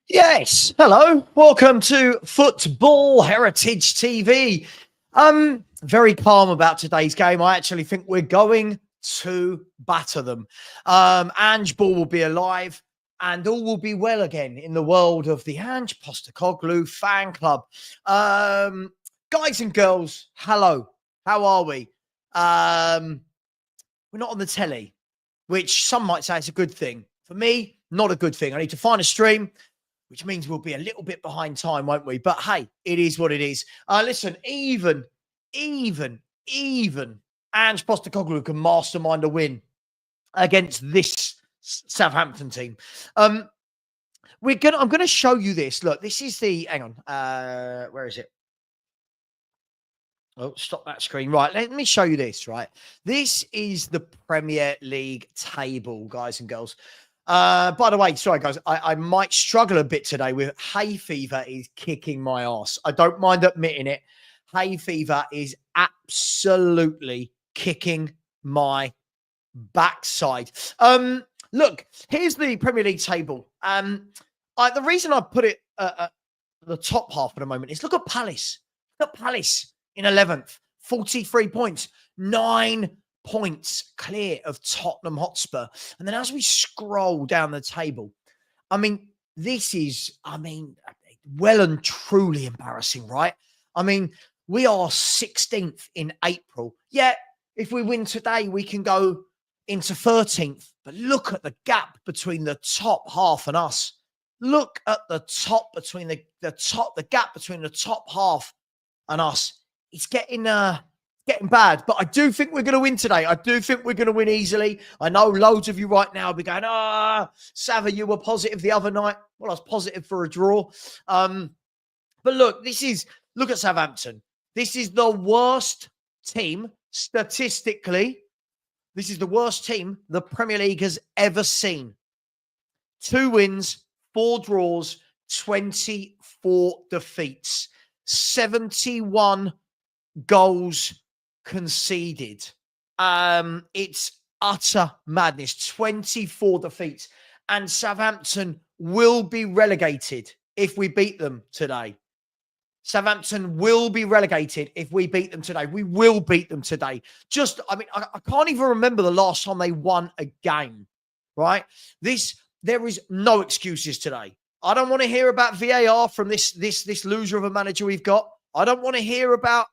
Yes, hello. Welcome to Football Heritage TV. Very calm about today's game. I actually think we're going to batter them. Ange Ball will be alive and all will be well again in the world of the Angepostecoglou fan club. Guys and girls, hello. How are we? We're not on the telly, which some might say is a good thing. For me, not a good thing. I need to find a stream, which means we'll be a little bit behind time, won't we? But hey, it is what it is. Listen, even Ange Postecoglou can mastermind a win against this Southampton team. I'm gonna show you this. Look, this is the hang on. Where is it? Oh, stop that screen. Right, let me show you this, right? This is the Premier League table, guys and girls. By the way, sorry, guys, I might struggle a bit today with hay fever is kicking my ass. I don't mind admitting it. Hay fever is absolutely kicking my backside. Look, here's the Premier League table. The reason I put it at the top half at the moment is look at Palace. Look at Palace in 11th, 43 points, 9 points clear of Tottenham Hotspur. And then as we scroll down the table, this is, well and truly embarrassing, right? We are 16th in April. Yet, if we win today, we can go into 13th. But look at the gap between the top half and us. Look at the top between the gap between the top half and us. It's getting bad, but I do think we're going to win today. I do think we're going to win easily. I know loads of you right now will be going, Savva, you were positive the other night. Well, I was positive for a draw. But look, look at Southampton. This is the worst team statistically. This is the worst team the Premier League has ever seen. 2 wins, 4 draws, 24 defeats, 71 goals conceded. It's utter madness. 24 defeats. And Southampton will be relegated if we beat them today. Southampton will be relegated if we beat them today. We will beat them today. I can't even remember the last time they won a game, right? There is no excuses today. I don't want to hear about VAR from this loser of a manager we've got. I don't want to hear about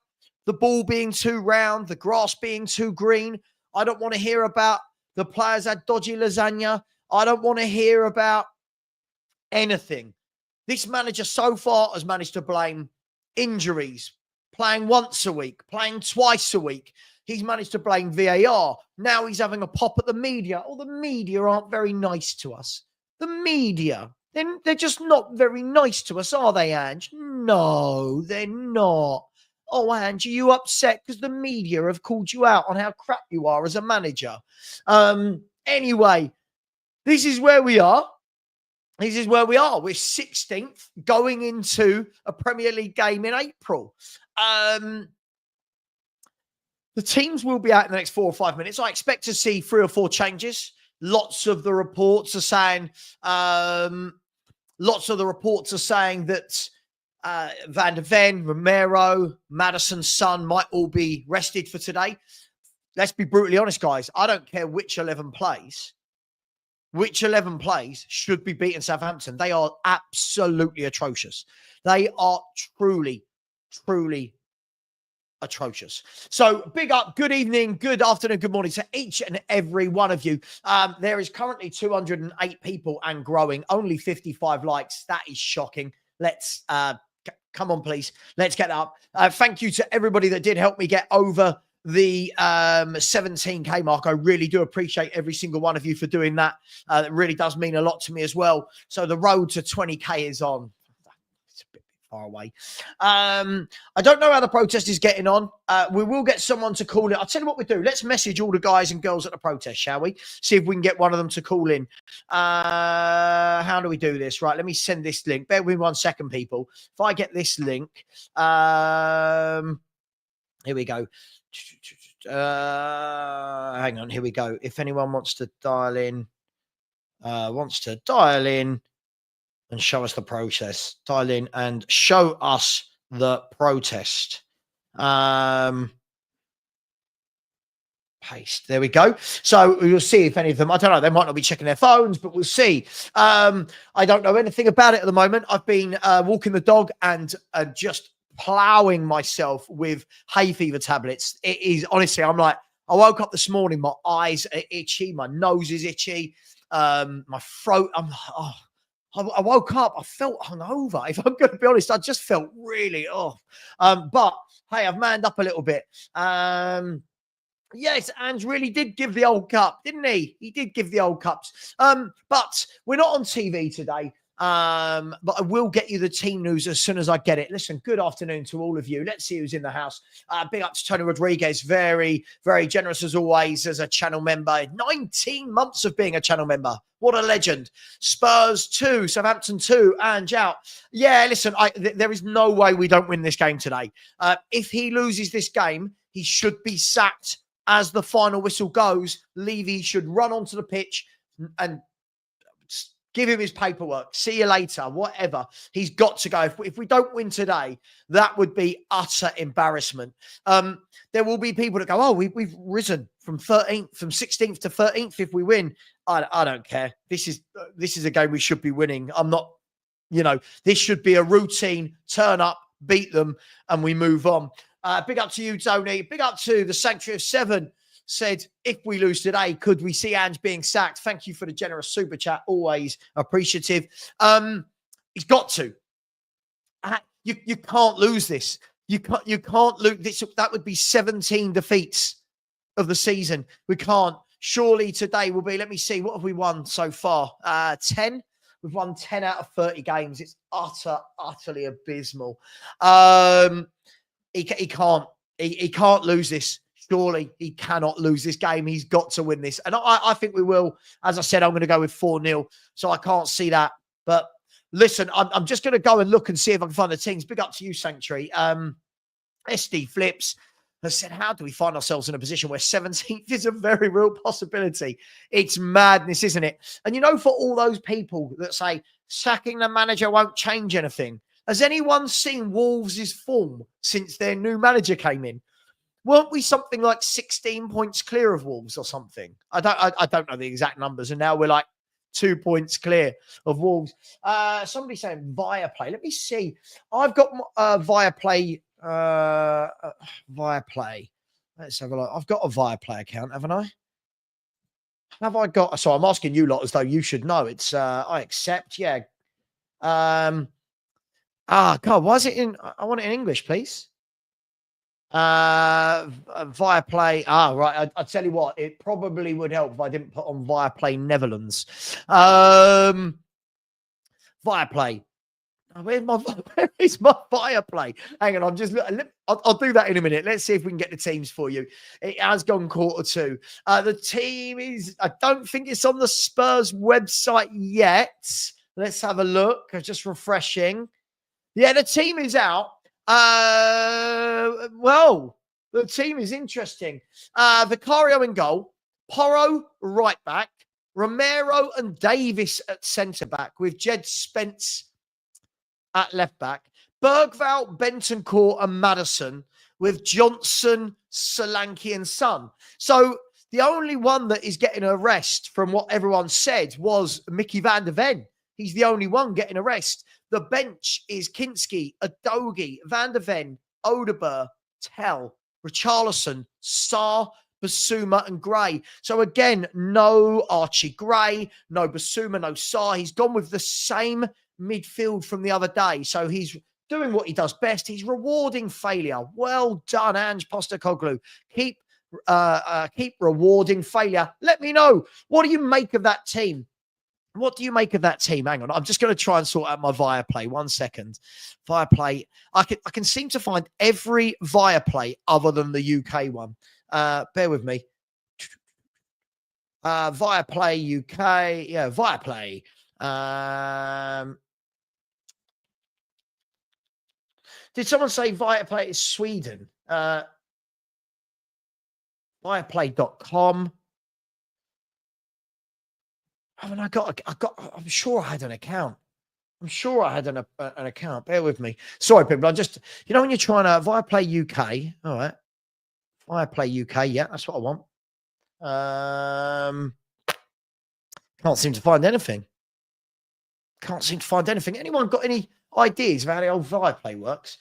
the ball being too round, the grass being too green. I don't want to hear about the players had dodgy lasagna. I don't want to hear about anything. This manager so far has managed to blame injuries, playing once a week, playing twice a week. He's managed to blame VAR. Now he's having a pop at the media. Oh, the media aren't very nice to us. The media, they're just not very nice to us, are they, Ange? No, they're not. Oh, Ange, are you upset because the media have called you out on how crap you are as a manager? Anyway, this is where we are. This is where we are. We're 16th going into a Premier League game in April. The teams will be out in the next 4 or 5 minutes. I expect to see 3 or 4 changes. Lots of the reports are saying that Van der Ven, Romero, Maddison's son might all be rested for today. Let's be brutally honest, guys. I don't care which 11 plays. Which 11 plays should be beating Southampton. They are absolutely atrocious. They are truly atrocious. So big up, good evening, good afternoon, good morning to each and every one of you. There is currently 208 people and growing, only 55 likes. That is shocking. Let's come on, please. Let's get that up. Thank you to everybody that did help me get over the 17K mark. I really do appreciate every single one of you for doing that. It really does mean a lot to me as well. So the road to 20K is on. It's a bit far away. I don't know how the protest is getting on. We will get someone to call it. I'll tell you what we do. Let's message all the guys and girls at the protest, shall we? See if we can get one of them to call in. How do we do this? Right, let me send this link. Bear with me 1 second, people. If I get this link, here we go. Hang on, here we go. If anyone wants to dial in, and show us the process. Dial in and show us the protest. Paste. There we go. So we'll see if any of them, I don't know, they might not be checking their phones, but we'll see. I don't know anything about it at the moment. I've been walking the dog and just plowing myself with hay fever tablets. It is honestly, I'm like, I woke up this morning, my eyes are itchy, my nose is itchy, my throat. I woke up, I felt hungover. If I'm going to be honest, I just felt really off. But hey, I've manned up a little bit. Yes, Ange really did give the old cup, didn't he? He did give the old cups. But we're not on TV today. But I will get you the team news as soon as I get it. Listen, good afternoon to all of you. Let's see who's in the house. Big up to Tony Rodriguez. Very, very generous as always as a channel member. 19 months of being a channel member. What a legend. Spurs 2, Southampton 2, Ange out. Yeah, listen, there is no way we don't win this game today. If he loses this game, he should be sacked. As the final whistle goes, Levy should run onto the pitch and give him his paperwork. See you later, whatever. He's got to go. If we don't win today, that would be utter embarrassment. There will be people that go, oh, we've risen from 13th, from 16th to 13th if we win. I don't care. This is a game we should be winning. I'm not, this should be a routine, turn up, beat them, and we move on. Big up to you, Tony. Big up to the Sanctuary of 7. Said, if we lose today, could we see Ange being sacked? Thank you for the generous super chat. Always appreciative. He's got to. You can't lose this. You can't lose this. That would be 17 defeats of the season. We can't. Surely today will be, let me see, what have we won so far? 10? We've won 10 out of 30 games. It's utterly abysmal. He can't lose this. Surely he cannot lose this game. He's got to win this. And I think we will. As I said, I'm going to go with 4-0. So I can't see that. But listen, I'm just going to go and look and see if I can find the teams. Big up to you, Sanctuary. SD Flips has said, how do we find ourselves in a position where 17th is a very real possibility? It's madness, isn't it? And for all those people that say sacking the manager won't change anything, has anyone seen Wolves' form since their new manager came in? Weren't we something like 16 points clear of Wolves or something? I don't know the exact numbers, and now we're like 2 points clear of Wolves. Somebody saying Viaplay. Let me see. I've got Viaplay. Viaplay. Let's have a look. I've got a Viaplay account, haven't I? Have I got? So I'm asking you lot as though you should know. It's I accept. Yeah. God, why is it in? I want it in English, please. Viaplay. Right. I tell you what, it probably would help if I didn't put on Viaplay Netherlands. Viaplay. Where is my Viaplay? Hang on, I'll do that in a minute. Let's see if we can get the teams for you. It has gone 1:45. The team is, I don't think it's on the Spurs website yet. Let's have a look. Just refreshing. Yeah, the team is out. Well, the team is interesting. Vicario in goal, Porro right back, Romero and Davis at centre back, with Jed Spence at left back, Bergvall, Bentancur and Maddison, with Johnson, Solanke and Son. So the only one that is getting a rest from what everyone said was Mickey van der Ven. He's the only one getting a rest. The bench is Kinski, Adogi, Van der Ven, Odeberg, Tell, Richarlison, Sarr, Basuma and Gray. So again, no Archie Gray, no Basuma, no Sarr. He's gone with the same midfield from the other day. So he's doing what he does best. He's rewarding failure. Well done, Angepostecoglou. Keep rewarding failure. Let me know. What do you make of that team? What do you make of that team? Hang on. I'm just going to try and sort out my Viaplay. 1 second. Viaplay. I can seem to find every Viaplay other than the UK one. Bear with me. Viaplay UK. Yeah, Viaplay. Did someone say Viaplay is Sweden? Viaplay.com. Haven't I got, I'm sure I had an account. I'm sure I had an account. Bear with me. Sorry, people. I just, when you're trying to Viaplay UK. All right. Viaplay UK. Yeah, that's what I want. Can't seem to find anything. Anyone got any ideas of how the old Viaplay works?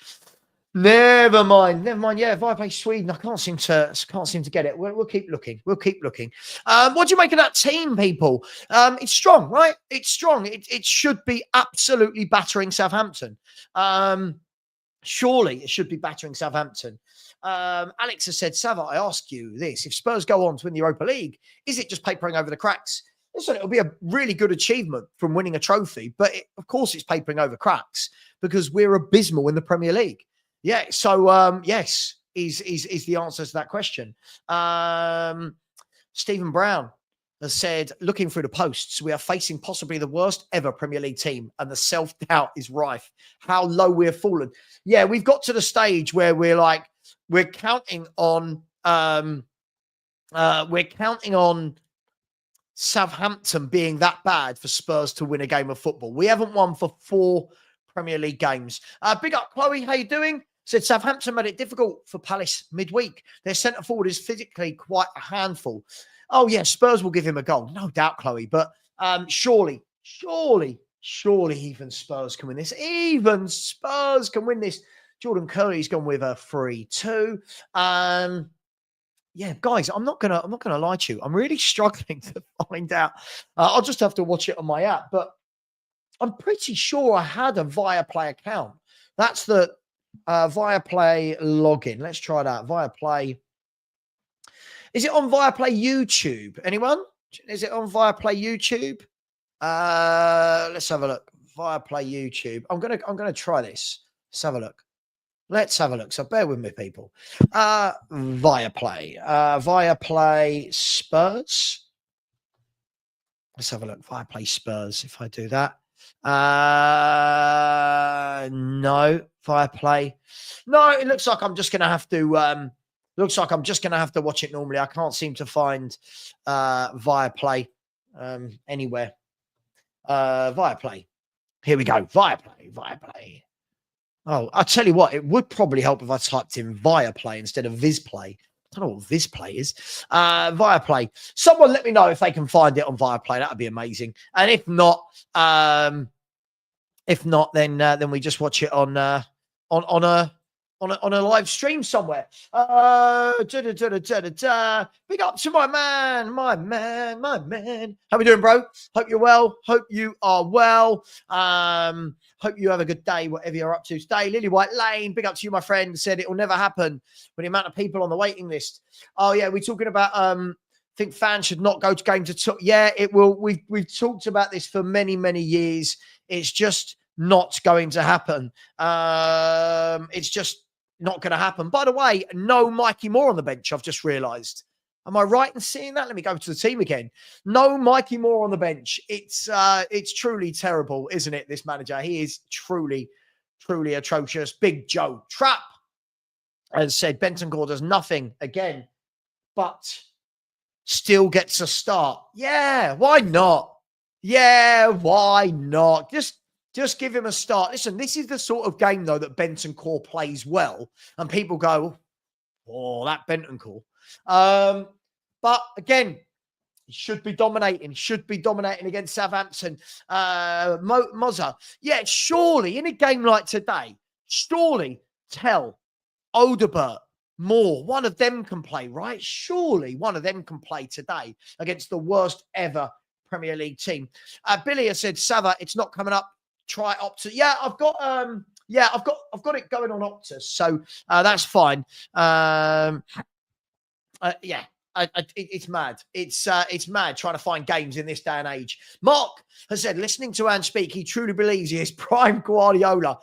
Never mind. Yeah, Viaplay Sweden. I can't seem to get it. We'll keep looking. What do you make of that team, people? It's strong, right? It's strong. It should be absolutely battering Southampton. Surely it should be battering Southampton. Alex has said, Savva, I ask you this. If Spurs go on to win the Europa League, is it just papering over the cracks? Listen, it'll be a really good achievement from winning a trophy, but of course it's papering over cracks because we're abysmal in the Premier League. Yeah, so yes, is the answer to that question. Stephen Brown has said, looking through the posts, we are facing possibly the worst ever Premier League team, and the self-doubt is rife. How low we have fallen. Yeah, we've got to the stage where we're counting on Southampton being that bad for Spurs to win a game of football. We haven't won for 4 Premier League games. Big up, Chloe. How you doing? Said Southampton made it difficult for Palace midweek. Their centre forward is physically quite a handful. Oh, yeah, Spurs will give him a goal. No doubt, Chloe. But surely even Spurs can win this. Even Spurs can win this. Jordan Curry's gone with a 3-2. Yeah, guys, I'm not gonna lie to you. I'm really struggling to find out. I'll just have to watch it on my app, but I'm pretty sure I had a Viaplay account. That's the Viaplay login. Let's try that. Viaplay. Is it on Viaplay YouTube? Anyone? Is it on Viaplay YouTube? Let's have a look. Viaplay YouTube. I'm gonna try this. Let's have a look. So bear with me, people. Viaplay. Viaplay Spurs. Let's have a look. Viaplay Spurs. If I do that. No. Viaplay. No, it looks like I'm just gonna have to watch it normally. I can't seem to find Viaplay anywhere. Viaplay. Here we go. Viaplay. Oh, I'll tell you what, it would probably help if I typed in Viaplay instead of Visplay. I don't know what Visplay is. Viaplay. Someone let me know if they can find it on Viaplay. That would be amazing. And if not, then we just watch it on a live stream somewhere. Big up to my man. How we doing, bro? Hope you're well. Hope you are well. Hope you have a good day, whatever you're up to today. Lily White Lane, big up to you, my friend. Said it will never happen with the amount of people on the waiting list. Oh yeah, we're talking about. Think fans should not go to games at all. Yeah, it will. We've talked about this for many years. It's just not going to happen. It's just not going to happen. By the way, no Mikey Moore on the bench, I've just realised. Am I right in seeing that? Let me go to the team again. No Mikey Moore on the bench. It's truly terrible, isn't it, this manager? He is truly atrocious. Big Joe Trapp has said Bentancur does nothing again, but still gets a start. Yeah, why not? Just give him a start. Listen, this is the sort of game, though, that Bentancur plays well. And people go, oh, that Bentancur. But again, he should be dominating. Against Southampton. Mozza. Yeah, surely in a game like today, Tell, Odegaard, Moore, one of them can play, right? Surely one of them can play today against the worst ever Premier League team. Billy has said, Savva, it's not coming up. Try Optus. Yeah, I've got it going on Optus, so that's fine. It's mad. It's mad trying to find games in this day and age. Mark has said, listening to Ange speak, he truly believes he is prime Guardiola.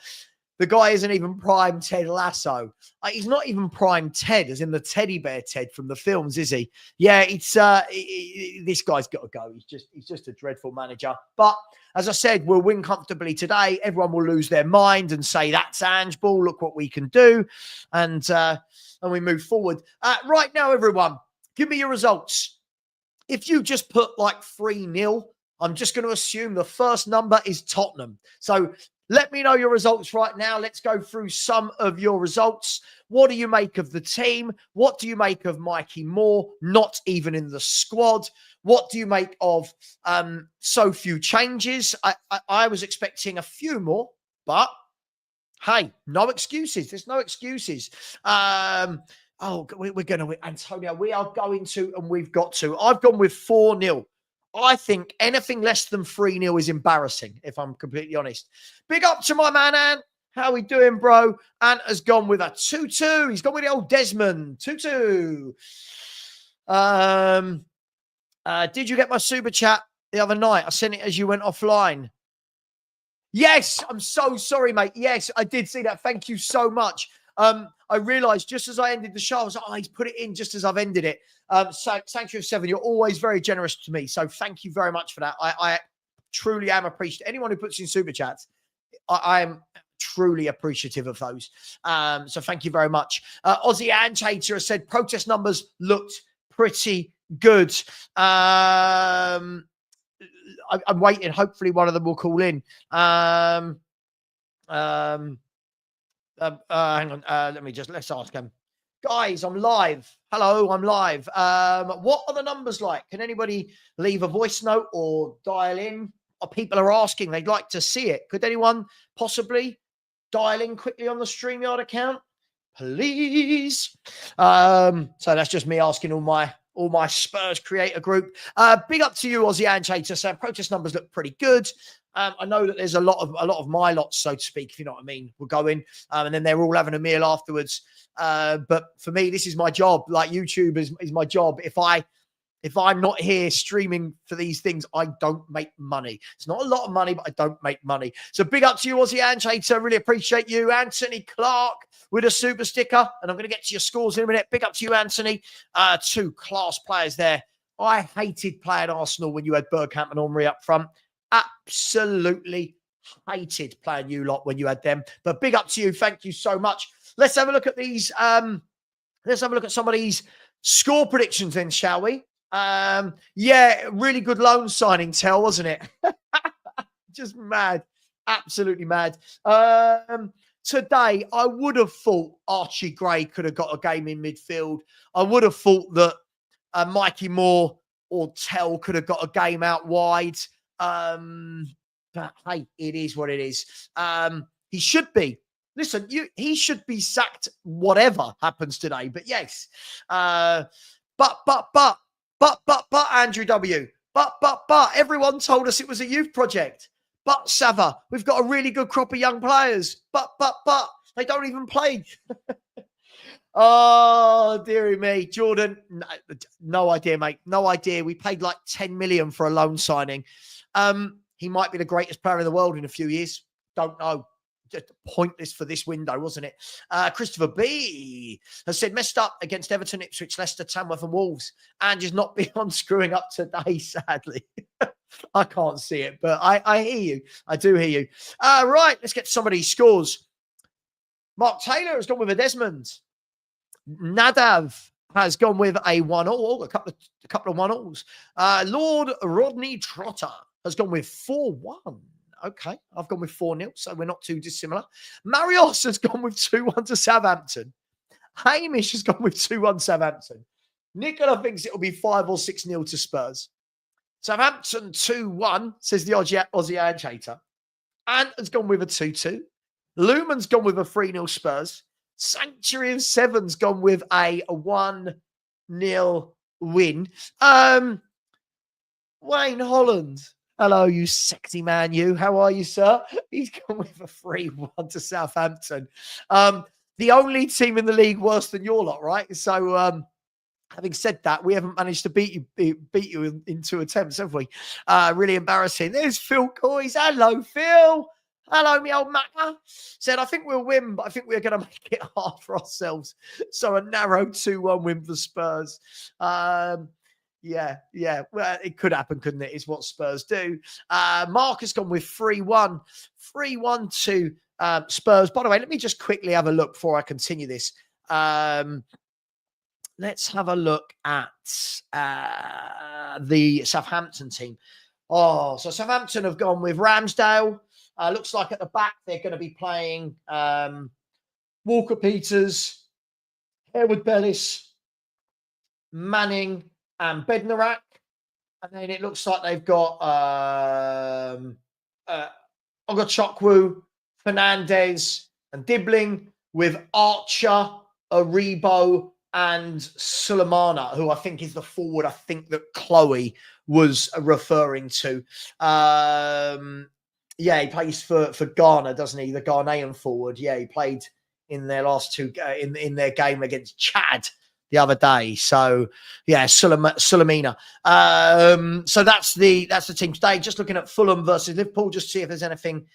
The guy isn't even prime Ted Lasso. He's not even prime Ted, as in the teddy bear Ted from the films, is he? Yeah, it's this guy's got to go. He's just a dreadful manager. But as I said, we'll win comfortably today. Everyone will lose their mind and say, that's Ange ball. Look what we can do. And we move forward. Right now, everyone, give me your results. If you just put like 3-0, I'm just going to assume the first number is Tottenham. So let me know your results right now. Let's go through some of your results. What do you make of the team? What do you make of Mikey Moore, not even in the squad? What do you make of so few changes? I was expecting a few more, but hey, no excuses. There's no excuses. We're going to win. Antonio, we are going to, and we've got to. I've gone with 4-0. I think anything less than 3-0 is embarrassing, if I'm completely honest. Big up to my man, Ant. How we doing, bro? Ant has gone with a 2-2. He's gone with the old Desmond. 2-2. Did you get my super chat the other night? I sent it as you went offline. Yes, I'm so sorry, mate. Yes, I did see that. Thank you so much. I realized just as I ended the show, I was like, oh, he's put it in just as I've ended it. Sanctuary of 7, you're always very generous to me. So thank you very much for that. I truly am appreciative. Anyone who puts in super chats, I am truly appreciative of those. So thank you very much. Aussie Anchater has said protest numbers looked pretty good. I'm waiting. Hopefully one of them will call in. Hang on. Let's ask him. Guys, I'm live. Hello, I'm live. What are the numbers like? Can anybody leave a voice note or dial in? People are asking. They'd like to see it. Could anyone possibly dial in quickly on the StreamYard account? Please. So that's just me asking all my Spurs creator group. Big up to you, Aussie Anchater, saying protest numbers look pretty good. I know that there's a lot of my lots, so to speak, if you know what I mean, will go in, and then they're all having a meal afterwards. But for me, this is my job. Like YouTube is my job. If I'm not here streaming for these things, I don't make money. It's not a lot of money, but I don't make money. So big up to you, Aussie Anchater. Really appreciate you. Anthony Clark with a super sticker. And I'm going to get to your scores in a minute. Big up to you, Anthony. 2 class players there. I hated playing Arsenal when you had Bergkamp and Henry up front. Absolutely hated playing you lot when you had them. But big up to you. Thank you so much. Let's have a look at these. Let's have a look at some of these score predictions then, shall we? Yeah, really good loan signing, Tell, wasn't it? Just mad. Absolutely mad. Today, I would have thought Archie Gray could have got a game in midfield. I would have thought that Mikey Moore or Tell could have got a game out wide. But hey, it is what it is. He should be. Listen, he should be sacked whatever happens today. But yes. But Andrew W. But everyone told us it was a youth project. But Savva, we've got a really good crop of young players. But they don't even play. Oh, dearie me. Jordan, no idea, mate. No idea. We paid like 10 million for a loan signing. He might be the greatest player in the world in a few years. Don't know. Just pointless for this window, wasn't it? Christopher B has said, messed up against Everton, Ipswich, Leicester, Tamworth and Wolves. And is not beyond screwing up today, sadly. I can't see it, but I hear you. I do hear you. Right, let's get to some of these scores. Mark Taylor has gone with a Desmond. Nadav has gone with a 1-all, a couple of 1-alls. Lord Rodney Trotter has gone with 4-1. Okay, I've gone with 4-0, so we're not too dissimilar. Marios has gone with 2-1 to Southampton. Hamish has gone with 2-1 Southampton. Nicola thinks it'll be 5 or 6-0 to Spurs. Southampton 2-1, says the Aussie Anchater. Ant has gone with a 2-2. Luman's gone with a 3-0 Spurs. Sanctuary of 7's gone with a 1-0 win. Wayne Holland. Hello, you sexy man, you. How are you, sir? He's gone with a 3-1 to Southampton. The only team in the league worse than your lot, right? So, having said that, we haven't managed to beat you in 2 attempts, have we? Really embarrassing. There's Phil Coys. Hello, Phil. Hello, me old Macca. Said, I think we'll win, but I think we're going to make it hard for ourselves. So a narrow 2-1 win for Spurs. Yeah. Well, it could happen, couldn't it? It's what Spurs do. Mark has gone with 3-1. 3-1 to Spurs. By the way, let me just quickly have a look before I continue this. Let's have a look at the Southampton team. Oh, so Southampton have gone with Ramsdale. Looks like at the back they're going to be playing Walker-Peters, Harewood-Bellis, Manning, and Bednarak. And then it looks like they've got Ogachukwu, Fernandez, and Dibbling with Archer, Aribo, and Sulemana, who I think is the forward I think that Chloe was referring to. Yeah, he plays for Ghana, doesn't he? The Ghanaian forward. Yeah, he played in their last two in their game against Chad the other day. So yeah, Sulemina. So that's the team today. Just looking at Fulham versus Liverpool, just to see if there's anything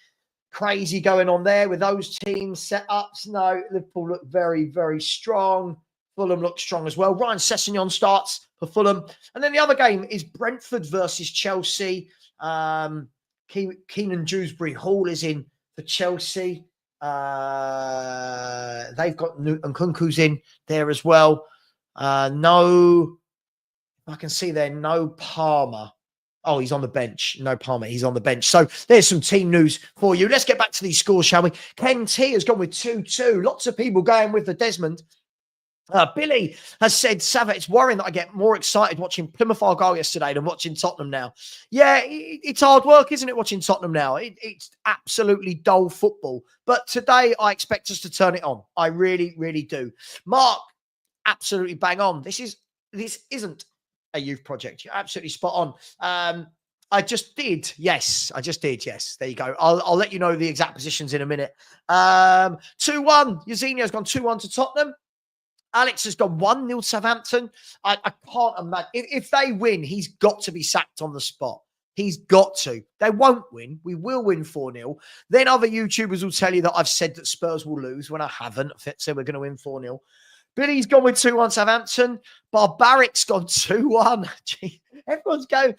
crazy going on there with those teams setups. No, Liverpool look very, very strong. Fulham looks strong as well. Ryan Sessegnon starts for Fulham. And then the other game is Brentford versus Chelsea. Keenan Dewsbury Hall is in for Chelsea. They've got Nkunku's in there as well. No, I can see there, no Palmer. Oh, he's on the bench. No Palmer, he's on the bench. So there's some team news for you. Let's get back to these scores, shall we? Ken T has gone with 2-2. Lots of people going with the Desmond. Billy has said, Savva, it's worrying that I get more excited watching Plymouth Argyle yesterday than watching Tottenham now. Yeah, it's hard work, isn't it, watching Tottenham now? It's absolutely dull football. But today, I expect us to turn it on. I really, really do. Mark, absolutely bang on. This isn't a youth project. You're absolutely spot on. I just did. Yes, I just did. Yes, there you go. I'll let you know the exact positions in a minute. 2-1. Yazinho's gone 2-1 to Tottenham. Alex has gone 1-0 Southampton. I can't imagine. If they win, he's got to be sacked on the spot. He's got to. They won't win. We will win 4-0. Then other YouTubers will tell you that I've said that Spurs will lose when I haven't. I said we're going to win 4-0. Billy's gone with 2-1 Southampton. Barbaric's gone 2-1. Gee, everyone's going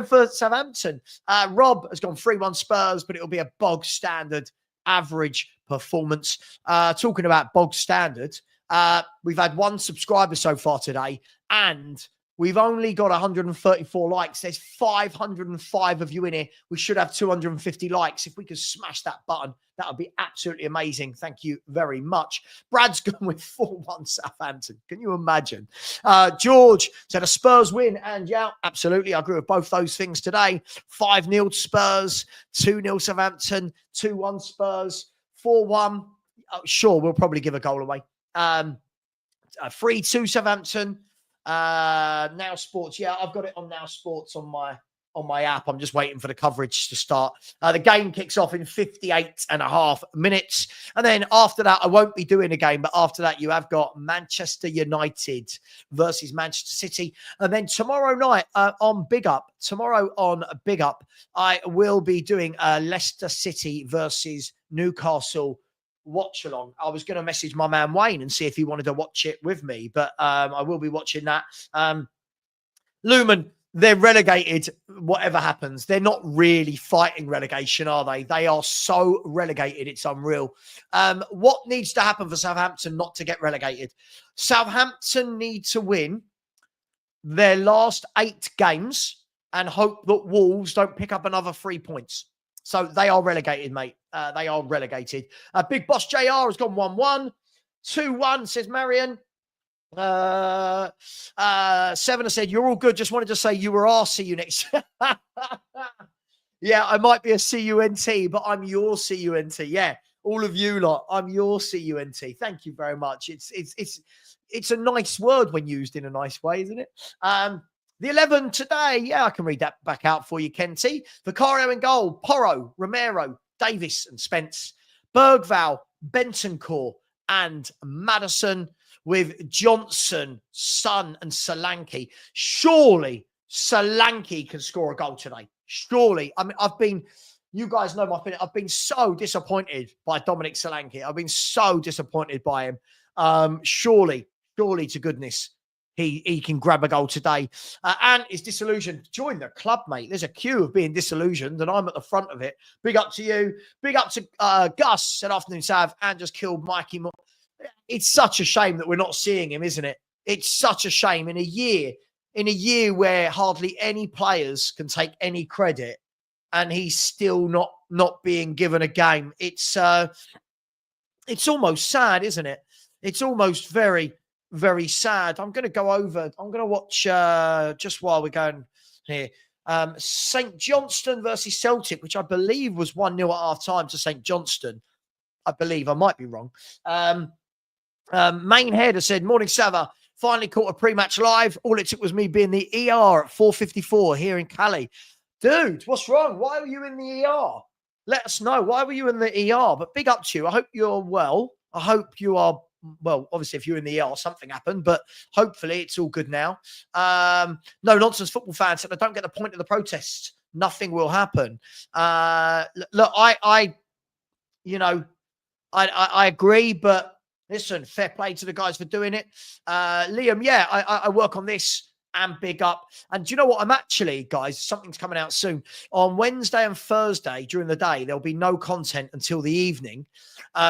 for Southampton. Rob has gone 3-1 Spurs, but it'll be a bog standard average performance. Talking about bog standard, we've had one subscriber so far today, and we've only got 134 likes. There's 505 of you in here. We should have 250 likes. If we could smash that button, that would be absolutely amazing. Thank you very much. Brad's gone with 4-1 Southampton. Can you imagine? George said a Spurs win. And yeah, absolutely. I agree with both those things today. 5-0 Spurs, 2-0 Southampton, 2-1 Spurs, 4-1. Oh, sure, we'll probably give a goal away. 3-2 Southampton. Now Sports. Yeah, I've got it on Now Sports on my app. I'm just waiting for the coverage to start. The game kicks off in 58.5 minutes. And then after that, I won't be doing a game, but after that, you have got Manchester United versus Manchester City. And then tomorrow night on Big Up, I will be doing Leicester City versus Newcastle watch-along. I was going to message my man Wayne and see if he wanted to watch it with me, but I will be watching that. Lumen, they're relegated, whatever happens. They're not really fighting relegation, are they? They are so relegated, it's unreal. What needs to happen for Southampton not to get relegated? Southampton need to win their last 8 games and hope that Wolves don't pick up another 3 points. So they are relegated, mate. They are relegated. Big Boss JR has gone 1-1. 2-1, says Marion. 7 has said, you're all good. Just wanted to say you were our see you next. Yeah, I might be a CUNT, but I'm your CUNT. Yeah, all of you lot, I'm your CUNT. Thank you very much. It's a nice word when used in a nice way, isn't it? The 11 today, yeah, I can read that back out for you, Kenty. Vicario in goal, Porro, Romero, Davis and Spence, Bergval, Bentancur and Maddison with Johnson, Son and Solanke. Surely Solanke can score a goal today. Surely. I mean, you guys know my opinion. I've been so disappointed by Dominic Solanke. I've been so disappointed by him. Surely to goodness, he can grab a goal today. And is disillusioned. Join the club, mate. There's a queue of being disillusioned, and I'm at the front of it. Big up to you. Big up to Gus. Said afternoon, Sav, and just killed Mikey Moore. It's such a shame that we're not seeing him, isn't it? It's such a shame. In a year, in a year where hardly any players can take any credit, and he's still not being given a game. It's almost sad, isn't it? It's almost very, very sad. I'm going to go over. I'm going to watch just while we're going here. St. Johnstone versus Celtic, which I believe was 1-0 at half time to St. Johnstone. I believe. I might be wrong. Mainhead has said, morning, Savva. Finally caught a pre-match live. All it took was me being the ER at 4:54 here in Cali. Dude, what's wrong? Why were you in the ER? Let us know. Why were you in the ER? But big up to you. I hope you're well. I hope you are well. Obviously, if you're in the ER, something happened, but hopefully it's all good now. No nonsense football fans said, I don't get the point of the protest. Nothing will happen. Look, I agree, but listen, fair play to the guys for doing it. Liam, yeah, I work on this and big up. And do you know what? I'm actually, guys, something's coming out soon. On Wednesday and Thursday during the day, there'll be no content until the evening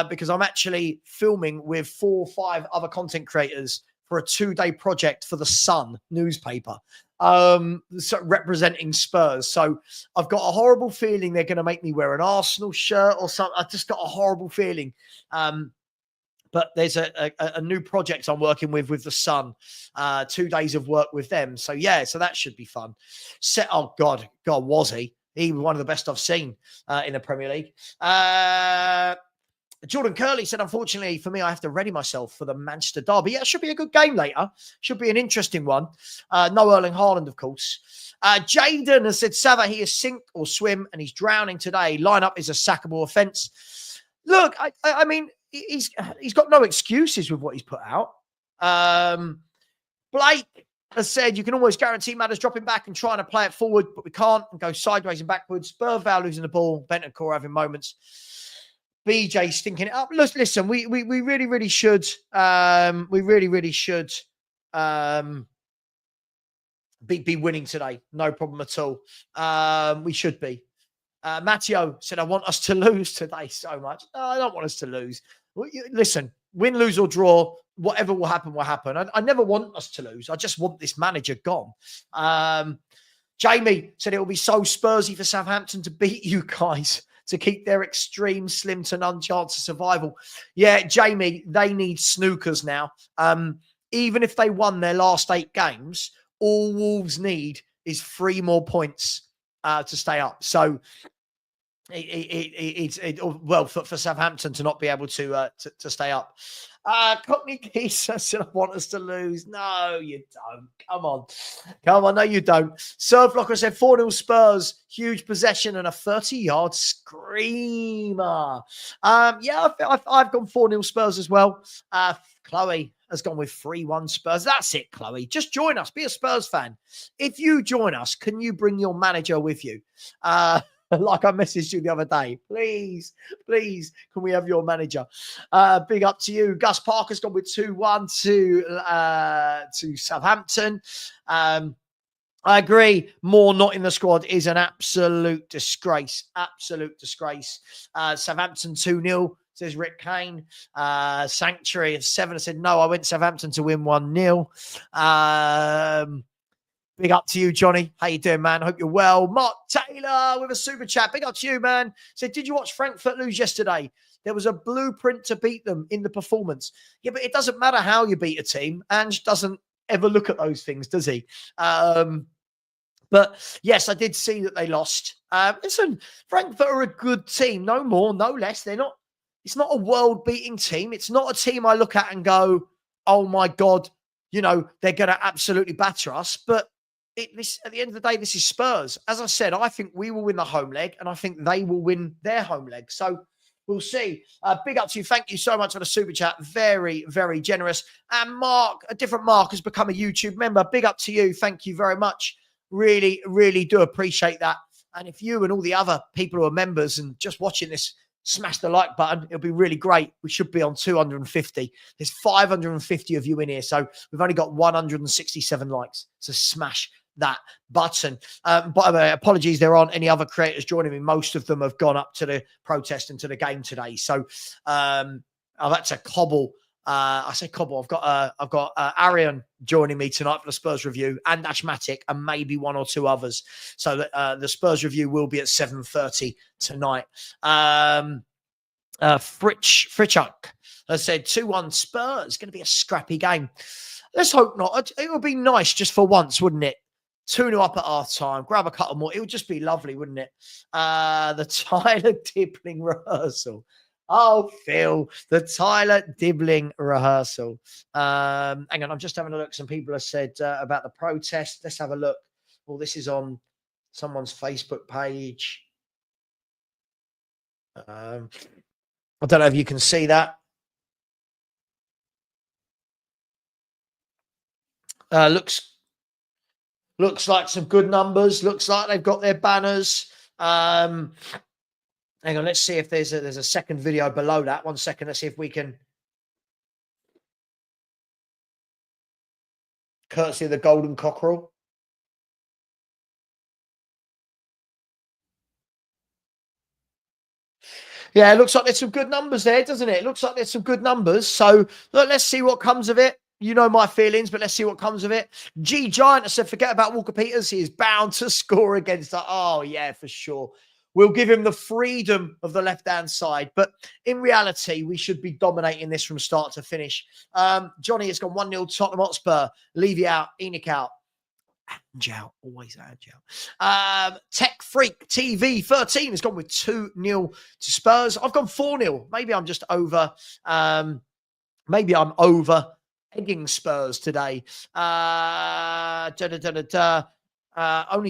because I'm actually filming with 4 or 5 other content creators for a 2-day project for the Sun newspaper. Representing Spurs. So I've got a horrible feeling they're going to make me wear an Arsenal shirt or something. I've just got a horrible feeling. But there's a new project I'm working with the Sun. 2 days of work with them. So yeah, so that should be fun. Oh God, was he? He was one of the best I've seen in the Premier League. Jordan Curley said, unfortunately for me, I have to ready myself for the Manchester derby. Yeah, it should be a good game later. Should be an interesting one. No Erling Haaland, of course. Jaden has said, Savva, he is sink or swim and he's drowning today. Lineup is a sackable offence. Look, I mean, he's got no excuses with what he's put out. Blake has said, you can almost guarantee Matters dropping back and trying to play it forward, but we can't and go sideways and backwards. Burval losing the ball. Bentancur having moments. BJ stinking it up. Listen, we really, really should. We really should be winning today. No problem at all. We should be. Matteo said, I want us to lose today so much. No, I don't want us to lose. Listen, win, lose or draw, whatever will happen, will happen. I never want us to lose. I just want this manager gone. Jamie said it will be so Spursy for Southampton to beat you guys, to keep their extreme slim to none chance of survival. Yeah, Jamie, they need snookers now. Even if they won their last 8 games, all Wolves need is 3 more points to stay up. So well for Southampton to not be able to stay up. Cockney Geezer said, I want us to lose. No, you don't. Come on. No, you don't. Surflocker said 4-0 Spurs, huge possession and a 30-yard screamer. Yeah, I've gone 4-0 Spurs as well. Chloe has gone with 3-1 Spurs. That's it, Chloe. Just join us. Be a Spurs fan. If you join us, can you bring your manager with you? Like I messaged you the other day. Please, can we have your manager? Big up to you. Gus Parker's gone with 2-1 to Southampton. I agree. Moore not in the squad is an absolute disgrace. Absolute disgrace. Southampton 2-0. Says Rick Kane. Sanctuary of 7 said, no, I went Southampton to win 1-0. Big up to you, Johnny. How you doing, man? Hope you're well. Mark Taylor with a super chat. Big up to you, man. Said, did you watch Frankfurt lose yesterday? There was a blueprint to beat them in the performance. Yeah, but it doesn't matter how you beat a team. Ange doesn't ever look at those things, does he? But yes, I did see that they lost. Listen, Frankfurt are a good team. No more, no less. It's not a world-beating team. It's not a team I look at and go, oh, my God, they're going to absolutely batter us. But at the end of the day, this is Spurs. As I said, I think we will win the home leg, and I think they will win their home leg. So we'll see. Big up to you. Thank you so much for the super chat. Very, very generous. And Mark, a different Mark, has become a YouTube member. Big up to you. Thank you very much. Really, really do appreciate that. And if you and all the other people who are members and just watching this, smash the like button. It'll be really great. We should be on 250. There's 550 of you in here. So we've only got 167 likes. So smash that button. By the way, apologies, there aren't any other creators joining me. Most of them have gone up to the protest and to the game today. So I've had to cobble I say Cobble. I've got Arian joining me tonight for the Spurs review, and Ashmatic, and maybe one or two others. So the Spurs review will be at 7:30 tonight. Fritchuk has said 2-1 Spurs. Going to be a scrappy game. Let's hope not. It would be nice just for once, wouldn't it? 2-0 up at half time. Grab a couple more. It would just be lovely, wouldn't it? The Tyler Dibbling rehearsal. Oh, Phil, the Tyler Dibbling rehearsal. Hang on, I'm just having a look. Some people have said about the protest. Let's have a look. Well, this is on someone's Facebook page. I don't know if you can see that. Looks like some good numbers. Looks like they've got their banners. Hang on, let's see if there's a second video below that. 1 second, let's see if we can. Courtesy of the Golden Cockerel. Yeah, it looks like there's some good numbers there, doesn't it? It looks like there's some good numbers. So look, let's see what comes of it. You know my feelings, but let's see what comes of it. G Giant said, forget about Walker Peters. He is bound to score against us. Oh, yeah, for sure. We'll give him the freedom of the left-hand side. But in reality, we should be dominating this from start to finish. Johnny has gone 1-0 Tottenham Hotspur. Levy out, Enoch out. Ange out, always Ange out. Tech Freak TV 13 has gone with 2-0 to Spurs. I've gone 4-0. Maybe I'm just over. Maybe I'm over egging Spurs today. Only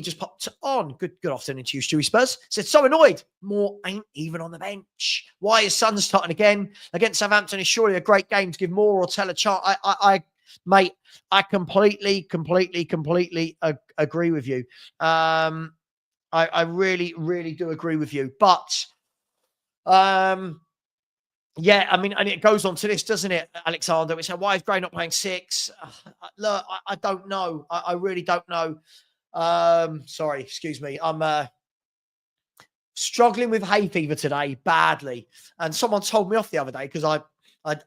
just popped on. Good afternoon to you, Stewie Spurs. Said, so annoyed. More ain't even on the bench. Why is Sun starting again? Against Southampton is surely a great game to give more or tell a chart. Mate, I completely agree with you. I really do agree with you. But, yeah, I mean, and it goes on to this, doesn't it, Alexander? We said, why is Gray not playing 6? Look, I don't know. I really don't know. Sorry, excuse me. I'm struggling with hay fever today badly. And someone told me off the other day because I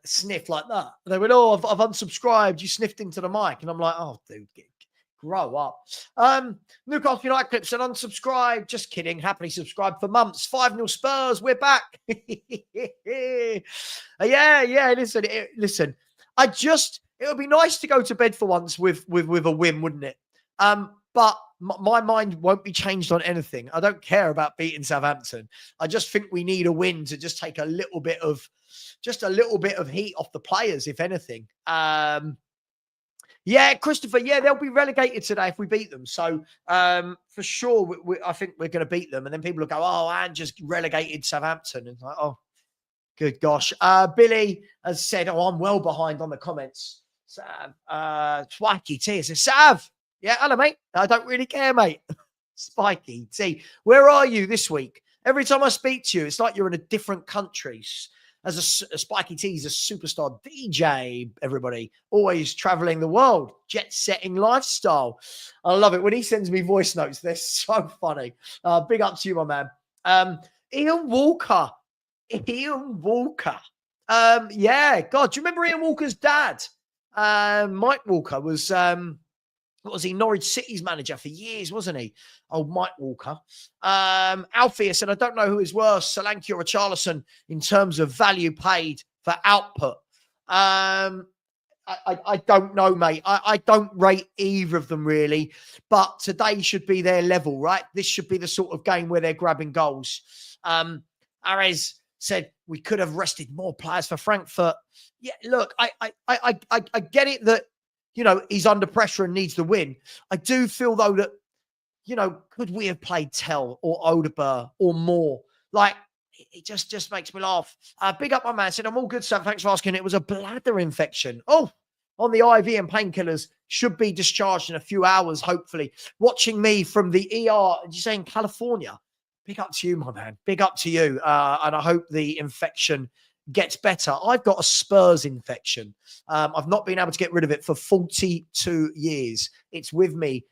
sniffed like that. And they went, oh, I've unsubscribed. You sniffed into the mic. And I'm like, oh, dude, grow up. Newcastle United clip said unsubscribe. Just kidding. Happily subscribed for months. 5-0 Spurs. We're back. Yeah. Listen. It would be nice to go to bed for once with a win, wouldn't it? But my mind won't be changed on anything. I don't care about beating Southampton. I just think we need a win to just take a little bit of heat off the players, if anything. Yeah, Christopher. Yeah, they'll be relegated today if we beat them. So for sure, I think we're going to beat them. And then people will go, "Oh, and just relegated Southampton." And it's like, oh, good gosh. Billy has said, "Oh, I'm well behind on the comments." Spiky T says, "Sav, yeah, hello, mate. I don't really care, mate." Spiky T, where are you this week? Every time I speak to you, it's like you're in a different country. As a Spiky T is a superstar DJ, everybody. Always traveling the world. Jet-setting lifestyle. I love it. When he sends me voice notes, they're so funny. Big up to you, my man. Ian Walker. Yeah, God, do you remember Ian Walker's dad? Mike Walker was... what was he? Norwich City's manager for years, wasn't he? Old Mike Walker. Alfie said, I don't know who is worse, Solanke or Richarlison, in terms of value paid for output. I don't know, mate. I don't rate either of them, really. But today should be their level, right? This should be the sort of game where they're grabbing goals. Ares said, we could have rested more players for Frankfurt. Yeah, look, I get it that, you know, he's under pressure and needs the win. I do feel, though, that, you know, could we have played Tell or Odegaard or more? Like, it just makes me laugh. Big up, my man. Said, I'm all good, Sam. Thanks for asking. It was a bladder infection. Oh, on the IV and painkillers. Should be discharged in a few hours, hopefully. Watching me from the ER, did you say in California? Big up to you, my man. Big up to you. And I hope the infection gets better. I've got a Spurs infection. I've not been able to get rid of it for 42 years. It's with me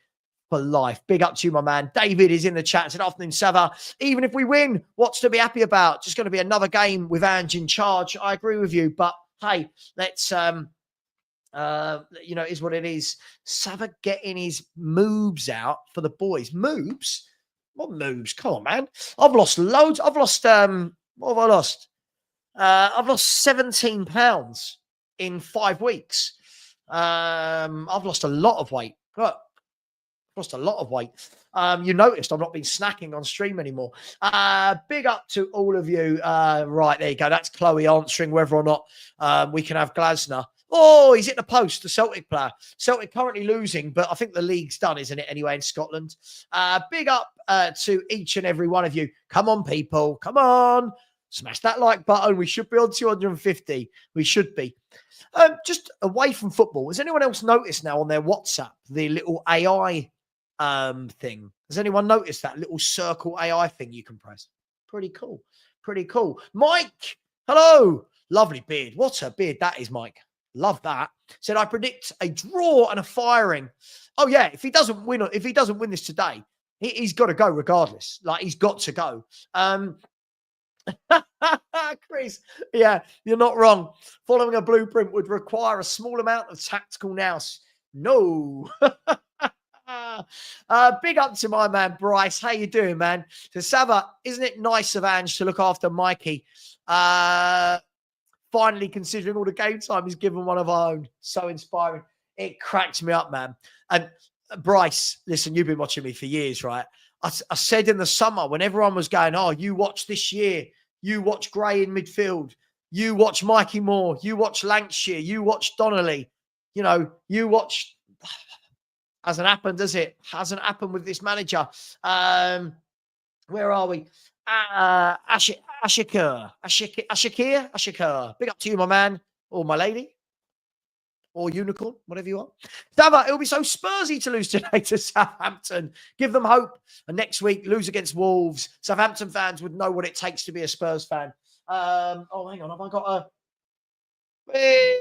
for life. Big up to you, my man. David is in the chat. Said, afternoon, Savva. Even if we win, what's to be happy about? Just going to be another game with Ange in charge. I agree with you, but hey, let's you know, is what it is. Savva getting his moves out for the boys. Moves? What moves? Come on, man. I've lost loads. I've lost what have I lost? I've lost 17 pounds in 5 weeks. I've lost a lot of weight. Lost a lot of weight. You noticed I've not been snacking on stream anymore. Big up to all of you. Right, there you go. That's Chloe answering whether or not we can have Glasner. Oh, he's hit the post, the Celtic player. Celtic currently losing, but I think the league's done, isn't it, anyway, in Scotland? Big up to each and every one of you. Come on, people. Come on. Smash that like button. We should be on 250. We should be. Just away from football, has anyone else noticed now on their WhatsApp the little AI thing? Has anyone noticed that little circle AI thing you can press? Pretty cool. Pretty cool. Mike, hello. Lovely beard. What a beard that is, Mike. Love that. Said, I predict a draw and a firing. Oh, yeah. If he doesn't win this today, he's got to go regardless. Like, he's got to go. Chris, yeah, you're not wrong. Following a blueprint would require a small amount of tactical nous. No. Big up to my man Bryce. How you doing, man? So Savva, isn't it nice of Ange to look after Mikey? Finally, considering all the game time he's given one of our own. So inspiring. It cracked me up, man. And Bryce, listen, you've been watching me for years, right? I said in the summer when everyone was going, oh, you watch this year, you watch Gray in midfield, you watch Mikey Moore, you watch Lancashire, you watch Donnelly, you know, you watch. Hasn't happened, does it? Hasn't happened with this manager. Where are we? Ashikar. Big up to you, my man, or my lady. Or unicorn, whatever you are. Savva, it'll be so Spursy to lose today to Southampton. Give them hope. And next week, lose against Wolves. Southampton fans would know what it takes to be a Spurs fan. Oh, hang on. Have I got a...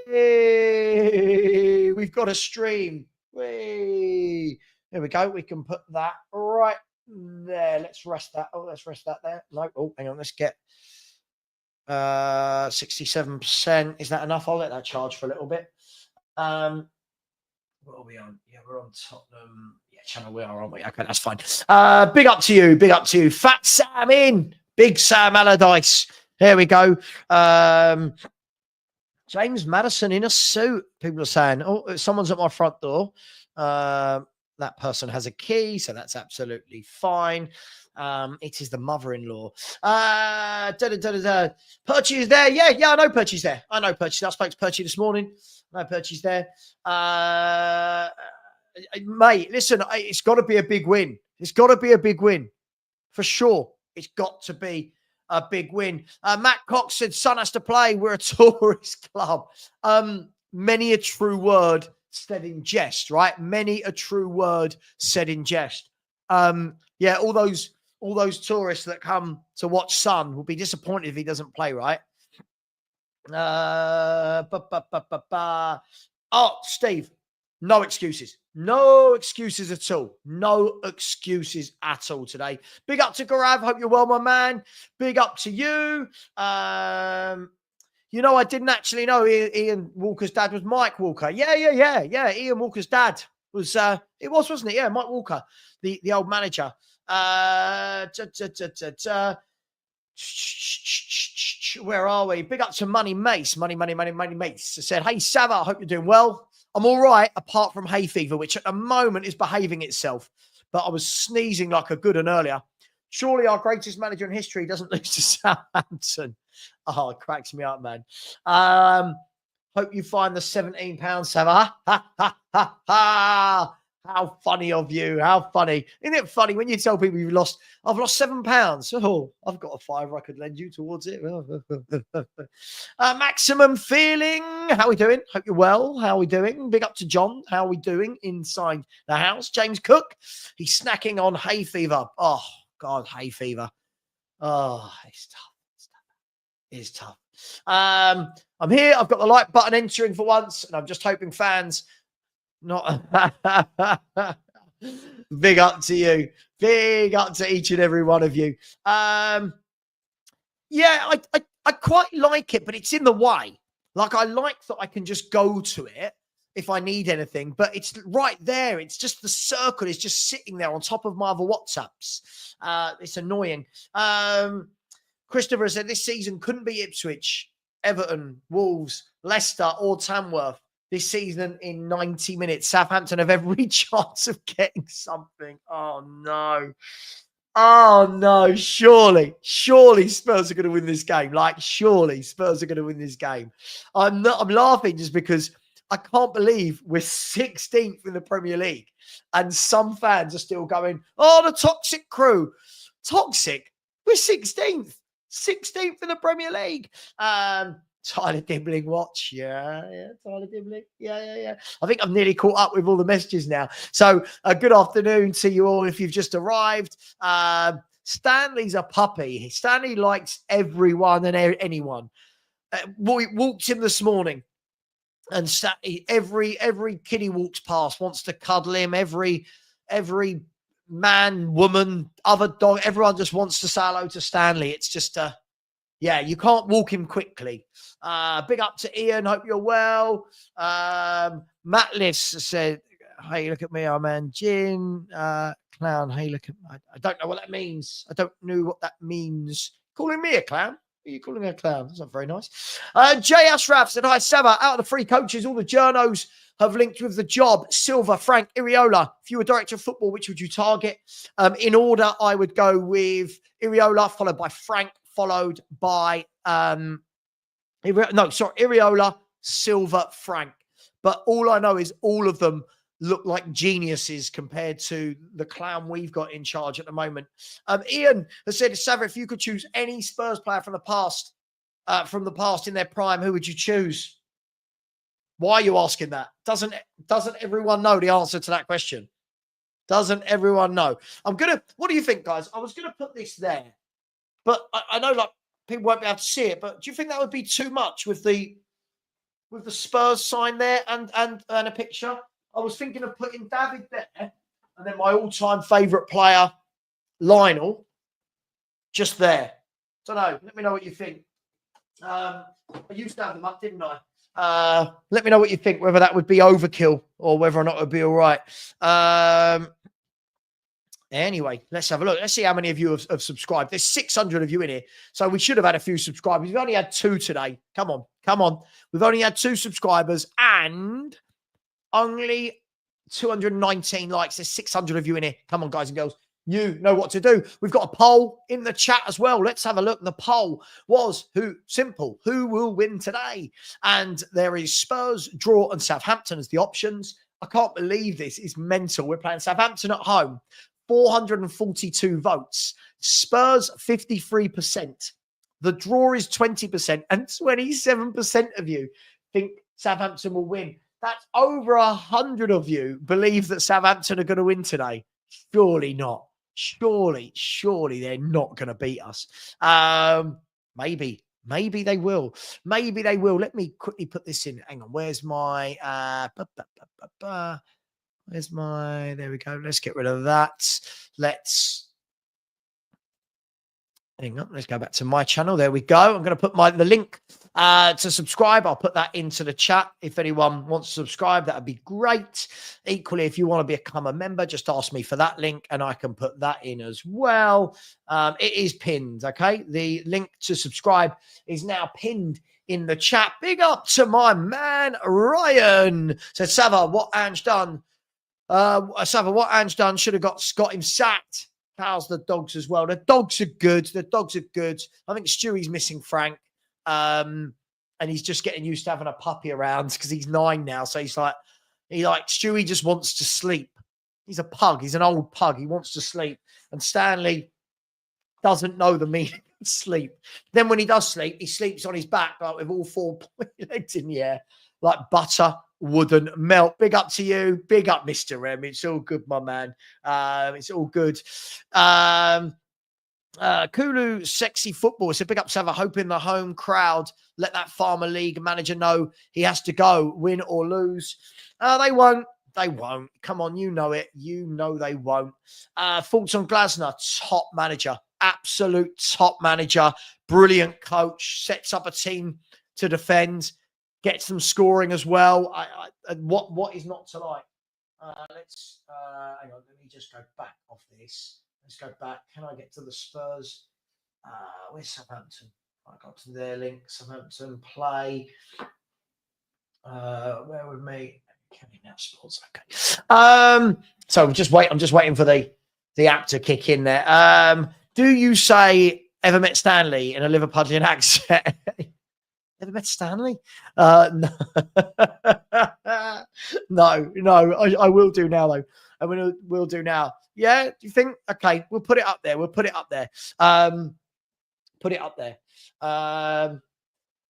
Hey, we've got a stream. Hey. There we go. We can put that right there. Let's rest that. Oh, let's rest that there. No. Oh, hang on. Let's get 67%. Is that enough? I'll let that charge for a little bit. What are we on? Yeah, we're on Tottenham. Yeah, channel we are, aren't we? Okay, that's fine. Big up to you. Big up to you. Fat Sam in. Big Sam Allardyce. There we go. James Madison in a suit. People are saying, oh, someone's at my front door. That person has a key, so that's absolutely fine. It is the mother-in-law. Perchy is there. Yeah, I know Perchy's there. I spoke to Perchy this morning. I know Perchy's there. Mate, listen, it's got to be a big win. It's got to be a big win. For sure. It's got to be a big win. Matt Cox said, son has to play. We're a tourist club. Many a true word said in jest, right? Many a true word said in jest. Yeah, all those tourists that come to watch Son will be disappointed if he doesn't play, right? Oh, Steve, no excuses. No excuses at all. No excuses at all today. Big up to Gaurav. Hope you're well, my man. Big up to you. You know, I didn't actually know Ian Walker's dad was Mike Walker. Yeah. Ian Walker's dad was, wasn't it? Yeah, Mike Walker, the old manager. Where are we? Big up to Money Mace. Money Mace. Said, hey, Savva, I hope you're doing well. I'm all right, apart from hay fever, which at the moment is behaving itself. But I was sneezing like a good one earlier. Surely our greatest manager in history doesn't lose to Southampton. Oh, it cracks me up, man. Hope you find the £17, Savva. How funny of you. How funny. Isn't it funny when you tell people you've lost, I've lost £7. Oh, I've got a fiver I could lend you towards it. Maximum feeling. How are we doing? Hope you're well. How are we doing? Big up to John. How are we doing inside the house? James Cook. He's snacking on hay fever. Oh, God, hay fever. Oh, it's tough. It's tough. I'm here. I've got the like button entering for once, and I'm just hoping fans not big up to you. Big up to each and every one of you. Yeah, I quite like it, but it's in the way. Like, I like that I can just go to it if I need anything, but it's right there. It's just the circle is just sitting there on top of my other WhatsApps. It's annoying. Christopher said this season couldn't be Ipswich, Everton, Wolves, Leicester, or Tamworth this season in 90 minutes. Southampton have every chance of getting something. Oh, no. Oh, no. Surely Spurs are going to win this game. Like, surely Spurs are going to win this game. I'm laughing just because I can't believe we're 16th in the Premier League and some fans are still going, oh, the toxic crew. Toxic? We're 16th. 16th in the Premier League. Tyler Dibbling watch. Yeah, Tyler Dibbling. Yeah. I think I'm nearly caught up with all the messages now. So good afternoon to you all if you've just arrived. Stanley's a puppy. Stanley likes everyone and anyone. We walked him this morning and every kid he walks past wants to cuddle him. Every man, woman, other dog, everyone just wants to say hello to Stanley. It's just yeah, you can't walk him quickly. Big up to Ian. Hope you're well. Matt Liss said, hey, look at me. I'm Anjin. Clown. Hey, look at me. I don't know what that means. I don't know what that means. Calling me a clown? Are you calling me a clown? That's not very nice. Jay Ashraf said, hi, Savva. Out of the three coaches, all the journos have linked with the job. Silva, Frank, Iriola. If you were director of football, which would you target? In order, I would go with Iriola, followed by Frank, followed by Iriola, Silva, Frank. But all I know is all of them look like geniuses compared to the clown we've got in charge at the moment. Ian has said, Savva, if you could choose any Spurs player from the past in their prime, who would you choose? Why are you asking that? Doesn't everyone know the answer to that question? Doesn't everyone know? What do you think, guys? I was going to put this there, but I know like people won't be able to see it, but do you think that would be too much with the Spurs sign there and a picture? I was thinking of putting David there and then my all-time favourite player, Lionel, just there. Don't know. Let me know what you think. I used to have them up, didn't I? Let me know what you think, whether that would be overkill or whether or not it would be all right. Anyway, let's have a look. Let's see how many of you have subscribed. There's 600 of you in here, so we should have had a few subscribers. We've only had 2 today. Come on. We've only had 2 subscribers and only 219 likes. There's 600 of you in here. Come on, guys and girls. You know what to do. We've got a poll in the chat as well. Let's have a look. The poll was simple. Who will win today? And there is Spurs, draw, and Southampton as the options. I can't believe this. It's mental. We're playing Southampton at home. 442 votes. Spurs, 53%. The draw is 20%. And 27% of you think Southampton will win. That's over 100 of you believe that Southampton are going to win today. Surely not. Surely they're not going to beat us. Maybe they will. Maybe they will. Let me quickly put this in. Hang on. Where's my, there we go. Let's get rid of that. Hang on. Let's go back to my channel. There we go. I'm going to put the link to subscribe. I'll put that into the chat. If anyone wants to subscribe, that would be great. Equally, if you want to become a member, just ask me for that link and I can put that in as well. It is pinned, okay? The link to subscribe is now pinned in the chat. Big up to my man, Ryan. So, Savva, what Ange done? What Ange done should have got him sacked. How's the dogs as well? The dogs are good. I think Stewie's missing Frank. And he's just getting used to having a puppy around because he's 9 now. So Stewie just wants to sleep. He's a pug. He's an old pug. He wants to sleep. And Stanley doesn't know the meaning of sleep. Then when he does sleep, he sleeps on his back, like with all 4 legs in the air, like butter wouldn't melt. Big up to you. Big up, Mr. M. It's all good, my man. It's all good. Kulu Sexy Football said, big up Savva, hoping the home crowd let that Farmer League manager know he has to go, win or lose. They won't. Come on, you know it. You know they won't. Thoughts on Glasner? Top manager. Absolute top manager. Brilliant coach. Sets up a team to defend. gets them scoring as well. What is not to like? Let's hang on. Let me just go back off this. Let's go back. Can I get to the Spurs? Where's Southampton? I got to their link. Southampton play. Where with me? Okay, now sports. Okay. So I'm just waiting for the app to kick in there. Do you say ever met Stanley in a Liverpudlian accent? Ever met Stanley? No. no. I will do now though. We'll do now. Yeah. Do you think? Okay, we'll put it up there. Put it up there.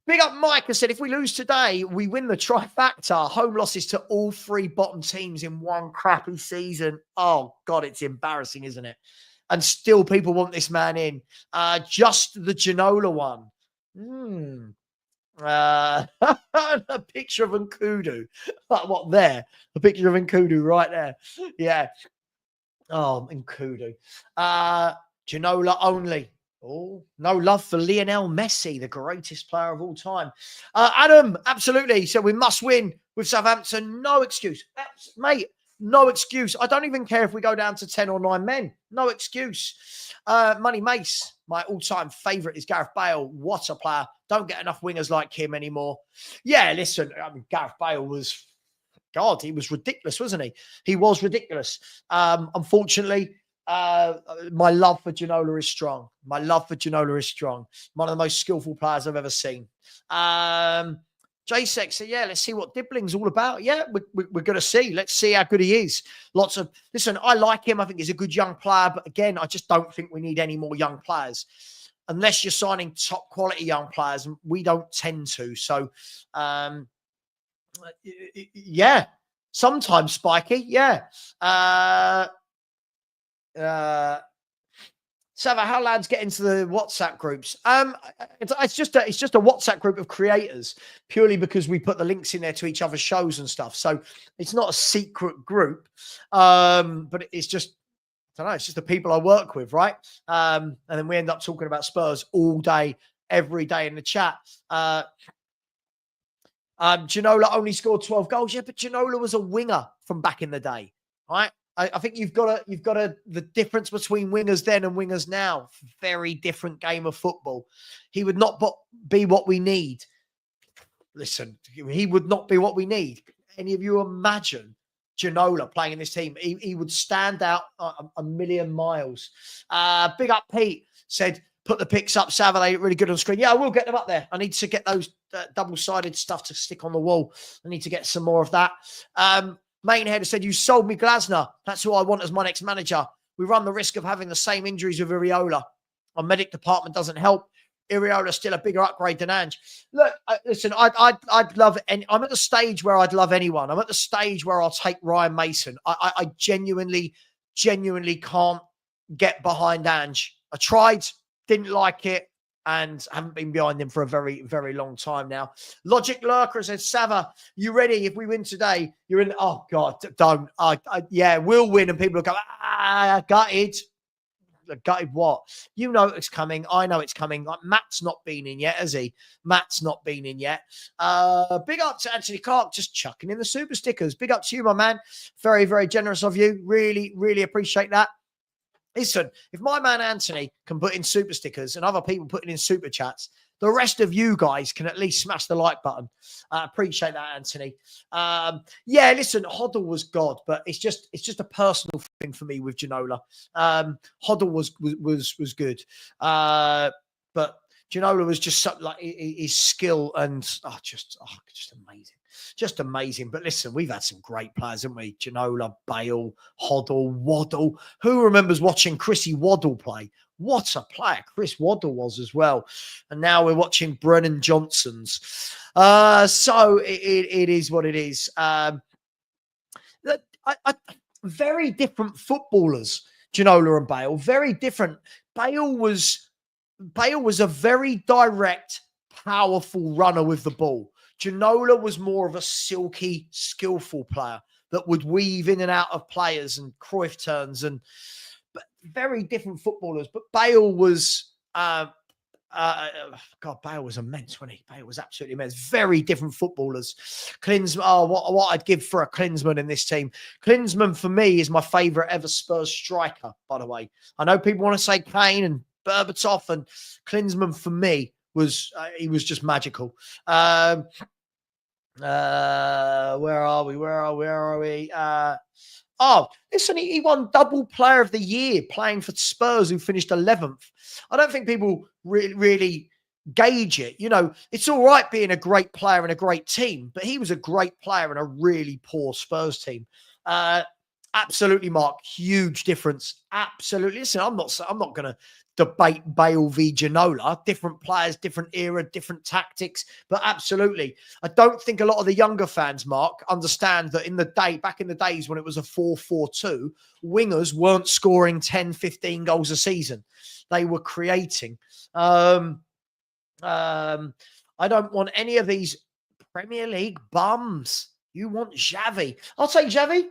Big up Mike has said, if we lose today, we win the trifecta. Home losses to all 3 bottom teams in one crappy season. Oh, God, it's embarrassing, isn't it? And still people want this man in. Just the Ginola one. A picture of Nkudu. What there? A picture of Nkudu right there. Yeah. Oh, Nkudu. Ginola only. Oh, no love for Lionel Messi, the greatest player of all time. Adam, absolutely. So we must win with Southampton. No excuse. Mate, no excuse. I don't even care if we go down to 10 or 9 men. No excuse. Money Mace, my all-time favourite is Gareth Bale. What a player. Don't get enough wingers like him anymore. Yeah, listen, I mean, Gareth Bale was, God, he was ridiculous, wasn't he? He was ridiculous. Unfortunately, my love for Ginola is strong. One of the most skillful players I've ever seen. J-Sex said, yeah, let's see what Dibbling's all about. Yeah, we're going to see. Let's see how good he is. Listen, I like him. I think he's a good young player. But again, I just don't think we need any more young players. Unless you're signing top quality young players. And we don't tend to. So, yeah. Sometimes spiky. Yeah. Savva, how lads get into the WhatsApp groups? It's just a WhatsApp group of creators purely because we put the links in there to each other's shows and stuff. So it's not a secret group, but it's just, I don't know, it's just the people I work with, right? And then we end up talking about Spurs all day, every day in the chat. Ginola only scored 12 goals. Yeah, but Ginola was a winger from back in the day, right? I think you've got the difference between wingers then and wingers now. Very different game of football. He would not be what we need. Listen, he would not be what we need. Any of you imagine Ginola playing in this team? He would stand out a million miles. Big up Pete said, put the pics up, Savva, they look really good on screen. Yeah, I will get them up there. I need to get those double-sided stuff to stick on the wall. I need to get some more of that. Mainhead said, you sold me Glasner. That's who I want as my next manager. We run the risk of having the same injuries with Iriola. Our medic department doesn't help. Iriola's still a bigger upgrade than Ange. Look, listen, I'd love any. I'm at the stage where I'd love anyone. I'm at the stage where I'll take Ryan Mason. I genuinely can't get behind Ange. I tried, didn't like it, and haven't been behind him for a very, very long time now. Logic Lurker says, Savva, you ready? If we win today, you're in. Oh, God, don't. Yeah, we'll win. And people will go, gutted. Gutted what? You know it's coming. I know it's coming. Like, Matt's not been in yet, has he? Matt's not been in yet. Big up to Anthony Clark, just chucking in the super stickers. Big up to you, my man. Very, very generous of you. Really, really appreciate that. Listen, if my man Anthony can put in super stickers and other people putting in super chats, the rest of you guys can at least smash the like button. I appreciate that, Anthony. Yeah, listen, Hoddle was God, but it's just a personal thing for me with Ginola. Hoddle was good, but Ginola was just something like his skill and just amazing. Just amazing. But listen, we've had some great players, haven't we? Ginola, Bale, Hoddle, Waddle. Who remembers watching Chrissy Waddle play? What a player Chris Waddle was as well. And now we're watching Brennan Johnson's. So it is what it is. Very different footballers, Ginola and Bale. Very different. Bale was a very direct, powerful runner with the ball. Ginola was more of a silky, skillful player that would weave in and out of players and Cruyff turns, but very different footballers. But Bale was God, Bale was immense, wasn't he? Bale was absolutely immense. Very different footballers. Klinsmann, oh, what I'd give for a Klinsmann in this team. Klinsmann, for me, is my favourite ever Spurs striker, by the way. I know people want to say Kane and Berbatov, and Klinsmann, for me, he was just magical. Where are we? Oh, listen, he won double player of the year playing for Spurs, who finished 11th. I don't think people really gauge it. You know, it's all right being a great player in a great team, but he was a great player in a really poor Spurs team. Absolutely, Mark. Huge difference. Absolutely. Listen, I'm not going to debate Bale v Ginola. Different players, different era, different tactics. But absolutely, I don't think a lot of the younger fans, Mark, understand that back in the days when it was a 4-4-2, wingers weren't scoring 10, 15 goals a season. They were creating. I don't want any of these Premier League bums. You want Xavi. I'll take Xavi.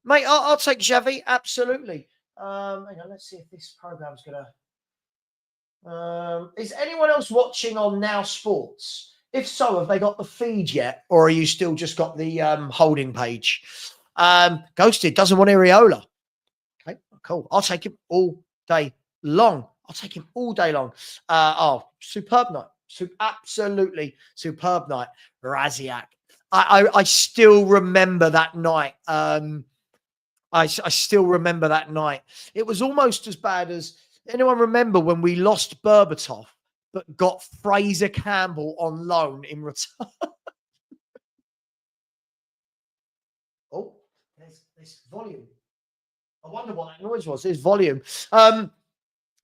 Mate, I'll take Xavi, absolutely. Hang on, let's see if this program's going to... is anyone else watching on Now Sports? If so, have they got the feed yet? Or are you still just got the holding page? Ghosted doesn't want Areola. Okay, cool. I'll take him all day long. Superb night. Absolutely superb night. Raziak. I still remember that night. I still remember that night. It was almost as bad as, anyone remember when we lost Berbatov but got Fraser Campbell on loan in return? Oh, there's volume. I wonder what that noise was. There's volume.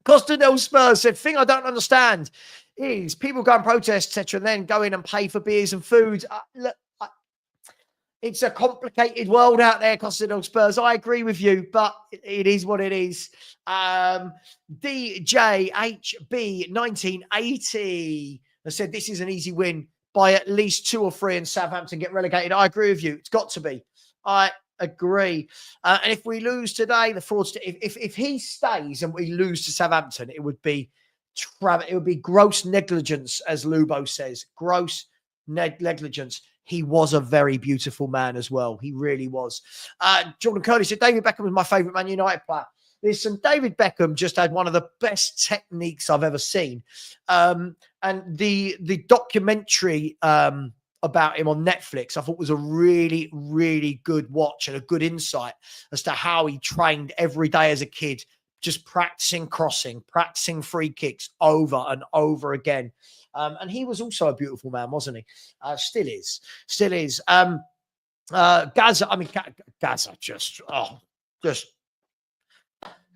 Costa del Spurs said, thing I don't understand is people go and protest, etc., and then go in and pay for beers and food. Look, it's a complicated world out there, Costa del Spurs. I agree with you, but it is what it is. DJHB 1980 has said this is an easy win by at least 2 or 3 and Southampton get relegated. I agree with you. It's got to be. I agree. And if we lose today, the fraudster, if he stays and we lose to Southampton, it would be gross negligence, as Lubo says. Gross negligence. He was a very beautiful man as well. He really was. Jordan Curley said, David Beckham was my favourite Man United player. Listen, David Beckham just had one of the best techniques I've ever seen. And the documentary about him on Netflix, I thought was a really, really good watch and a good insight as to how he trained every day as a kid, just practicing crossing, practicing free kicks over and over again. And he was also a beautiful man, wasn't he? Still is. Gaza,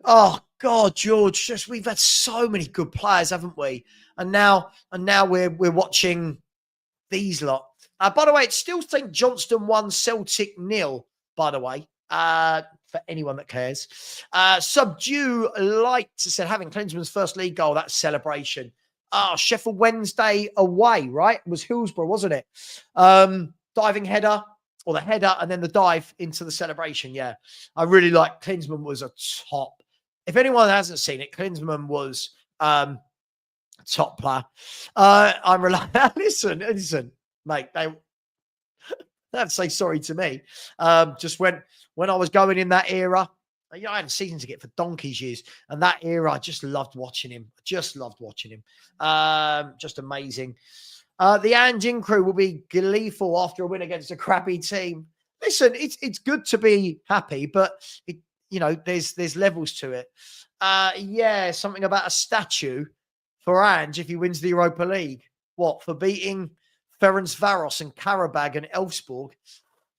oh God, George, we've had so many good players, haven't we? And now we're watching these lot. By the way, it's still St Johnstone 1, Celtic 0, by the way. For anyone that cares. Subdue Light said, having Klinsmann's first league goal, that celebration. Sheffield Wednesday away, right? It was Hillsborough, wasn't it? Diving header, or the header, and then the dive into the celebration. Yeah, I really like. Klinsmann was a top. If anyone hasn't seen it, Klinsmann was top player. I'm relying. Listen, mate. They have to say sorry to me. Just when I was going in that era. You know, I had a season ticket for donkey's years, and that era, I just loved watching him. Just amazing. The Anjin crew will be gleeful after a win against a crappy team. Listen, it's good to be happy, but there's levels to it. Yeah, something about a statue for Ange if he wins the Europa League. What, for beating Ferencvaros and Karabag and Elfsborg?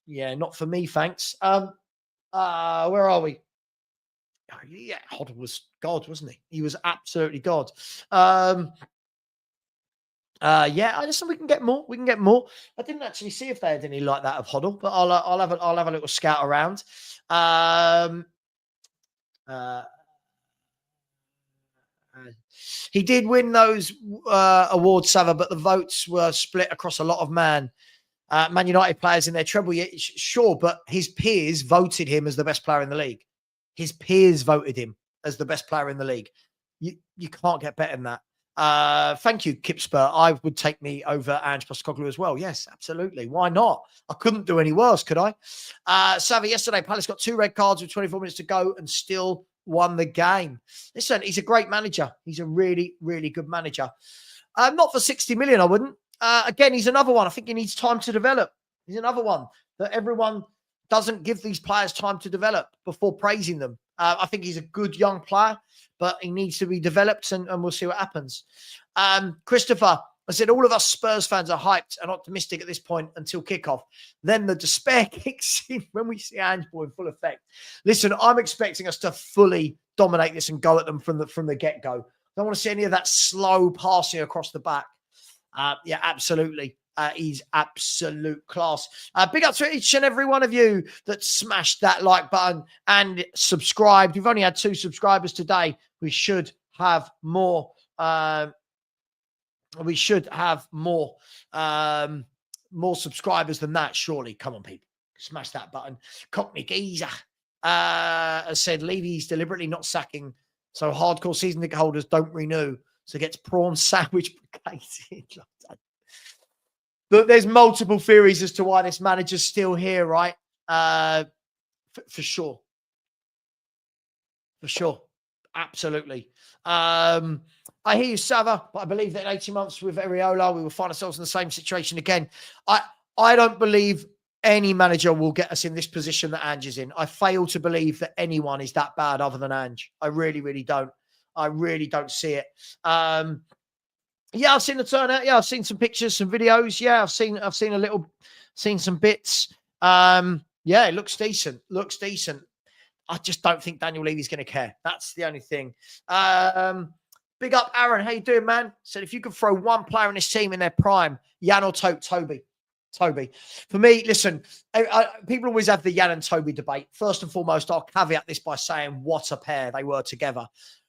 Yeah, not for me, thanks. Where are we? Yeah, Hoddle was God, wasn't he? He was absolutely God. Yeah, I just think we can get more. I didn't actually see if they had any like that of Hoddle, but I'll have a little scout around. He did win those awards, Savva, but the votes were split across a lot of Man United players in their treble. Yeah, sure, but his peers voted him as the best player in the league. His peers voted him as the best player in the league. You can't get better than that. Thank you, Kipspur. I would take me over Angepostecoglou as well. Yes, absolutely. Why not? I couldn't do any worse, could I? Savva, yesterday, Palace got 2 red cards with 24 minutes to go and still won the game. Listen, he's a great manager. He's a really, really good manager. Not for 60 million, I wouldn't. Again, he's another one. I think he needs time to develop. He's another one that everyone doesn't give these players time to develop before praising them. I think he's a good young player, but he needs to be developed, and we'll see what happens. Christopher, I said, all of us Spurs fans are hyped and optimistic at this point until kickoff. Then the despair kicks in when we see Angeball in full effect. Listen, I'm expecting us to fully dominate this and go at them from the get-go. I don't want to see any of that slow passing across the back. Yeah, absolutely. He's absolute class. Big up to each and every one of you that smashed that like button and subscribed. We've only had 2 subscribers today. We should have more. We should have more subscribers than that, surely. Come on, people. Smash that button. Cockney Geezer has said Levy's deliberately not sacking, so hardcore season ticket holders don't renew. So gets prawn sandwich plated. Look, there's multiple theories as to why this manager's still here, right? For sure. For sure. Absolutely. I hear you, Savva, but I believe that in 18 months with Areola, we will find ourselves in the same situation again. I don't believe any manager will get us in this position that Ange is in. I fail to believe that anyone is that bad other than Ange. I really, really don't. I really don't see it. Yeah, I've seen the turnout. Yeah, I've seen some pictures, some videos. Yeah, I've seen some bits. Yeah, it looks decent. Looks decent. I just don't think Daniel Levy's going to care. That's the only thing. Big up, Aaron. How you doing, man? Said if you could throw one player in this team in their prime, Jan or Toby. Toby. For me, listen, people always have the Jan and Toby debate. First and foremost, I'll caveat this by saying what a pair they were together.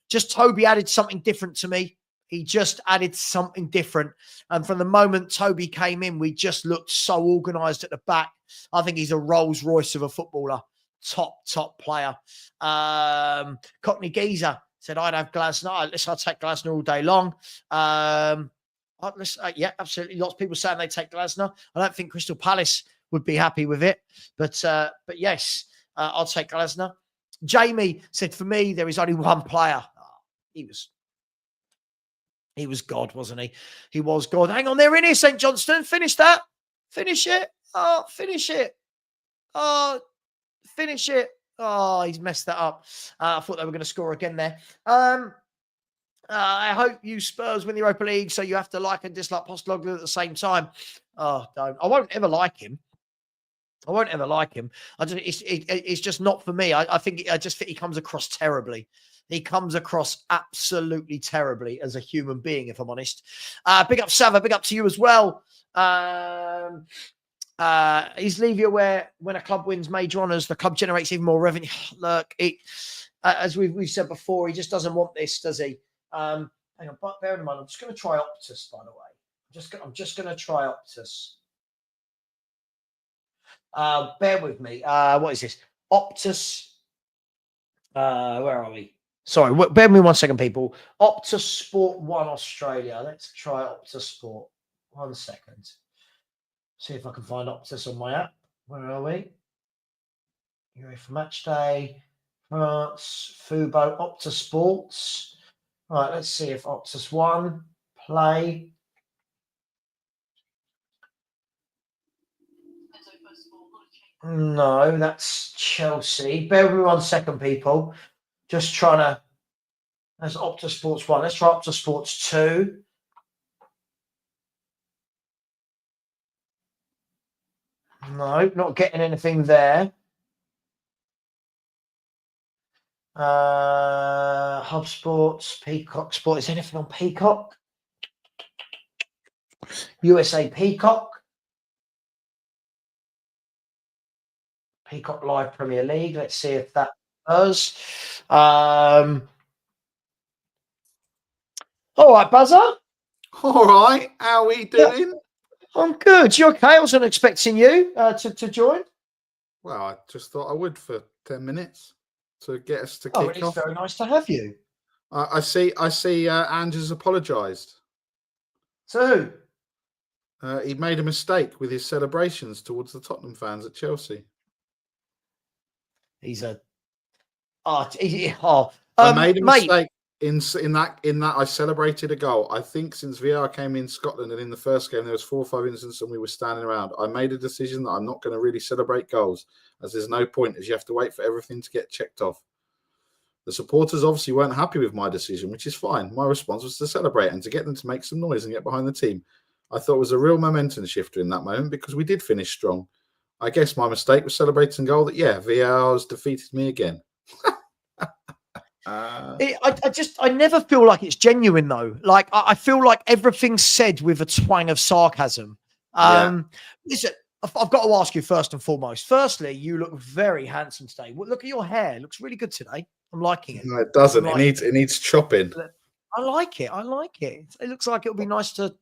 Just Toby added something different to me. He just added something different. And from the moment Toby came in, we just looked so organised at the back. I think he's a Rolls Royce of a footballer. Top player. Cockney Geezer said, I'd have Glasner. I'll take Glasner all day long. Yeah, absolutely. Lots of people saying they take Glasner. I don't think Crystal Palace would be happy with it. But yes, I'll take Glasner. Jamie said, for me, there is only one player. He was God, wasn't he? He was God. Hang on, they're in here, St. Johnston. Finish that. Finish it. Oh, finish it. Oh, finish it. Oh, he's messed that up. I thought they were going to score again there. I hope you Spurs win the Europa League, so you have to like and dislike Postecoglou at the same time. Oh, don't. I won't ever like him. It's just not for me. I just think he comes across terribly. He comes across absolutely terribly as a human being, if I'm honest. Big up, Savva. Big up to you as well. Is Levy aware when a club wins major honours, the club generates even more revenue? Look, as we've said before, he just doesn't want this, does he? Hang on, but bear in mind, I'm just going to try Optus, by the way. I'm just going to try Optus. Bear with me. What is this? Optus. Where are we? Sorry, bear with me 1 second, people. Optus Sport 1 Australia. Let's try Optus Sport. 1 second. See if I can find Optus on my app. Where are we? UEFA Match Day. France. Fubo. Optus Sports. Right, let's see if Optus 1. Play. No, that's Chelsea. Bear with me 1 second, people. Just trying to. That's Optus Sports 1. Let's try Optus Sports 2. No, not getting anything there. Hub Sports, Peacock Sport. Is anything on Peacock? USA Peacock. Peacock Live Premier League. Let's see if that does. All right, Buzzer. All right. How are we doing? Yeah, I'm good. You okay? I wasn't expecting you to join. Well, I just thought I would for 10 minutes to get us to kick off. It's very nice to have you. I see. Ange has apologised. So He made a mistake with his celebrations towards the Tottenham fans at Chelsea. he's a I made a mate. mistake in that I celebrated a goal. I think since VR came in Scotland and in the first game there was 4 or 5 instances and we were standing around. I made a decision that I'm not going to really celebrate goals, as there's no point, as you have to wait for everything to get checked off. The supporters obviously weren't happy with my decision, which is fine. My response was to celebrate and to get them to make some noise and get behind the team. I thought it was a real momentum shifter in that moment because we did finish strong. I guess my mistake was celebrating goal that, VAR has defeated me again. I never feel like it's genuine though. Like I feel like everything's said with a twang of sarcasm. Listen, I've got to ask you first and foremost. Firstly, you look very handsome today. Look at your hair; it looks really good today. I'm liking it. No, it doesn't. It needs chopping. I like it. It looks like it'll be nice to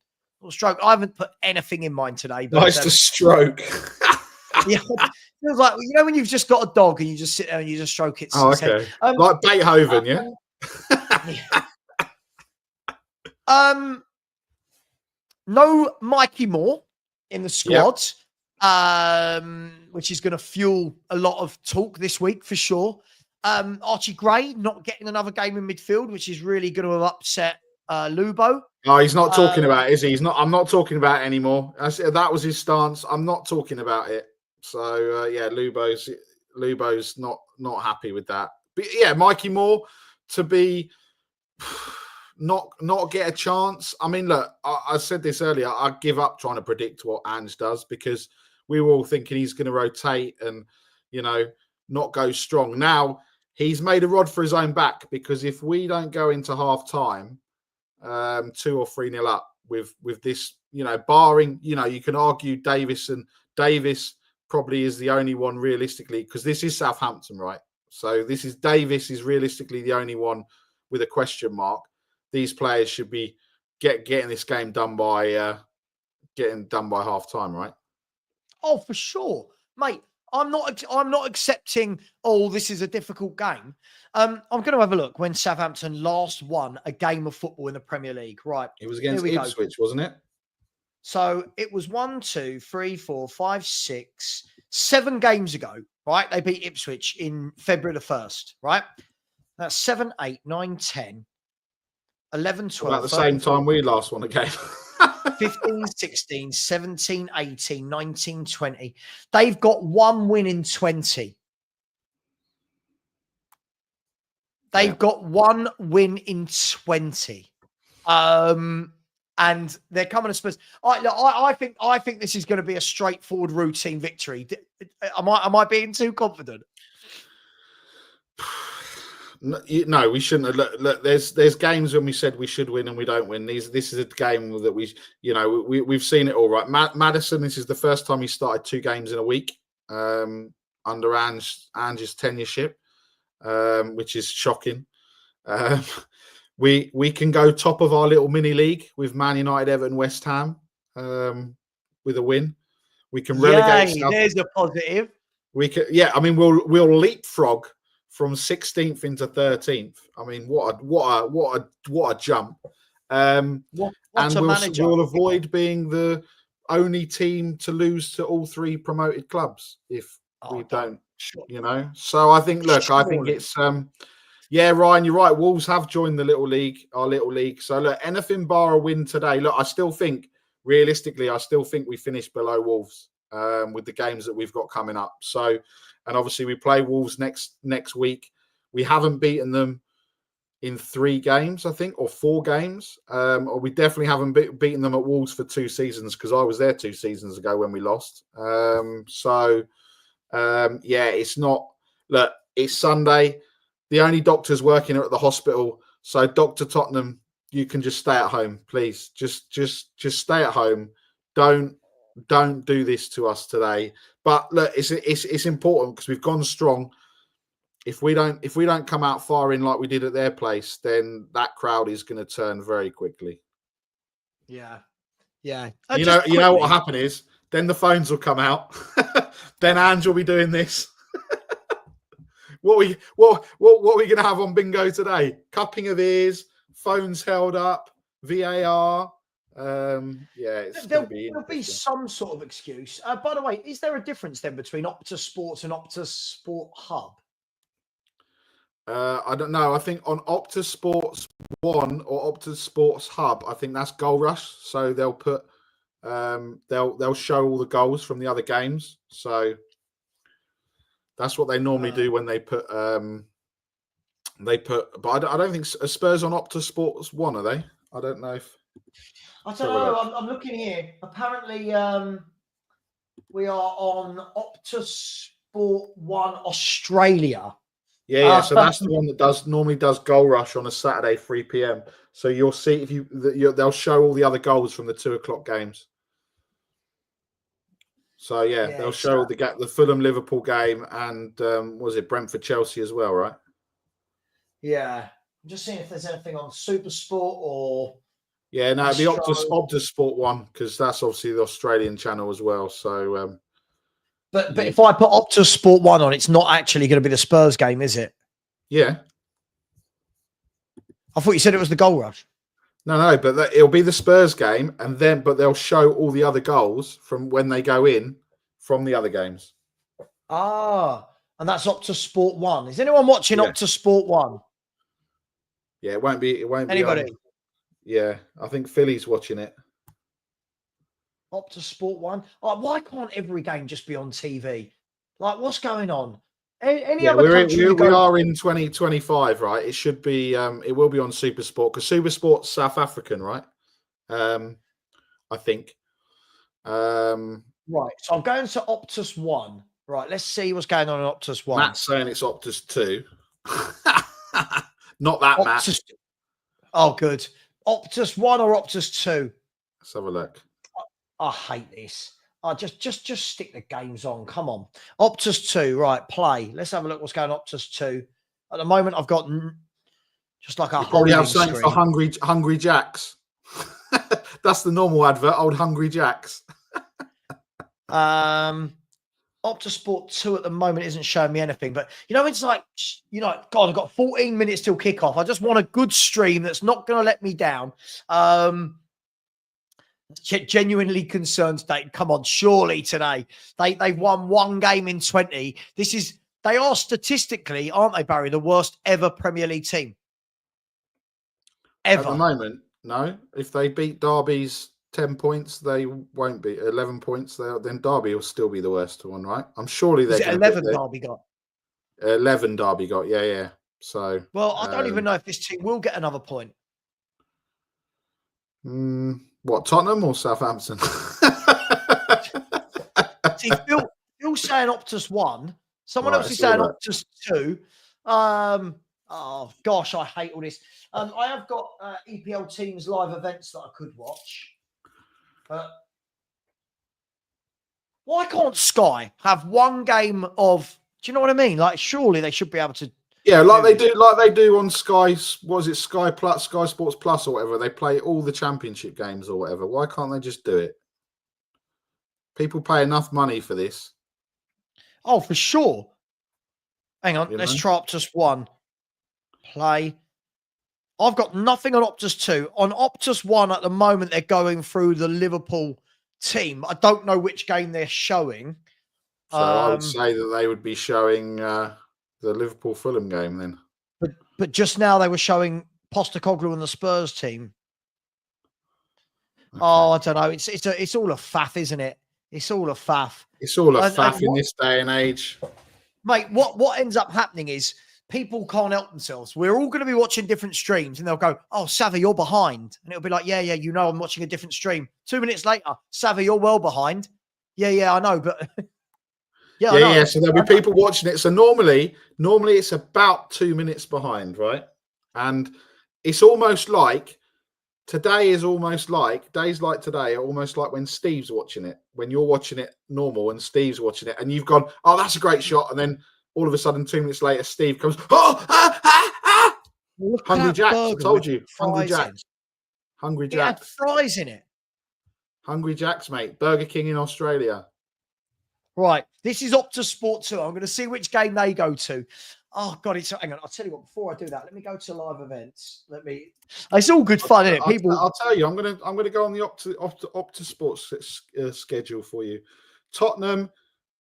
stroke. I haven't put anything in mine today. But, nice to stroke. Yeah, it feels like, you know, when you've just got a dog and you just sit there and you just stroke it. Oh, okay. Like Beethoven, yeah. No Mikey Moore in the squad, which is going to fuel a lot of talk this week for sure. Archie Gray not getting another game in midfield, which is really going to have upset Lubo. No, he's not talking about it, is he? He's not. I'm not talking about it anymore. That was his stance. I'm not talking about it. So Lubo's not happy with that. But yeah, Mikey Moore to be not get a chance. I mean, look, I said this earlier. I give up trying to predict what Ange does because we were all thinking he's going to rotate and, you know, not go strong. Now he's made a rod for his own back because if we don't go into half time 2 or 3-0 up with this, you know, barring, you know, you can argue Davis probably is the only one realistically, because this is Southampton, right? So Davis is realistically the only one with a question mark. These players should be getting this game done by half time, right? Oh, for sure, mate. I'm not accepting. Oh, this is a difficult game. I'm going to have a look when Southampton last won a game of football in the Premier League. Right, it was against Ipswich, wasn't it? So it was 1, 2, 3, 4, 5, 6, 7 games ago, right? They beat Ipswich in February the 1st, right? That's 7, 8, 9, 10, 11, 12. About the same time we last won a game. 15, 16, 17, 18, 19, 20. They've got 1 win in 20. They've got 1 win in 20. And they're coming to Spurs. I think this is going to be a straightforward routine victory. Am I being too confident? No, we shouldn't. Look, there's games when we said we should win and we don't win. This is a game that we've seen it all, right? Maddison, this is the first time he started 2 games in a week under Ange's tenureship, which is shocking. We can go top of our little mini league with Man United, Everton, West Ham with a win. We can relegate. There's a positive. We can, yeah. I mean, we'll leapfrog from 16th into 13th. I mean, what a jump! And we'll avoid being the only team to lose to all 3 promoted clubs if we don't. You know. So I think. Look, I think it's. Yeah, Ryan, you're right. Wolves have joined our little league. So look, anything bar a win today. Look, realistically, I still think we finish below Wolves with the games that we've got coming up. So, and obviously we play Wolves next week. We haven't beaten them in 3 games, I think, or 4 games. Or we definitely haven't beaten them at Wolves for 2 seasons because I was there 2 seasons ago when we lost. Yeah, it's not. Look, it's Sunday. The only doctors working are at the hospital. So, Dr. Tottenham, you can just stay at home, please. Just stay at home. Don't do this to us today. But look, it's important because we've gone strong. If we don't come out firing like we did at their place, then that crowd is going to turn very quickly. Yeah. You know what will happen is then the phones will come out. Then Ange will be doing this. what are we going to have on bingo today? Cupping of ears, phones held up, VAR. It's going to be there'll be some sort of excuse. By the way, is there a difference then between Optus Sports and Optus Sport Hub? I don't know. I think on Optus Sports 1 or Optus Sports Hub, I think that's Goal Rush. So they'll put they'll show all the goals from the other games. So that's what they normally do when they put but I don't think Spurs on Optus Sports 1, are they? I don't know if I don't know. I'm looking here. Apparently we are on Optus Sport 1 Australia. Yeah. So that's the one that normally does Goal Rush on a Saturday, 3 p.m. So you'll see they'll show all the other goals from the 2 o'clock games. So they'll show the Fulham Liverpool game and was it Brentford Chelsea as well, right? Yeah, I'm just seeing if there's anything on Super Sport or the Optus Sport 1 because that's obviously the Australian channel as well. So. But if I put Optus Sport 1 on, it's not actually going to be the Spurs game, is it? Yeah. I thought you said it was the Goal Rush. No, but it'll be the Spurs game, but they'll show all the other goals from when they go in from the other games. And that's Optus Sport 1. Is anyone watching Optus Sport 1? Yeah, it won't be anybody. Yeah, I think Philly's watching it. Optus Sport 1. Why can't every game just be on TV? Like, what's going on? Any other country? We are in 2025, right? It should be. It will be on Super Sport because Super Sport's South African, right? I think. Right. So I'm going to Optus 1. Right. Let's see what's going on in Optus 1. Matt's saying it's Optus 2. Not that, Matt. Oh, good. Optus 1 or Optus 2? Let's have a look. I hate this. Just stick the games on. Come on. Optus 2. Right. Play. Let's have a look what's going on Optus 2. At the moment, I've got just like a whole. We have something for Hungry Jacks. That's the normal advert. Old Hungry Jacks. Optus Sport 2 at the moment isn't showing me anything, but it's like, God, I've got 14 minutes till kickoff. I just want a good stream that's not going to let me down. Genuinely concerned state. Come on, surely today they've won one game in 20. They are statistically, aren't they, Barry, the worst ever Premier League team ever at the moment. No, if they beat Derby's 10 points, they won't be 11 points. Then Derby will still be the worst one, right? I'm surely they're 11 Derby got. 11 Derby got. Yeah. So I don't even know if this team will get another point. What, Tottenham or Southampton? See, Phil saying Optus 1. Someone else is saying Optus 2. Oh, gosh, I hate all this. I have got EPL teams live events that I could watch. But why can't Sky have one game of... Do you know what I mean? Like, surely they should be able to... Yeah, like they do on Sky. What is it? Sky Plus, Sky Sports Plus, or whatever. They play all the championship games or whatever. Why can't they just do it? People pay enough money for this. Oh, for sure. Hang on, let's try Optus 1. Play. I've got nothing on Optus 2. On Optus 1 at the moment, they're going through the Liverpool team. I don't know which game they're showing. So I would say that they would be showing the Liverpool Fulham game then. But just now they were showing Postecoglou and the Spurs team. Okay. Oh, I don't know. It's all a faff, isn't it? It's all a faff. It's all a faff in this day and age. Mate, what ends up happening is people can't help themselves. We're all going to be watching different streams and they'll go, oh, Savva, you're behind. And it'll be like, yeah, I'm watching a different stream. 2 minutes later, Savva, you're well behind. Yeah, I know, but... Yeah. So there'll be people watching it. So normally it's about 2 minutes behind, right? And it's almost like days like today are almost like when Steve's watching it. When you're watching it normal and Steve's watching it, and you've gone, oh, that's a great shot, and then all of a sudden 2 minutes later, Steve comes, Hungry Jacks. I told you, Hungry Jacks. Hungry Jacks. It had fries in it. Hungry Jacks, mate. Burger King in Australia. Right, this is Optus Sport 2. I'm going to see which game they go to. Oh God, hang on. I'll tell you what. Before I do that, let me go to live events. It's all good fun, isn't it? People. I'll tell you. I'm gonna go on the Opta Sports schedule for you. Tottenham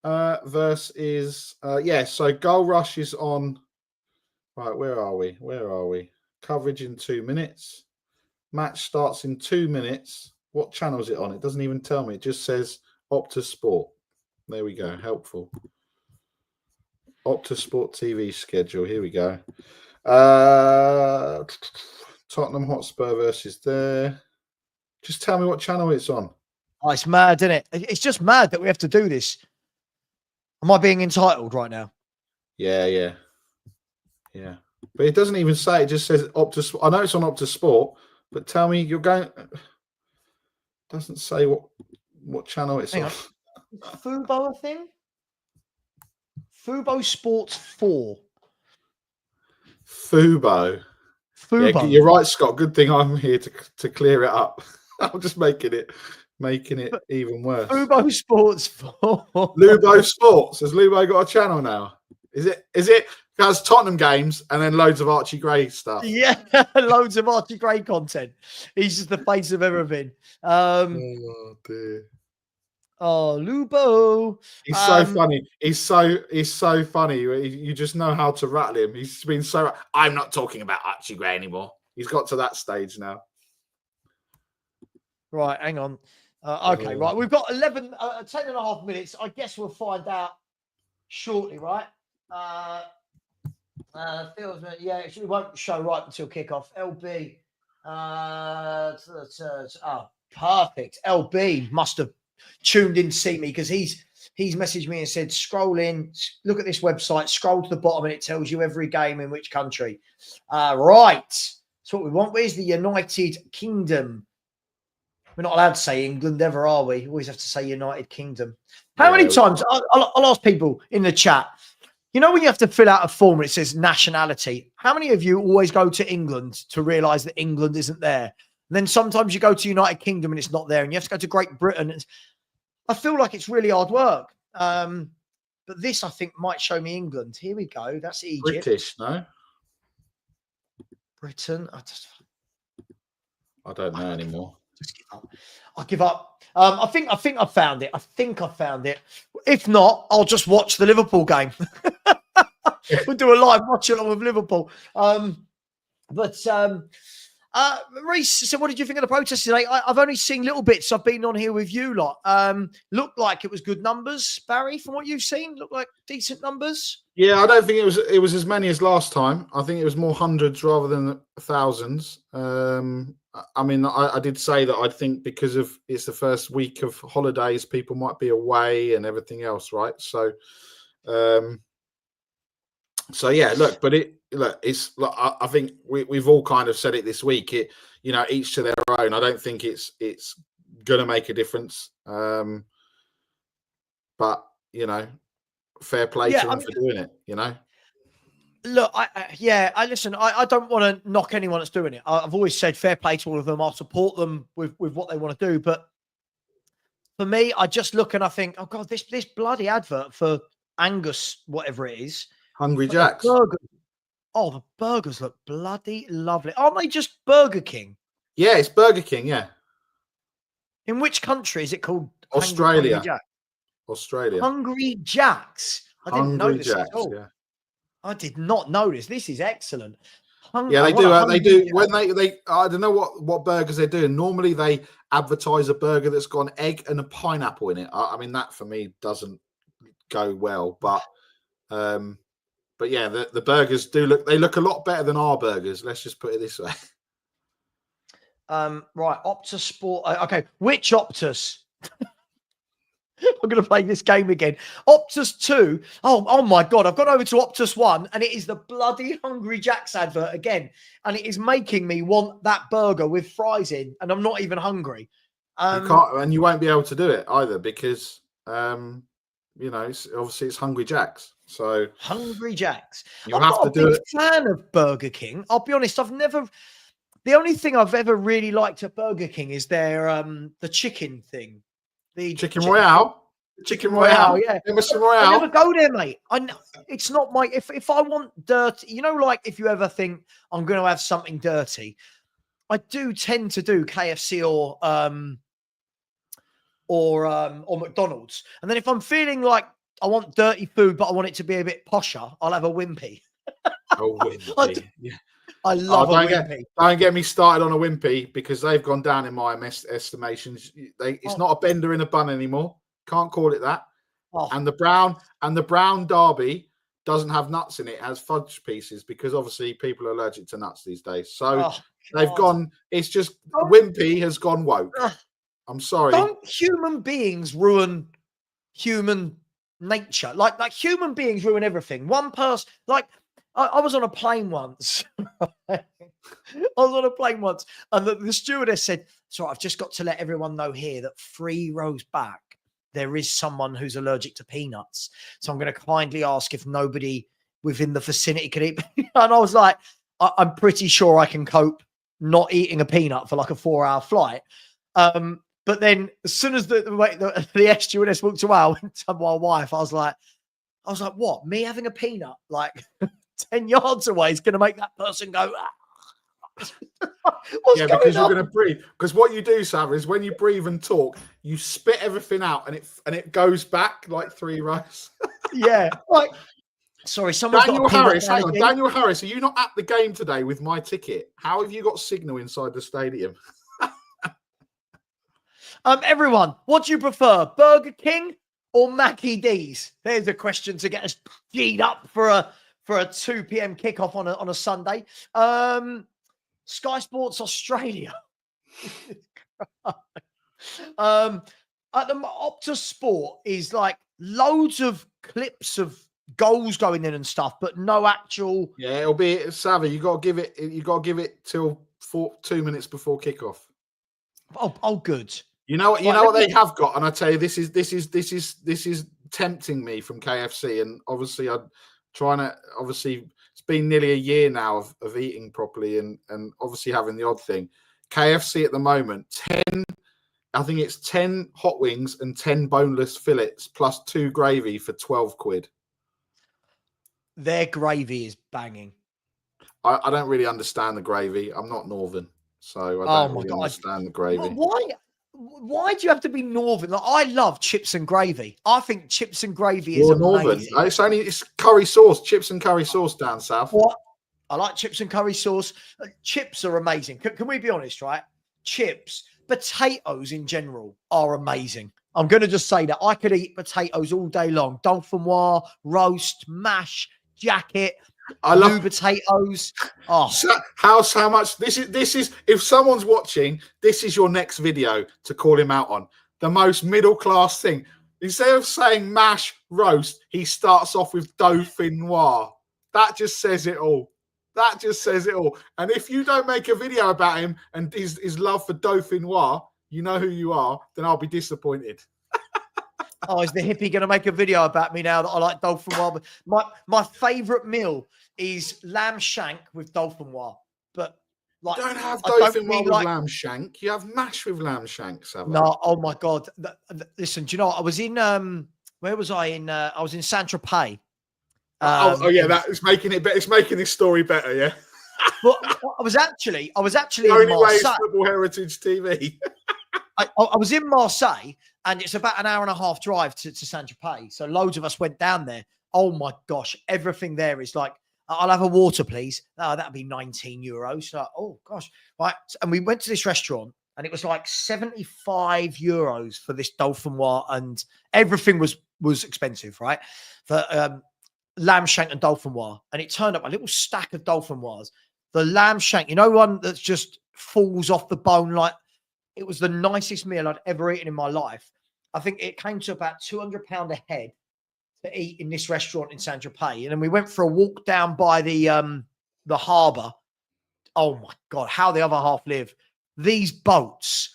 versus So Goal Rush is on. Right, where are we? Coverage in 2 minutes. Match starts in 2 minutes. What channel is it on? It doesn't even tell me. It just says Opta Sport. There we go. Helpful. Opta Sport TV schedule. Here we go. Tottenham Hotspur versus there. Just tell me what channel it's on. Oh, it's mad, isn't it? It's just mad that we have to do this. Am I being entitled right now? Yeah. But it doesn't even say. It just says Opta. I know it's on Opta Sport, but tell me you're going. It doesn't say what channel it's on. Fubo, I think. Fubo Sports 4. Fubo. Yeah, you're right, Scott. Good thing I'm here to clear it up. I'm just making it even worse. Fubo Sports 4. Lubo Sports. Has Lubo got a channel now? Is it has Tottenham games and then loads of Archie Gray stuff? Yeah, loads of Archie Gray content. He's just the face of everything. Oh dear. Oh, Lubo. He's so funny. He's so funny. You just know how to rattle him. He's been so. I'm not talking about Archie Gray anymore. He's got to that stage now. Right, hang on. Okay, right. We've got 10 and a half minutes. I guess we'll find out shortly, right? It won't show right until kickoff. LB. Perfect. LB must have tuned in to see me because he's messaged me and said, scroll in, look at this website, scroll to the bottom and it tells you every game in which country. Right. That's what we want. Where's the United Kingdom? We're not allowed to say England ever, are we? We always have to say United Kingdom. How many times? I'll ask people in the chat. You know when you have to fill out a form and it says nationality, how many of you always go to England to realise that England isn't there? And then sometimes you go to United Kingdom and it's not there and you have to go to Great Britain. I feel like it's really hard work. But this, I think, might show me England. Here we go. That's Egypt. British, no? Britain. I don't know anymore. Just give up. I'll give up. I think I found it. I think I found it. If not, I'll just watch the Liverpool game. We'll do a live watch along with Liverpool. Reece, so what did you think of the protest today? I've only seen little bits. I've been on here with you lot. Looked like it was good numbers, Barry, from what you've seen. Looked like decent numbers. Yeah, I don't think it was as many as last time. I think it was more hundreds rather than thousands. I mean, I did say that I think because of it's the first week of holidays, people might be away and everything else, right? So yeah, look, but I think we've all kind of said it this week. Each to their own. I don't think it's gonna make a difference. But fair play to them for doing it. Look, I listen. I don't want to knock anyone that's doing it. I've always said fair play to all of them. I'll support them with what they want to do. But for me, I just look and I think, oh God, this bloody advert for Angus, whatever it is, Hungry Jacks. Oh, the burgers look bloody lovely. Aren't they just Burger King? Yeah, it's Burger King. Yeah. In which country is it called? Australia. Hungry Jack? Australia. Hungry Jacks. I didn't know this at all. Yeah. I did not know this. This is excellent. They do. They do when they. I don't know what burgers they're doing. Normally, they advertise a burger that's got an egg and a pineapple in it. I mean, that for me doesn't go well. But yeah, the burgers do look. They look a lot better than our burgers. Let's just put it this way. Right, Optus Sport. Okay, which Optus? I'm going to play this game again. Optus 2. Oh my God. I've gone over to Optus 1 and it is the bloody Hungry Jack's advert again. And it is making me want that burger with fries in. And I'm not even hungry. You can't, and you won't be able to do it either because, obviously it's Hungry Jack's. So Hungry Jack's. I'm not a big fan of Burger King. I'll be honest. The only thing I've ever really liked at Burger King is their the chicken thing. The Chicken Royale? Chicken Royale. Yeah. Emerson Royale. I never go there, mate. It's not my, if I want dirty, you know, like if you ever think I'm going to have something dirty, I do tend to do KFC or McDonald's. And then if I'm feeling like I want dirty food, but I want it to be a bit posher, I'll have a Wimpy. Oh, Wimpy. Yeah. I love a Wimpy. Don't get me started on a Wimpy, because they've gone down in my estimations. It's not a bender in a bun anymore. Can't call it that. Oh. And the brown Derby doesn't have nuts in it. It has fudge pieces, because obviously people are allergic to nuts these days. So they've gone. It's just Wimpy has gone woke. I'm sorry. Don't human beings ruin human nature? Like human beings ruin everything. One person, like I was on a plane once. I was on a plane once, and the stewardess said, "So I've just got to let everyone know here that 3 rows back there is someone who's allergic to peanuts. So I'm going to kindly ask if nobody within the vicinity can eat." And I was like, I'm pretty sure I can cope not eating a peanut for like a 4-hour flight. But then as soon as the air stewardess walked away, I went to my wife. I was like, what? Me having a peanut like 10 yards away is going to make that person go, yeah, because you're going to breathe. Because what you do, Savva, is when you breathe and talk, you spit everything out, and it goes back like 3 rows. Yeah, like sorry, someone's Daniel Harris. Hang on, Daniel Harris. Are you not at the game today with my ticket? How have you got signal inside the stadium? Everyone, what do you prefer, Burger King or Mackie D's? There's a question to get us G'd up for a 2 p.m. kickoff on a Sunday. Sky Sports Australia. At the Optus Sport is like loads of clips of goals going in and stuff, but no actual. Yeah, it'll be Savva. You got to give it till 2 minutes before kickoff. Oh, good. You know what they have got, and I tell you, this is tempting me from KFC, and obviously I'm trying to. Obviously, it's been nearly a year now of eating properly, and obviously having the odd thing. KFC at the moment, 10. I think it's 10 hot wings and 10 boneless fillets plus 2 gravy for 12 quid. Their gravy is banging. I don't really understand the gravy. I'm not Northern, so I don't really understand the gravy. Why do you have to be Northern? Like, I love chips and gravy. I think chips and gravy is amazing. Northern. It's curry sauce, chips and curry sauce down south. What? I like chips and curry sauce. Chips are amazing. Can we be honest, right? Chips, potatoes in general are amazing. I'm going to just say that I could eat potatoes all day long. Dauphinoise, roast, mash, jacket. I love potatoes. Oh, so how much this is if someone's watching, this is your next video to call him out on. The most middle class thing. Instead of saying mash, roast, he starts off with Dauphinoise. That just says it all. That just says it all. And if you don't make a video about him and his love for Dauphinoise, you know who you are, then I'll be disappointed. Oh, is the hippie going to make a video about me now that I like Dauphinoise? My favourite meal is lamb shank with Dauphinoise. But like, you don't have Dauphinoise with lamb shank. You have mash with lamb shank, Savva. No, oh my God. Listen, do you know what? I was in where was I in? I was in Saint-Tropez. Yeah, that is making it better. It's making this story better, yeah. But I was actually the only way is Football Heritage TV. I was in Marseille, and it's about an hour and a half drive to Saint-Tropez. So loads of us went down there. Oh my gosh, everything there is like, I'll have a water, please. Oh, that'd be 19 euros. So, oh gosh, right. And we went to this restaurant, and it was like 75 euros for this Dauphinoise, and everything was expensive, right? For lamb shank and Dauphinoise, and it turned up a little stack of Dauphinoise. The lamb shank, you know, one that's just falls off the bone like. It was the nicest meal I'd ever eaten in my life. I think it came to about £200 a head to eat in this restaurant in Saint-Tropez. And then we went for a walk down by the harbour. Oh my God, how the other half live. These boats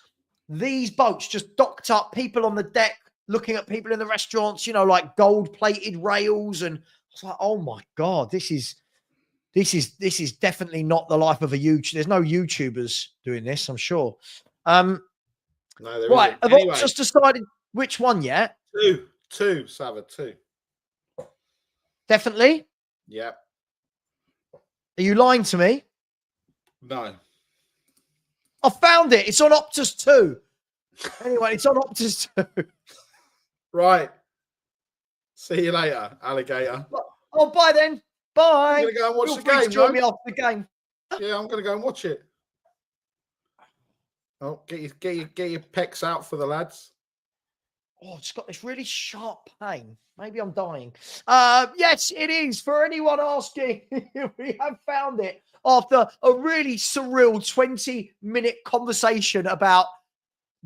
just docked up, people on the deck, looking at people in the restaurants, you know, like gold-plated rails. And I was like, oh my God, this is definitely not the life of a YouTuber. There's no YouTubers doing this, I'm sure. No, right, I've just decided which one yet. 2, Savva, 2. Definitely? Yeah. Are you lying to me? No. I found it. It's on Optus 2. Anyway, it's on Optus 2. Right. See you later, alligator. Oh, bye then. Bye. You're going to go and watch Feel the free game, to join no? me after the game. Yeah, I'm going to go and watch it. Oh, get your pecs out for the lads. Oh, it's got this really sharp pain. Maybe I'm dying. Yes, it is. For anyone asking, we have found it after a really surreal 20-minute conversation about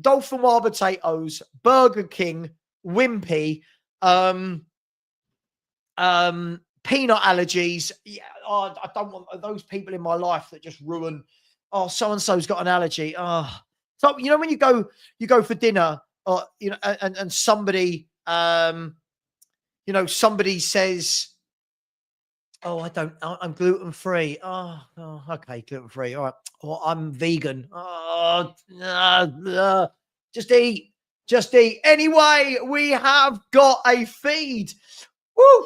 Dolphin Wild Potatoes, Burger King, Wimpy, peanut allergies. Yeah, I don't want those people in my life that just ruin. Oh, so and so's got an allergy. Oh, so you know when you go for dinner, or you know, and somebody, you know, somebody says, "Oh, I'm gluten free." Oh, okay, gluten free. All right. Or I'm vegan. Oh, just eat. Just eat. Anyway, we have got a feed. Woo!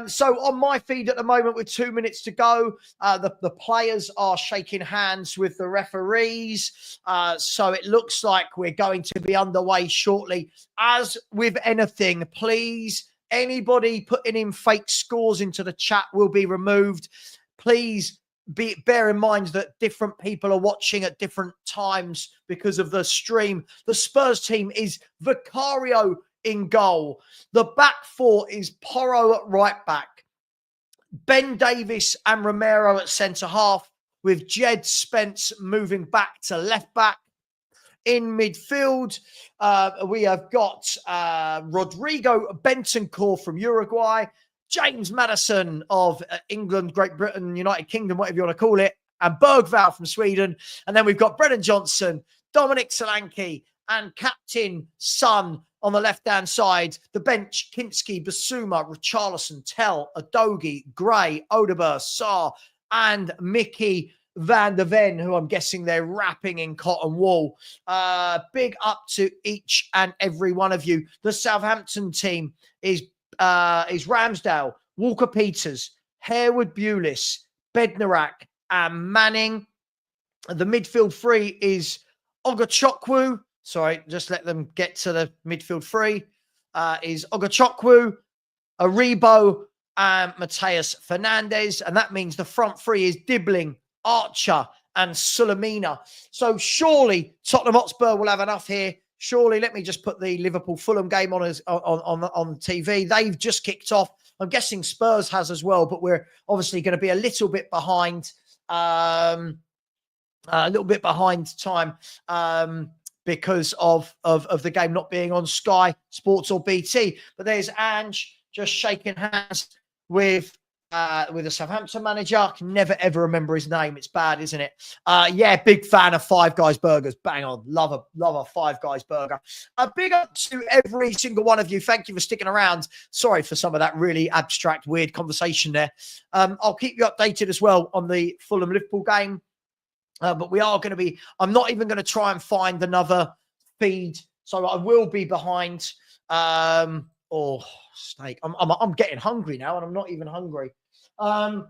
So on my feed at the moment, with 2 minutes to go, the players are shaking hands with the referees. So it looks like we're going to be underway shortly. As with anything, please, anybody putting in fake scores into the chat will be removed. Please bear in mind that different people are watching at different times because of the stream. The Spurs team is Vicario in goal. The back four is Porro at right back, Ben Davis and Romero at centre half, with Jed Spence moving back to left back. In midfield, we have got Rodrigo Bentancur from Uruguay, James Maddison of England, Great Britain, United Kingdom, whatever you want to call it, and Bergvall from Sweden. And then we've got Brennan Johnson, Dominic Solanke, and Captain Son on the left-hand side. The bench, Kinski, Basuma, Richarlison, Tell, Adogi, Gray, Odeberg, Sarr, and Mickey Van der Ven, who I'm guessing they're wrapping in cotton wool. Big up to each and every one of you. The Southampton team is Ramsdale, Walker-Peters, Harewood-Bewlis, Bednarak, and Manning. The midfield three is Ogachokwu. Sorry, just let them get to the midfield three. Is Ogachokwu, Aribo, and Mateus Fernandez. And that means the front three is Dibbling, Archer, and Sulemina. So surely Tottenham Hotspur will have enough here. Surely, let me just put the Liverpool-Fulham game on TV. They've just kicked off. I'm guessing Spurs has as well, but we're obviously going to be a little bit behind. A little bit behind time because of the game not being on Sky Sports or BT. But there's Ange just shaking hands with the Southampton manager. I can never, ever remember his name. It's bad, isn't it? Yeah, big fan of Five Guys Burgers. Bang on. Love a Five Guys Burger. A big up to every single one of you. Thank you for sticking around. Sorry for some of that really abstract, weird conversation there. I'll keep you updated as well on the Fulham-Liverpool game. But we are going to be, I'm not even going to try and find another feed. So I will be behind. Oh, steak. I'm getting hungry now, and I'm not even hungry. Where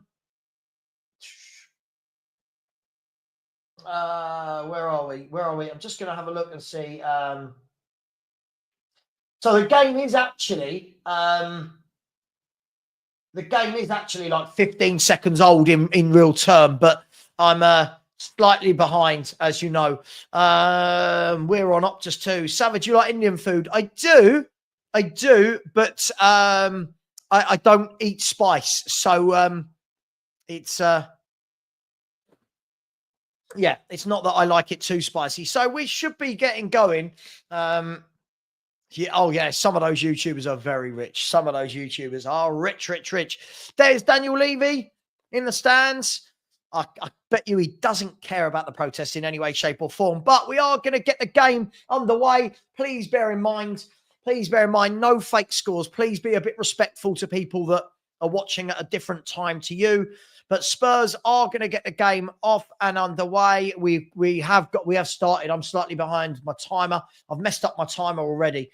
are we? I'm just going to have a look and see. So the game is actually like 15 seconds old in real term, but I'm slightly behind, as you know. We're on Optus 2. Savva, do you like Indian food? I do, but I don't eat spice. So it's yeah, it's not that I like it too spicy. So we should be getting going. Yeah, oh yeah, some of those YouTubers are very rich. Some of those YouTubers are rich. There's Daniel Levy in the stands. I bet you he doesn't care about the protests in any way, shape, or form. But we are going to get the game underway. Please bear in mind, no fake scores. Please be a bit respectful to people that are watching at a different time to you. But Spurs are going to get the game off and underway. We have started. I'm slightly behind my timer. I've messed up my timer already.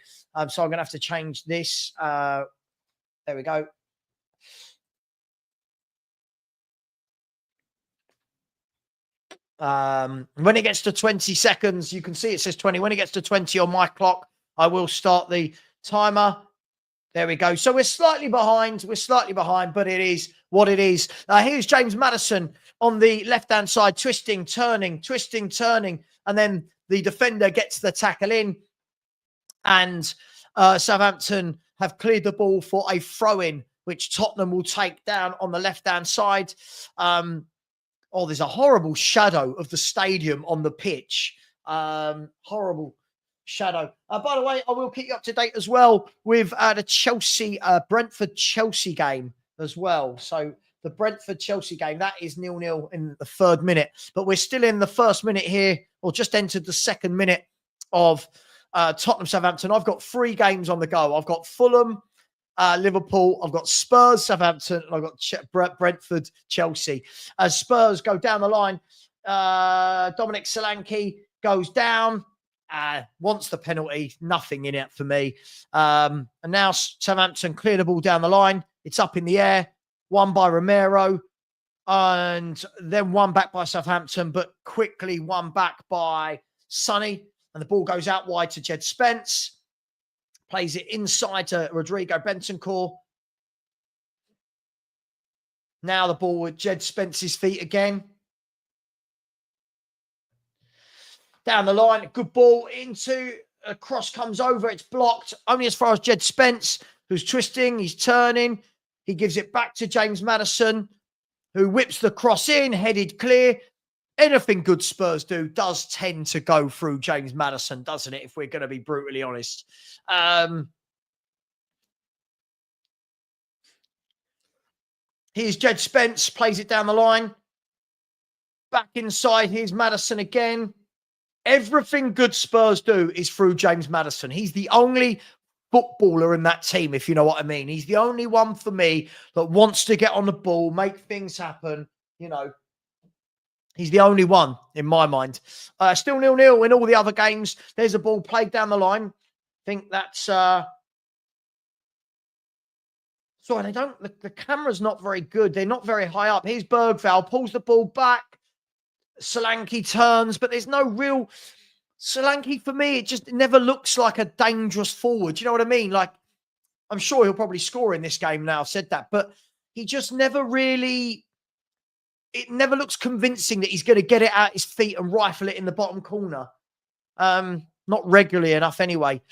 So I'm going to have to change this. There we go. When it gets to 20 seconds, you can see it says 20. When it gets to 20 on my clock, I will start the timer. There we go. So we're slightly behind. But it is what it is. Here's James Maddison on the left-hand side, twisting, turning. And then the defender gets the tackle in. And Southampton have cleared the ball for a throw-in, which Tottenham will take down on the left-hand side. There's a horrible shadow of the stadium on the pitch. Horrible shadow. By the way, I will keep you up to date as well with the Brentford-Chelsea game as well. So the Brentford-Chelsea game, that is 0-0 in the 3rd minute. But we're still in the 1st minute here, or just entered the 2nd minute of Tottenham-Southampton. I've got 3 games on the go. I've got Fulham, Liverpool, I've got Spurs, Southampton, and I've got Brentford, Chelsea. As Spurs go down the line, Dominic Solanke goes down, wants the penalty, nothing in it for me. And now Southampton clear the ball down the line. It's up in the air, won by Romero, and then won back by Southampton, but quickly won back by Sonny. And the ball goes out wide to Jed Spence. Plays it inside to Rodrigo Bentancur. Now the ball with Jed Spence's feet again. Down the line, good ball into a cross comes over. It's blocked only as far as Jed Spence, who's twisting. He's turning. He gives it back to James Maddison, who whips the cross in, headed clear. Anything good Spurs do does tend to go through James Maddison, doesn't it? If we're going to be brutally honest. Here's Jed Spence, plays it down the line. Back inside, here's Maddison again. Everything good Spurs do is through James Maddison. He's the only footballer in that team, if you know what I mean. He's the only one for me that wants to get on the ball, make things happen, you know. He's the only one in my mind. Still 0-0 in all the other games. There's a ball played down the line. I think that's... Sorry, the camera's not very good. They're not very high up. Here's Bergvall, pulls the ball back. Solanke turns, but there's no real... Solanke, for me, it never looks like a dangerous forward. Do you know what I mean? Like, I'm sure he'll probably score in this game now, I've said that. But he just never really... It never looks convincing that he's going to get it at his feet and rifle it in the bottom corner. Not regularly enough anyway.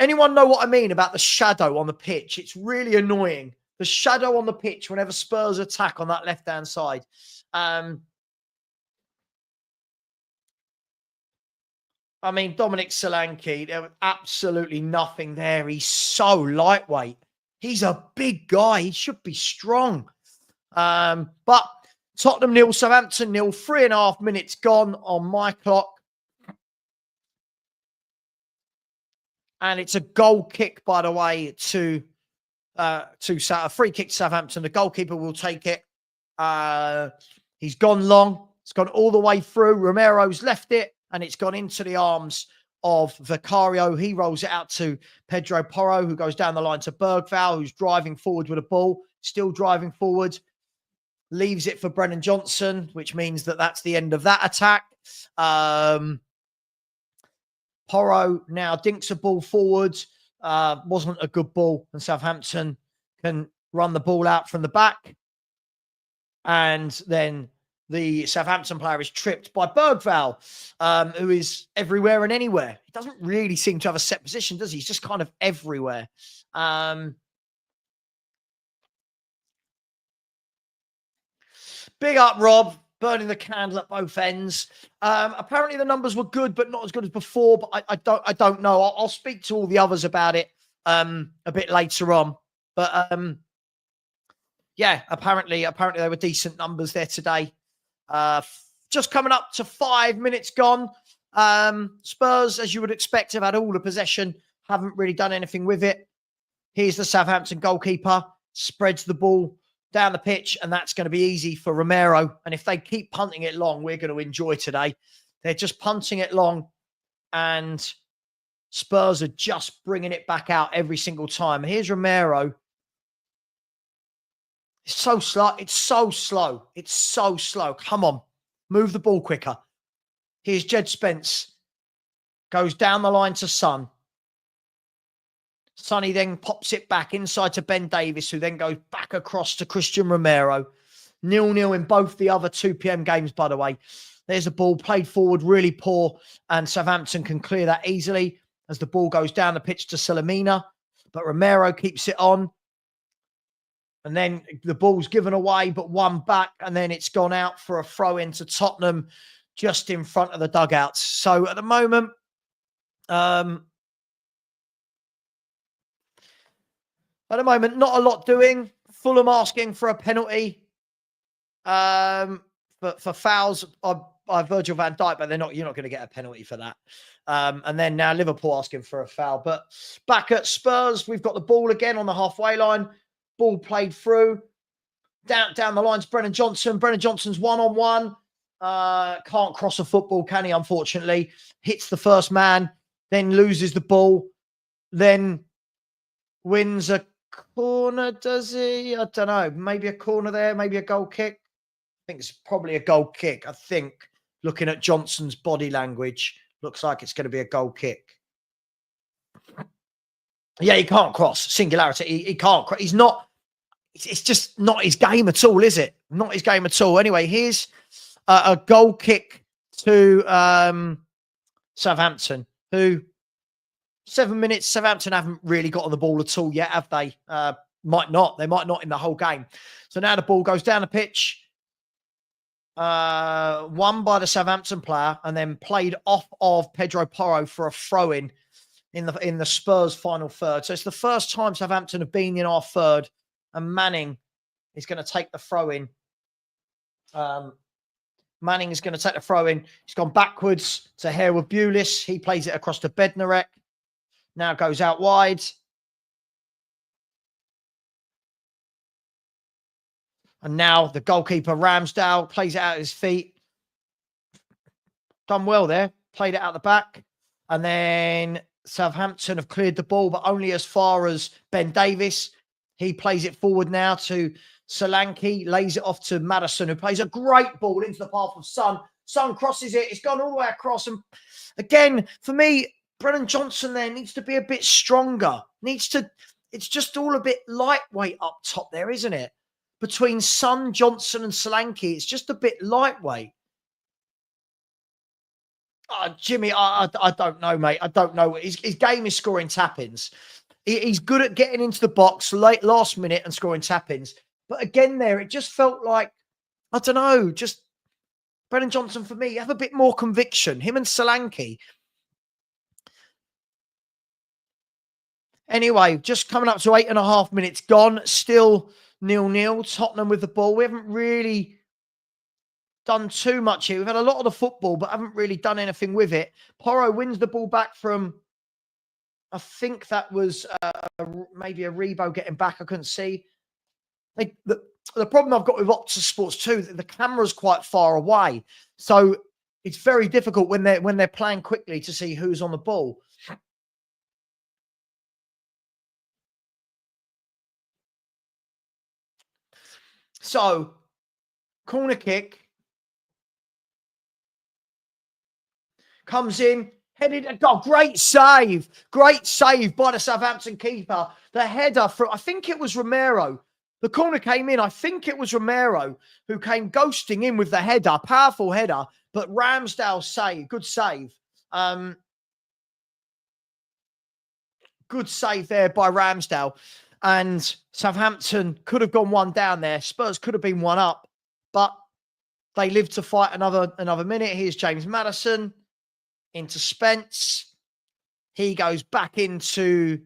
Anyone know what I mean about the shadow on the pitch? It's really annoying. The shadow on the pitch whenever Spurs attack on that left-hand side. I mean, Dominic Solanke, there was absolutely nothing there. He's so lightweight. He's a big guy. He should be strong. But Tottenham 0, Southampton 0, 3.5 minutes gone on my clock. And it's a goal kick, by the way, to a free kick to Southampton. The goalkeeper will take it. He's gone long. It's gone all the way through. Romero's left it, and it's gone into the arms of Vicario. He rolls it out to Pedro Porro, who goes down the line to Bergvall, who's driving forward with a ball, still driving forward. Leaves it for Brennan Johnson, which means that that's the end of that attack. Porro now dinks a ball forward. Wasn't a good ball, and Southampton can run the ball out from the back. And then the Southampton player is tripped by Bergvall, who is everywhere and anywhere. He doesn't really seem to have a set position, does he? He's just kind of everywhere. Big up, Rob. Burning the candle at both ends. Apparently the numbers were good, but not as good as before. But I don't know. I'll speak to all the others about it a bit later on. But yeah, apparently they were decent numbers there today. Just coming up to 5 minutes gone. Spurs, as you would expect, have had all the possession. Haven't really done anything with it. Here's the Southampton goalkeeper. Spreads the ball down the pitch, and that's going to be easy for Romero. And if they keep punting it long, we're going to enjoy today. They're just punting it long, and Spurs are just bringing it back out every single time. Here's Romero. It's so slow. It's so slow. It's so slow. Come on. Move the ball quicker. Here's Jed Spence. Goes down the line to Son. Sonny then pops it back inside to Ben Davies, who then goes back across to Christian Romero. 0-0 in both the other 2 p.m. games, by the way. There's a ball played forward, really poor, and Southampton can clear that easily as the ball goes down the pitch to Salamina. But Romero keeps it on. And then the ball's given away, but one back, and then it's gone out for a throw into Tottenham just in front of the dugouts. So at the moment, not a lot doing. Fulham asking for a penalty for fouls by Virgil van Dijk, but you're not going to get a penalty for that. And then now Liverpool asking for a foul. But back at Spurs, we've got the ball again on the halfway line. Ball played through. Down the lines, Brennan Johnson. Brennan Johnson's one-on-one. Can't cross a football, can he, unfortunately? Hits the first man, then loses the ball, then wins a corner, does he? I don't know. Maybe a corner there, maybe a goal kick. I think it's probably a goal kick. I think, looking at Johnson's body language, looks like it's going to be a goal kick. Yeah, he can't cross. Singularity. He can't cross. He's not. It's just not his game at all, is it? Not his game at all. Anyway, here's a goal kick to Southampton, who 7 minutes, Southampton haven't really got on the ball at all yet, have they? Might not. They might not in the whole game. So now the ball goes down the pitch. Won by the Southampton player and then played off of Pedro Porro for a throw-in in the Spurs final third. So it's the first time Southampton have been in our third, and Manning is going to take the throw-in. Manning is going to take the throw-in. He's gone backwards to Harewood Bulis. He plays it across to Bednarek. Now goes out wide. And now the goalkeeper, Ramsdale, plays it out at his feet. Done well there. Played it out the back. And then Southampton have cleared the ball, but only as far as Ben Davies. He plays it forward now to Solanke, lays it off to Maddison, who plays a great ball into the path of Son. Son crosses it. It's gone all the way across. And again, for me, Brennan Johnson there needs to be a bit stronger. It's just all a bit lightweight up top there, isn't it? Between Son, Johnson and Solanke, it's just a bit lightweight. Jimmy, I don't know, mate. I don't know. His game is scoring tap-ins. He's good at getting into the box last minute and scoring tap-ins. But again there, it just felt like, I don't know, just Brennan Johnson for me, have a bit more conviction. Him and Solanke. Anyway, just coming up to 8.5 minutes gone. Still 0-0. Tottenham with the ball. We haven't really done too much here. We've had a lot of the football, but haven't really done anything with it. Porro wins the ball back from, I think that was maybe a Rebo getting back. I couldn't see. The problem I've got with Optus Sports 2, the camera's quite far away. So it's very difficult when they're playing quickly to see who's on the ball. So, corner kick. Comes in, headed. Oh, great save. Great save by the Southampton keeper. The header from, I think it was Romero. The corner came in. I think it was Romero who came ghosting in with the header. Powerful header, but Ramsdale save. Good save. Good save there by Ramsdale. And Southampton could have gone one down there. Spurs could have been one up, but they lived to fight another minute. Here's James Maddison into Spence. He goes back into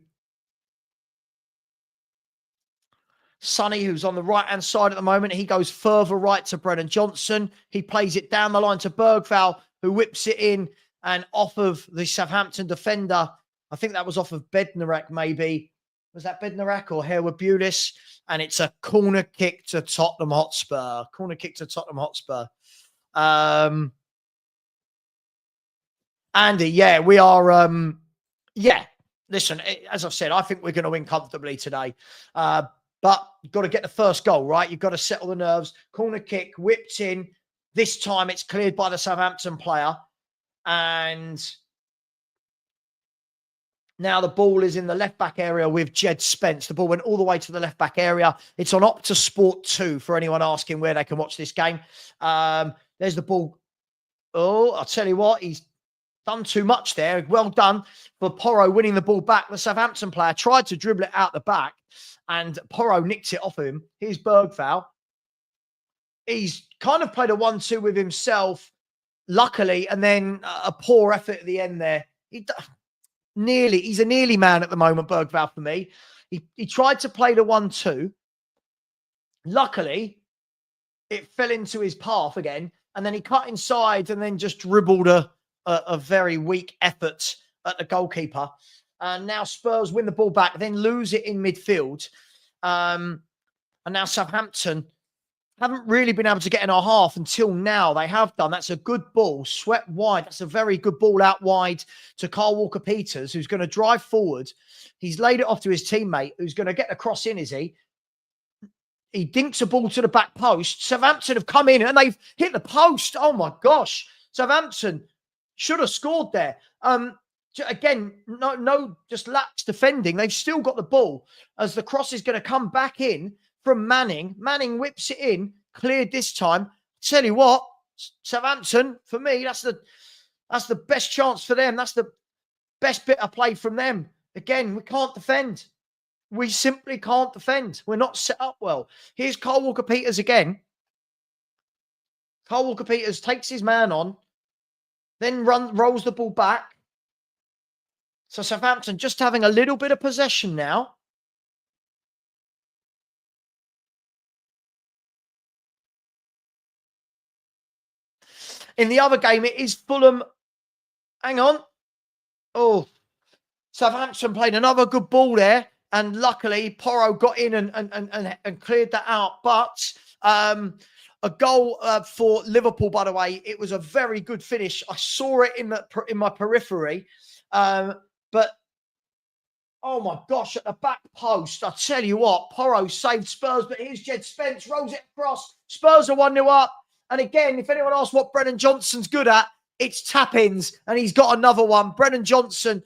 Sonny, who's on the right-hand side at the moment. He goes further right to Brennan Johnson. He plays it down the line to Bergvall, who whips it in and off of the Southampton defender. I think that was off of Bednarek, maybe. Was that Bednarak or Harewood Bulis? And it's a corner kick to Tottenham Hotspur. Corner kick to Tottenham Hotspur. Andy, yeah, we are. Yeah, listen, as I've said, I think we're going to win comfortably today. But you've got to get the first goal, right? You've got to settle the nerves. Corner kick, whipped in. This time it's cleared by the Southampton player. And now the ball is in the left-back area with Jed Spence. The ball went all the way to the left-back area. It's on Opta Sport 2 for anyone asking where they can watch this game. There's the ball. Oh, I'll tell you what, he's done too much there. Well done for Porro winning the ball back. The Southampton player tried to dribble it out the back, and Porro nicked it off him. Here's Bergvall. He's kind of played a 1-2 with himself, luckily, and then a poor effort at the end there. He's a nearly man at the moment, Bergvall, for me. He tried to play the 1-2. Luckily, it fell into his path again, and then he cut inside and then just dribbled a very weak effort at the goalkeeper. And now Spurs win the ball back, then lose it in midfield. And now Southampton haven't really been able to get in our half until now. They have done. That's a good ball, swept wide. That's a very good ball out wide to Kyle Walker-Peters, who's going to drive forward. He's laid it off to his teammate, who's going to get the cross in, is he? He dinks a ball to the back post. Southampton have come in and they've hit the post. Oh, my gosh. Southampton should have scored there. Again, no, just lax defending. They've still got the ball as the cross is going to come back in from Manning. Manning whips it in, cleared this time. Tell you what, Southampton, for me, that's the best chance for them. That's the best bit of play from them. Again, we can't defend. We simply can't defend. We're not set up well. Here's Kyle Walker-Peters again. Kyle Walker-Peters takes his man on, then rolls the ball back. So Southampton just having a little bit of possession now. In the other game, it is Fulham. Hang on. Oh, Southampton played another good ball there. And luckily, Porro got in and cleared that out. But a goal for Liverpool, by the way. It was a very good finish. I saw it in my periphery. But, oh my gosh, at the back post, I tell you what, Porro saved Spurs. But here's Jed Spence, rolls it across. Spurs are 1-0 up. And again, if anyone asks what Brennan Johnson's good at, it's tap-ins. And he's got another one. Brennan Johnson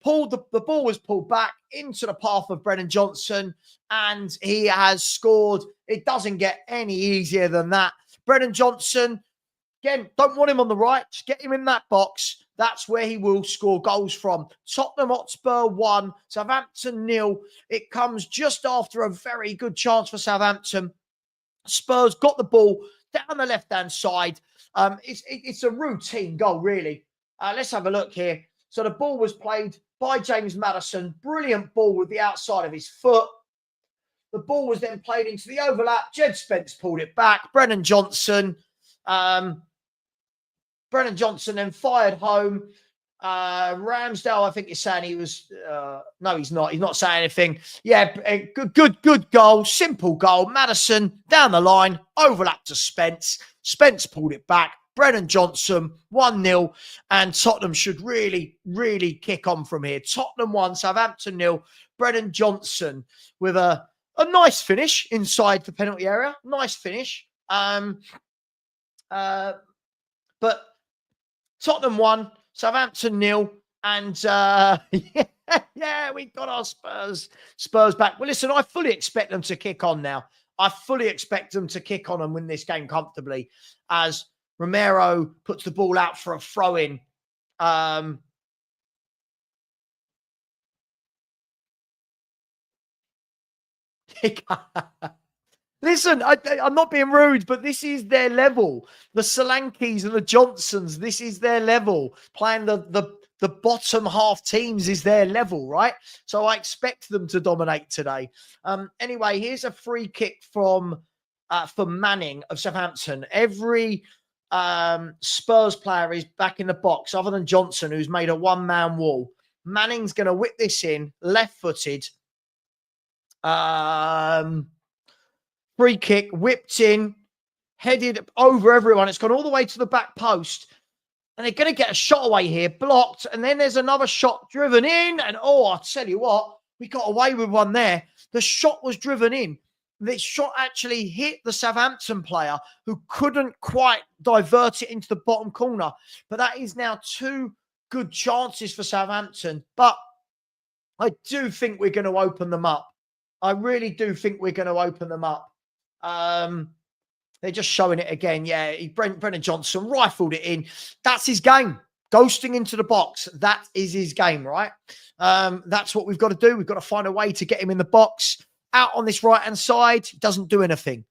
pulled the ball was pulled back into the path of Brennan Johnson, and he has scored. It doesn't get any easier than that. Brennan Johnson, again, don't want him on the right. Just get him in that box. That's where he will score goals from. Tottenham Hotspur 1, Southampton 0. It comes just after a very good chance for Southampton. Spurs got the ball down the left-hand side. It's a routine goal, really. Let's have a look here. So the ball was played by James Maddison. Brilliant ball with the outside of his foot. The ball was then played into the overlap. Jed Spence pulled it back. Brennan Johnson then fired home. Ramsdale, I think you're saying he was... no, he's not. He's not saying anything. Yeah, good goal. Simple goal. Maddison down the line. Overlap to Spence. Spence pulled it back. Brennan Johnson, 1-0. And Tottenham should really, really kick on from here. Tottenham 1, Southampton 0. Brennan Johnson with a nice finish inside the penalty area. Nice finish. But Tottenham 1, Southampton 0. And yeah, we got our Spurs back. Well, listen, I fully expect them to kick on now. I fully expect them to kick on and win this game comfortably as Romero puts the ball out for a throw-in. Listen, I'm not being rude, but this is their level. The Solankis and the Johnsons, this is their level. Playing the bottom half teams is their level, right? So I expect them to dominate today. Anyway, here's a free kick for Manning of Southampton. Every Spurs player is back in the box other than Johnson, who's made a one-man wall. Manning's going to whip this in, left-footed. Free kick, whipped in, headed over everyone. It's gone all the way to the back post. And they're going to get a shot away here, blocked. And then there's another shot driven in. And, oh, I'll tell you what, we got away with one there. The shot was driven in. The shot actually hit the Southampton player who couldn't quite divert it into the bottom corner. But that is now 2 good chances for Southampton. But I do think we're going to open them up. I really do think we're going to open them up. They're just showing it again. Yeah, Brennan Johnson rifled it in. That's his game. Ghosting into the box. That is his game, right? That's what we've got to do. We've got to find a way to get him in the box. Out on this right-hand side, he doesn't do anything.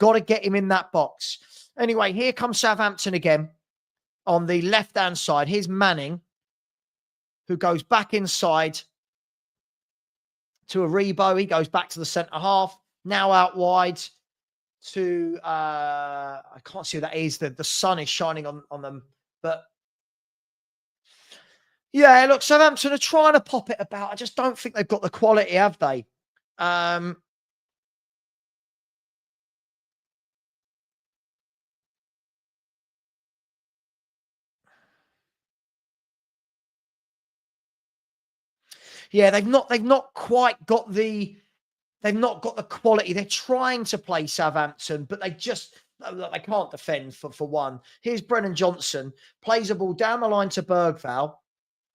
Got to get him in that box. Anyway, here comes Southampton again on the left-hand side. Here's Manning, who goes back inside to Aribo. He goes back to the centre-half. Now out wide to I can't see who that is. The sun is shining on them, but yeah, look, Southampton are trying to pop it about. I just don't think they've got the quality, have they? Yeah, they've not quite got the quality. They're trying to play Southampton, but they can't defend for one. Here's Brennan Johnson, plays a ball down the line to Bergvall,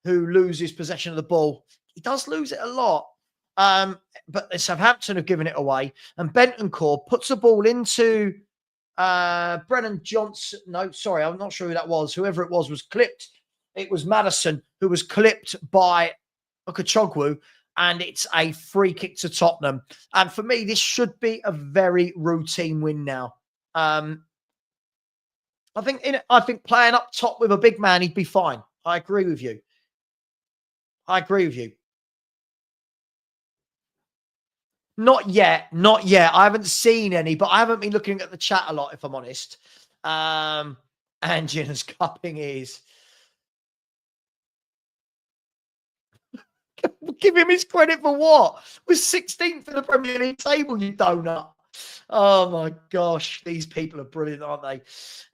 who loses possession of the ball. He does lose it a lot. But Southampton have given it away. And Bentancur puts the ball into Brennan Johnson. No, sorry, I'm not sure who that was. Whoever it was clipped. It was Madison who was clipped by WATCHALONG, and it's a free kick to Tottenham. And for me, this should be a very routine win now. I think playing up top with a big man, he'd be fine. I agree with you. Not yet. I haven't seen any, but I haven't been looking at the chat a lot, if I'm honest. Angina's cupping ears. Give him his credit for what? Was 16th in the Premier League table, you donut. Oh my gosh, these people are brilliant, aren't they?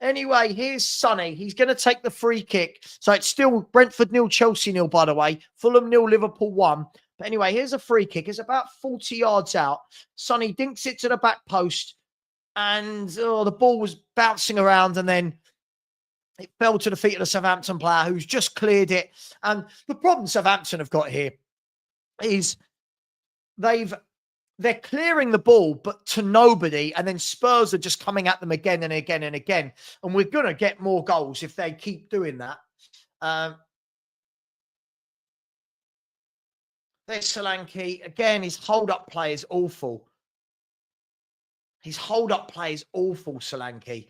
Anyway, here's Sonny. He's going to take the free kick. So it's still Brentford 0, Chelsea 0, by the way. Fulham 0, Liverpool 1. But anyway, here's a free kick. It's about 40 yards out. Sonny dinks it to the back post. And the ball was bouncing around, and then it fell to the feet of the Southampton player who's just cleared it. And the problem Southampton have got here is they're clearing the ball, but to nobody, and then Spurs are just coming at them again and again and again. And we're going to get more goals if they keep doing that. There's Solanke. Again, his hold-up play is awful. Solanke.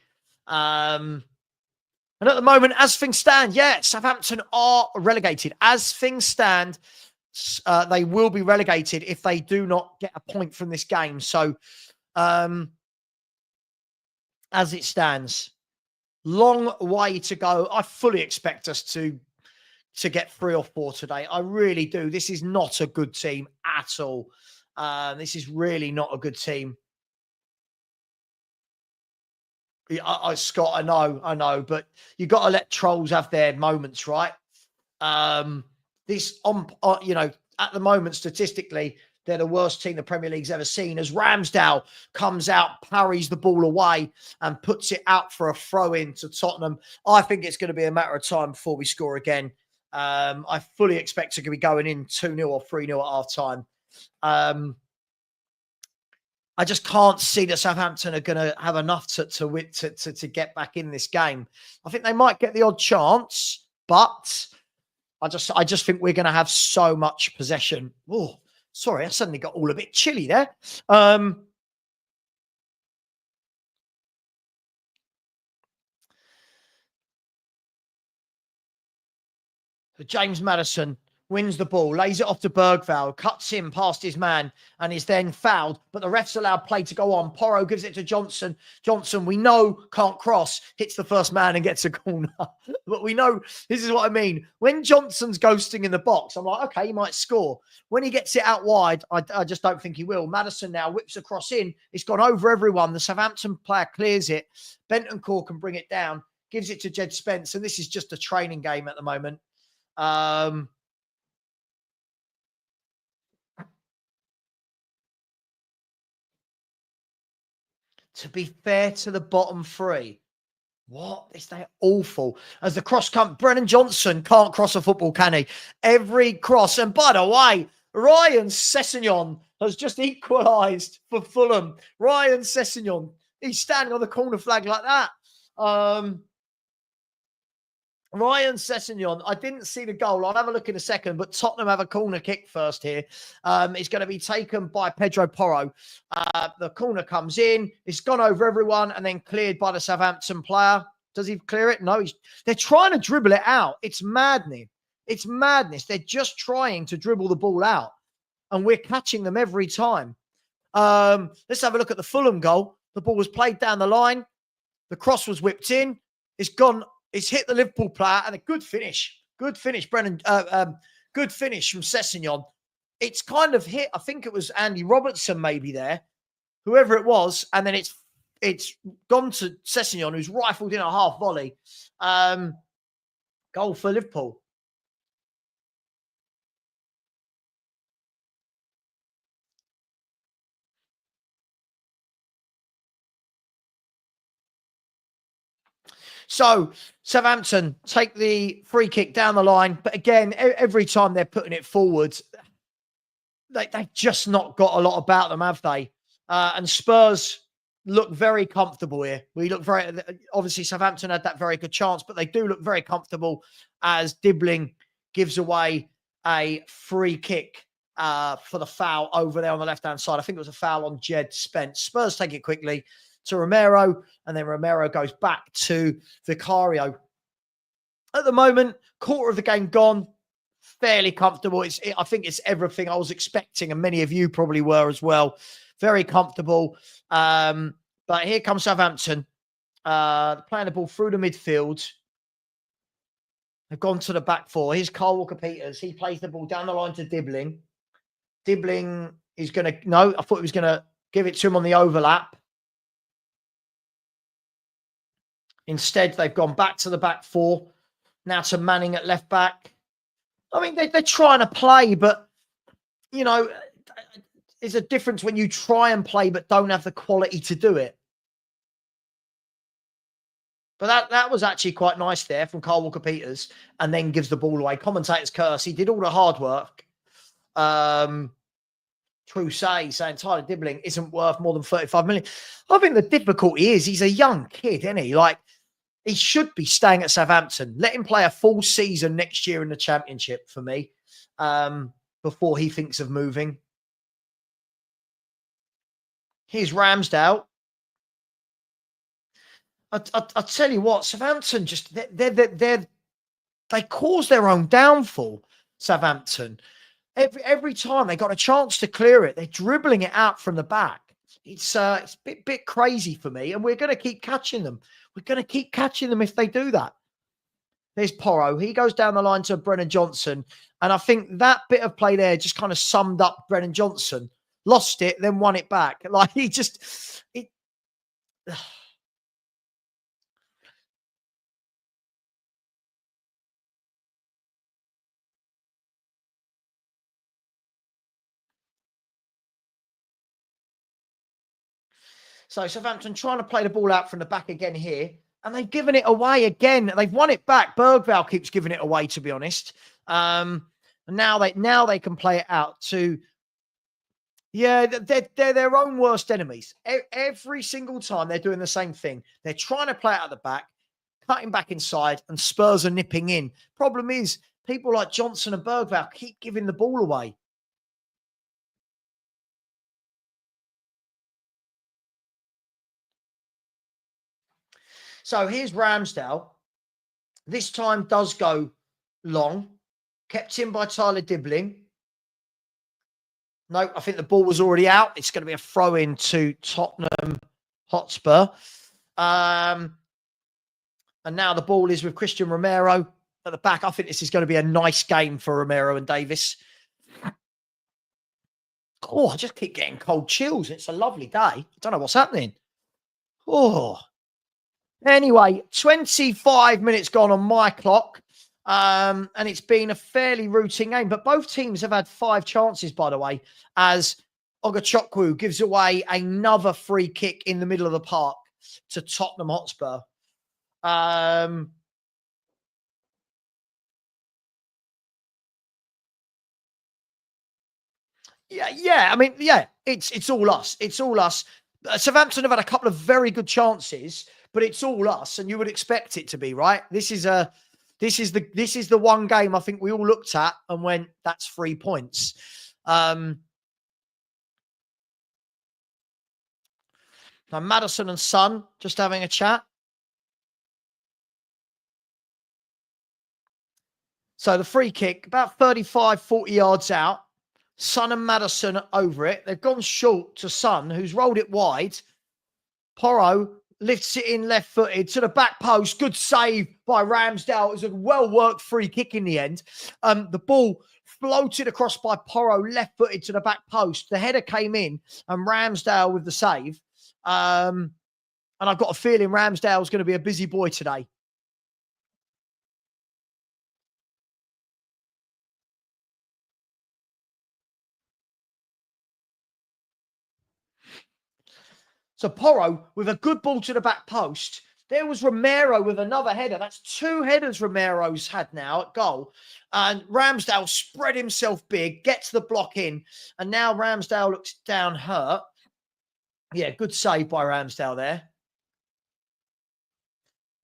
And at the moment, as things stand, Southampton are relegated. As things stand, they will be relegated if they do not get a point from this game. So, as it stands, long way to go. I fully expect us to get 3 or 4 today. I really do. This is not a good team at all. This is really not a good team. Scott, I know, but you got to let trolls have their moments, right? At the moment, statistically, they're the worst team the Premier League's ever seen. As Ramsdale comes out, parries the ball away, and puts it out for a throw-in to Tottenham. I think it's going to be a matter of time before we score again. I fully expect to be going in 2-0 or 3-0 at half-time. I just can't see that Southampton are going to have enough to get back in this game. I think they might get the odd chance, but I just think we're going to have so much possession. Oh, sorry, I suddenly got all a bit chilly there. James Maddison wins the ball, lays it off to Bergvall, cuts him past his man, and is then fouled. But the refs allowed play to go on. Porro gives it to Johnson. Johnson, we know, can't cross, hits the first man and gets a corner. But we know, this is what I mean. When Johnson's ghosting in the box, I'm like, okay, he might score. When he gets it out wide, I just don't think he will. Maddison now whips across in. It's gone over everyone. The Southampton player clears it. Bentancur can bring it down, gives it to Jed Spence. And this is just a training game at the moment. To be fair to the bottom three, they're awful. As the cross comes, Brennan Johnson can't cross a football, can he? Every cross. And by the way, Ryan Sessegnon has just equalised for Fulham. Ryan Sessegnon, he's standing on the corner flag like that. Ryan Sessegnon, I didn't see the goal. I'll have a look in a second, but Tottenham have a corner kick first here. It's going to be taken by Pedro Porro. The corner comes in. It's gone over everyone and then cleared by the Southampton player. Does he clear it? No. They're trying to dribble it out. It's maddening. It's madness. They're just trying to dribble the ball out, and we're catching them every time. Let's have a look at the Fulham goal. The ball was played down the line. The cross was whipped in. It's gone. It's hit the Liverpool player, and a good finish. Good finish, Brennan. Good finish from Sessegnon. It's kind of hit, I think it was Andy Robertson maybe there, whoever it was, and then it's gone to Sessegnon, who's rifled in a half volley. Goal for Liverpool. So Southampton take the free kick down the line. But again, every time they're putting it forwards, they've just not got a lot about them, have they? And Spurs look very comfortable here. We look very, obviously Southampton had that very good chance, but they do look very comfortable as Dibbling gives away a free kick for the foul over there on the left-hand side. I think it was a foul on Jed Spence. Spurs take it quickly to Romero, and then Romero goes back to Vicario. At the moment, quarter of the game gone, fairly comfortable. I think it's everything I was expecting, and many of you probably were as well. Very comfortable. But here comes Southampton, playing the ball through the midfield. They've gone to the back four. Here's Kyle Walker-Peters. He plays the ball down the line to Dibbling. Dibbling is going to, no, I thought he was going to give it to him on the overlap. Instead, they've gone back to the back four. Now to Manning at left back. I mean, they're trying to play, but, you know, there's a difference when you try and play but don't have the quality to do it. But that was actually quite nice there from Kyle Walker-Peters, and then gives the ball away. Commentator's curse. He did all the hard work. Troussay saying Tyler Dibbling isn't worth more than 35 million. I think the difficulty is he's a young kid, isn't he? Like, he should be staying at Southampton. Let him play a full season next year in the Championship for me, before he thinks of moving. Here's Ramsdale. I tell you what, Southampton just they cause their own downfall. Southampton, every time they got a chance to clear it, they're dribbling it out from the back. It's a bit crazy for me, and we're going to keep catching them. We're going to keep catching them if they do that. There's Porro. He goes down the line to Brennan Johnson, and I think that bit of play there just kind of summed up Brennan Johnson. Lost it, then won it back. Like he just So Southampton trying to play the ball out from the back again here, and they've given it away again. They've won it back. Bergvall keeps giving it away, to be honest. And now they can play it out to, yeah, they're their own worst enemies. Every single time they're doing the same thing. They're trying to play it out the back, cutting back inside, and Spurs are nipping in. Problem is, people like Johnson and Bergvall keep giving the ball away. So here's Ramsdale. This time does go long. Kept in by Tyler Dibbling. No, I think the ball was already out. It's going to be a throw-in to Tottenham Hotspur. And now the ball is with Christian Romero at the back. I think this is going to be a nice game for Romero and Davis. Oh, I just keep getting cold chills. It's a lovely day. I don't know what's happening. Oh. Anyway, 25 minutes gone on my clock. And it's been a fairly routine game. But both teams have had 5 chances, by the way, as angepostecoglou gives away another free kick in the middle of the park to Tottenham Hotspur. Yeah. I mean, yeah, it's all us. It's all us. Southampton have had a couple of very good chances, but it's all us, and you would expect it to be, right? This is the one game I think we all looked at and went, that's 3 points. Now Maddison and Son just having a chat. So the free kick, about 35, 40 yards out. Son and Maddison over it. They've gone short to Son, who's rolled it wide. Porro lifts it in left-footed to the back post. Good save by Ramsdale. It was a well-worked free kick in the end. The ball floated across by Porro, left-footed to the back post. The header came in, and Ramsdale with the save. And I've got a feeling Ramsdale's going to be a busy boy today. So Porro with a good ball to the back post. There was Romero with another header. That's 2 headers Romero's had now at goal. And Ramsdale spread himself big, gets the block in. And now Ramsdale looks down hurt. Yeah, good save by Ramsdale there.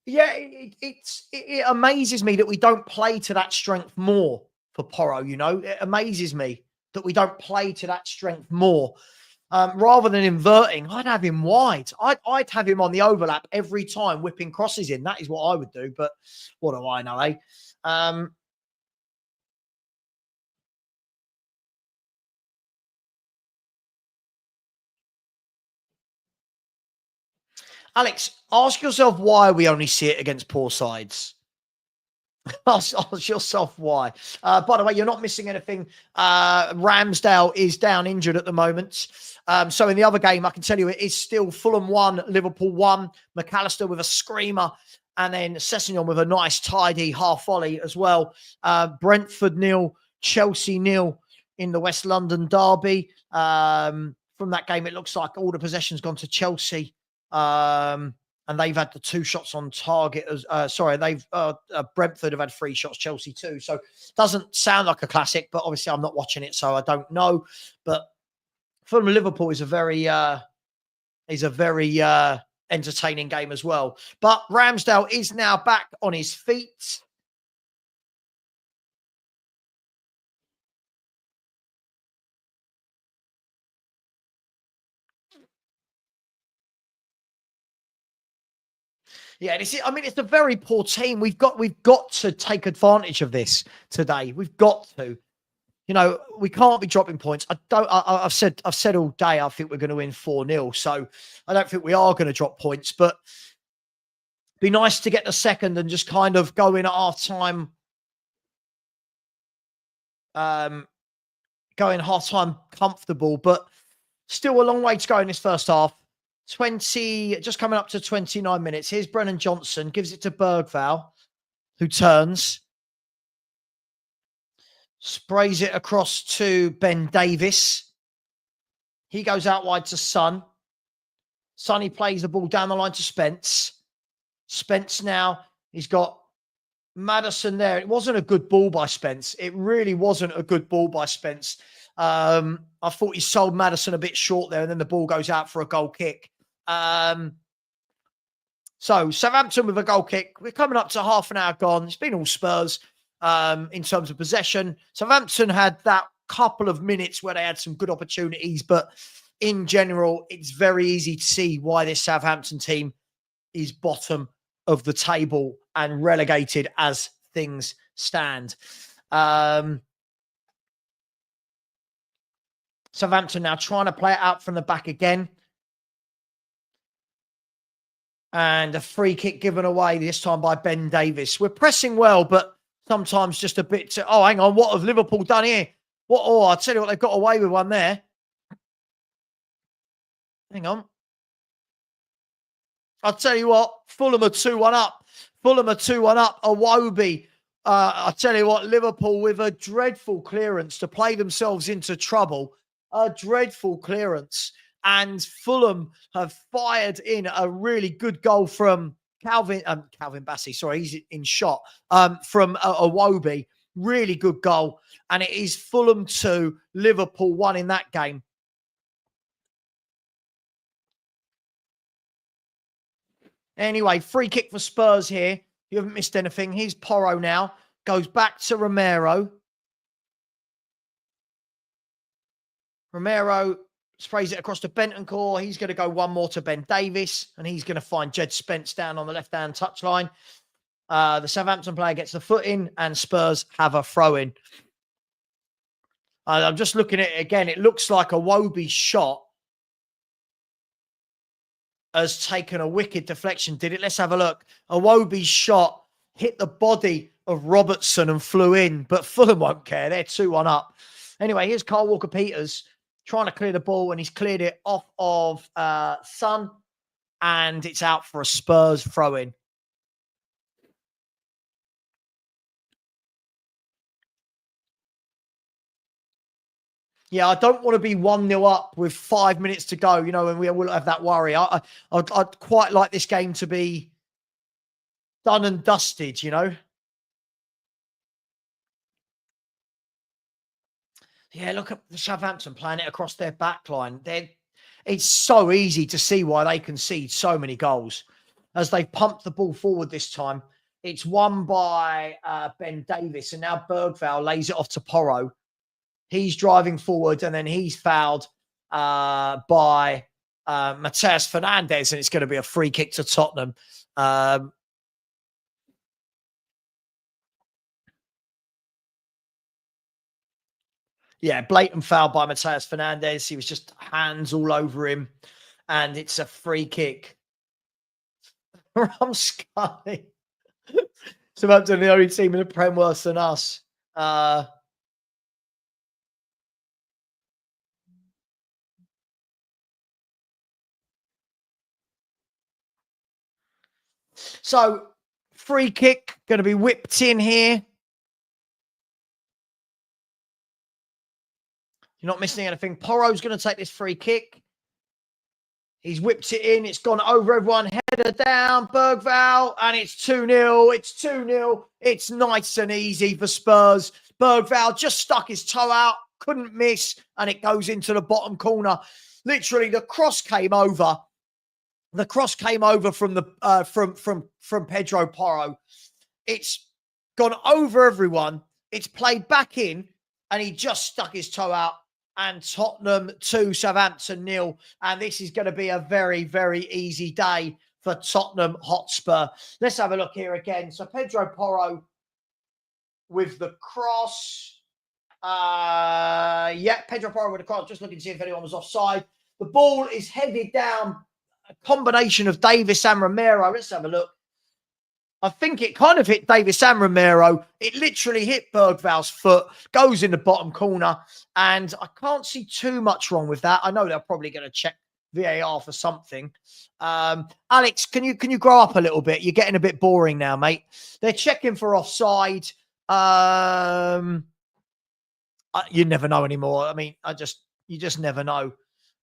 Yeah, it amazes me that we don't play to that strength more for Porro, you know. It amazes me that we don't play to that strength more. Rather than inverting, I'd have him wide. I'd have him on the overlap every time, whipping crosses in. That is what I would do. But what do I know, eh? Alex, ask yourself why we only see it against poor sides. Ask yourself why. By the way, you're not missing anything. Ramsdale is down injured at the moment. So in the other game, I can tell you it is still Fulham 1, Liverpool 1. McAllister with a screamer. And then Sessegnon with a nice, tidy half volley as well. Brentford 0, Chelsea 0 in the West London derby. From that game, it looks like all the possession's gone to Chelsea. And they've had the 2 shots on target. Brentford have had 3 shots, Chelsea 2. So doesn't sound like a classic, but obviously I'm not watching it, so I don't know. But Fulham Liverpool is a very entertaining game as well. But Ramsdale is now back on his feet. Yeah, it's a very poor team. We've got to take advantage of this today. We've got to. You know, we can't be dropping points. I've said all day I think we're going to win 4-0. So I don't think we are going to drop points, but it'd be nice to get the second and just kind of go in at half time. Going half time comfortable, but still a long way to go in this first half. Just coming up to 29 minutes. Here's Brennan Johnson, gives it to Bergvall, who turns. Sprays it across to Ben Davis. He goes out wide to Son. Sonny plays the ball down the line to Spence. Spence now, he's got Maddison there. It wasn't a good ball by Spence. It really wasn't a good ball by Spence. I thought he sold Maddison a bit short there, and then the ball goes out for a goal kick. So Southampton with a goal kick. We're coming up to half an hour gone. It's been all Spurs in terms of possession. Southampton had that couple of minutes where they had some good opportunities, but in general, it's very easy to see why this Southampton team is bottom of the table and relegated as things stand. Southampton now trying to play it out from the back again. And a free kick given away this time by Ben Davies. We're pressing well, but sometimes just a bit too... Oh, hang on. What have Liverpool done here? What? Oh, I'll tell you what, they've got away with one there. Hang on. I'll tell you what, Fulham are 2-1 up. Fulham are 2-1 up. Iwobi. I'll tell you what, Liverpool with a dreadful clearance to play themselves into trouble. A dreadful clearance. And Fulham have fired in a really good goal from Calvin Bassey. Sorry, he's in shot. From Iwobi. Really good goal. And it is Fulham 2, Liverpool 1 in that game. Anyway, free kick for Spurs here. You haven't missed anything. Here's Porro now. Goes back to Romero. Romero sprays it across to Bentancur. He's going to go one more to Ben Davies. And he's going to find Jed Spence down on the left-hand touchline. The Southampton player gets the foot in. And Spurs have a throw-in. I'm just looking at it again. It looks like a Iwobi's shot has taken a wicked deflection, did it? Let's have a look. Iwobi's shot hit the body of Robertson and flew in, but Fulham won't care. They're 2-1 up. Anyway, here's Kyle Walker-Peters trying to clear the ball, and he's cleared it off of Son, and it's out for a Spurs throw-in. Yeah, I don't want to be 1-0 up with 5 minutes to go, you know, and we will have that worry. I'd quite like this game to be done and dusted, you know. Yeah, look at the Southampton playing it across their back line. It's so easy to see why they concede so many goals. As they pump the ball forward this time, it's won by Ben Davies, and now Bergvall lays it off to Porro. He's driving forward, and then he's fouled by Mateus Fernandes, and it's going to be a free kick to Tottenham. Yeah, blatant foul by Mateus Fernandes. He was just hands all over him, and it's a free kick from Sky. Southampton, the only team in the Prem worse than us. So, free kick going to be whipped in here. You're not missing anything. Porro's going to take this free kick. He's whipped it in. It's gone over everyone. Header down. Bergvall. And it's 2-0. It's 2-0. It's nice and easy for Spurs. Bergvall just stuck his toe out. Couldn't miss. And it goes into the bottom corner. Literally, the cross came over. The cross came over from the from Pedro Porro. It's gone over everyone. It's played back in. And he just stuck his toe out. And Tottenham 2, Southampton 0. And this is going to be a very, very easy day for Tottenham Hotspur. Let's have a look here again. So Pedro Porro with the cross. Yeah, Pedro Porro with the cross. Just looking to see if anyone was offside. The ball is headed down. A combination of Davis and Romero. Let's have a look. I think it kind of hit Davis and Romero. It literally hit Bergvall's foot, goes in the bottom corner, and I can't see too much wrong with that. I know they're probably going to check VAR for something. Alex, can you grow up a little bit? You're getting a bit boring now, mate. They're checking for offside. You never know anymore. I mean, you just never know.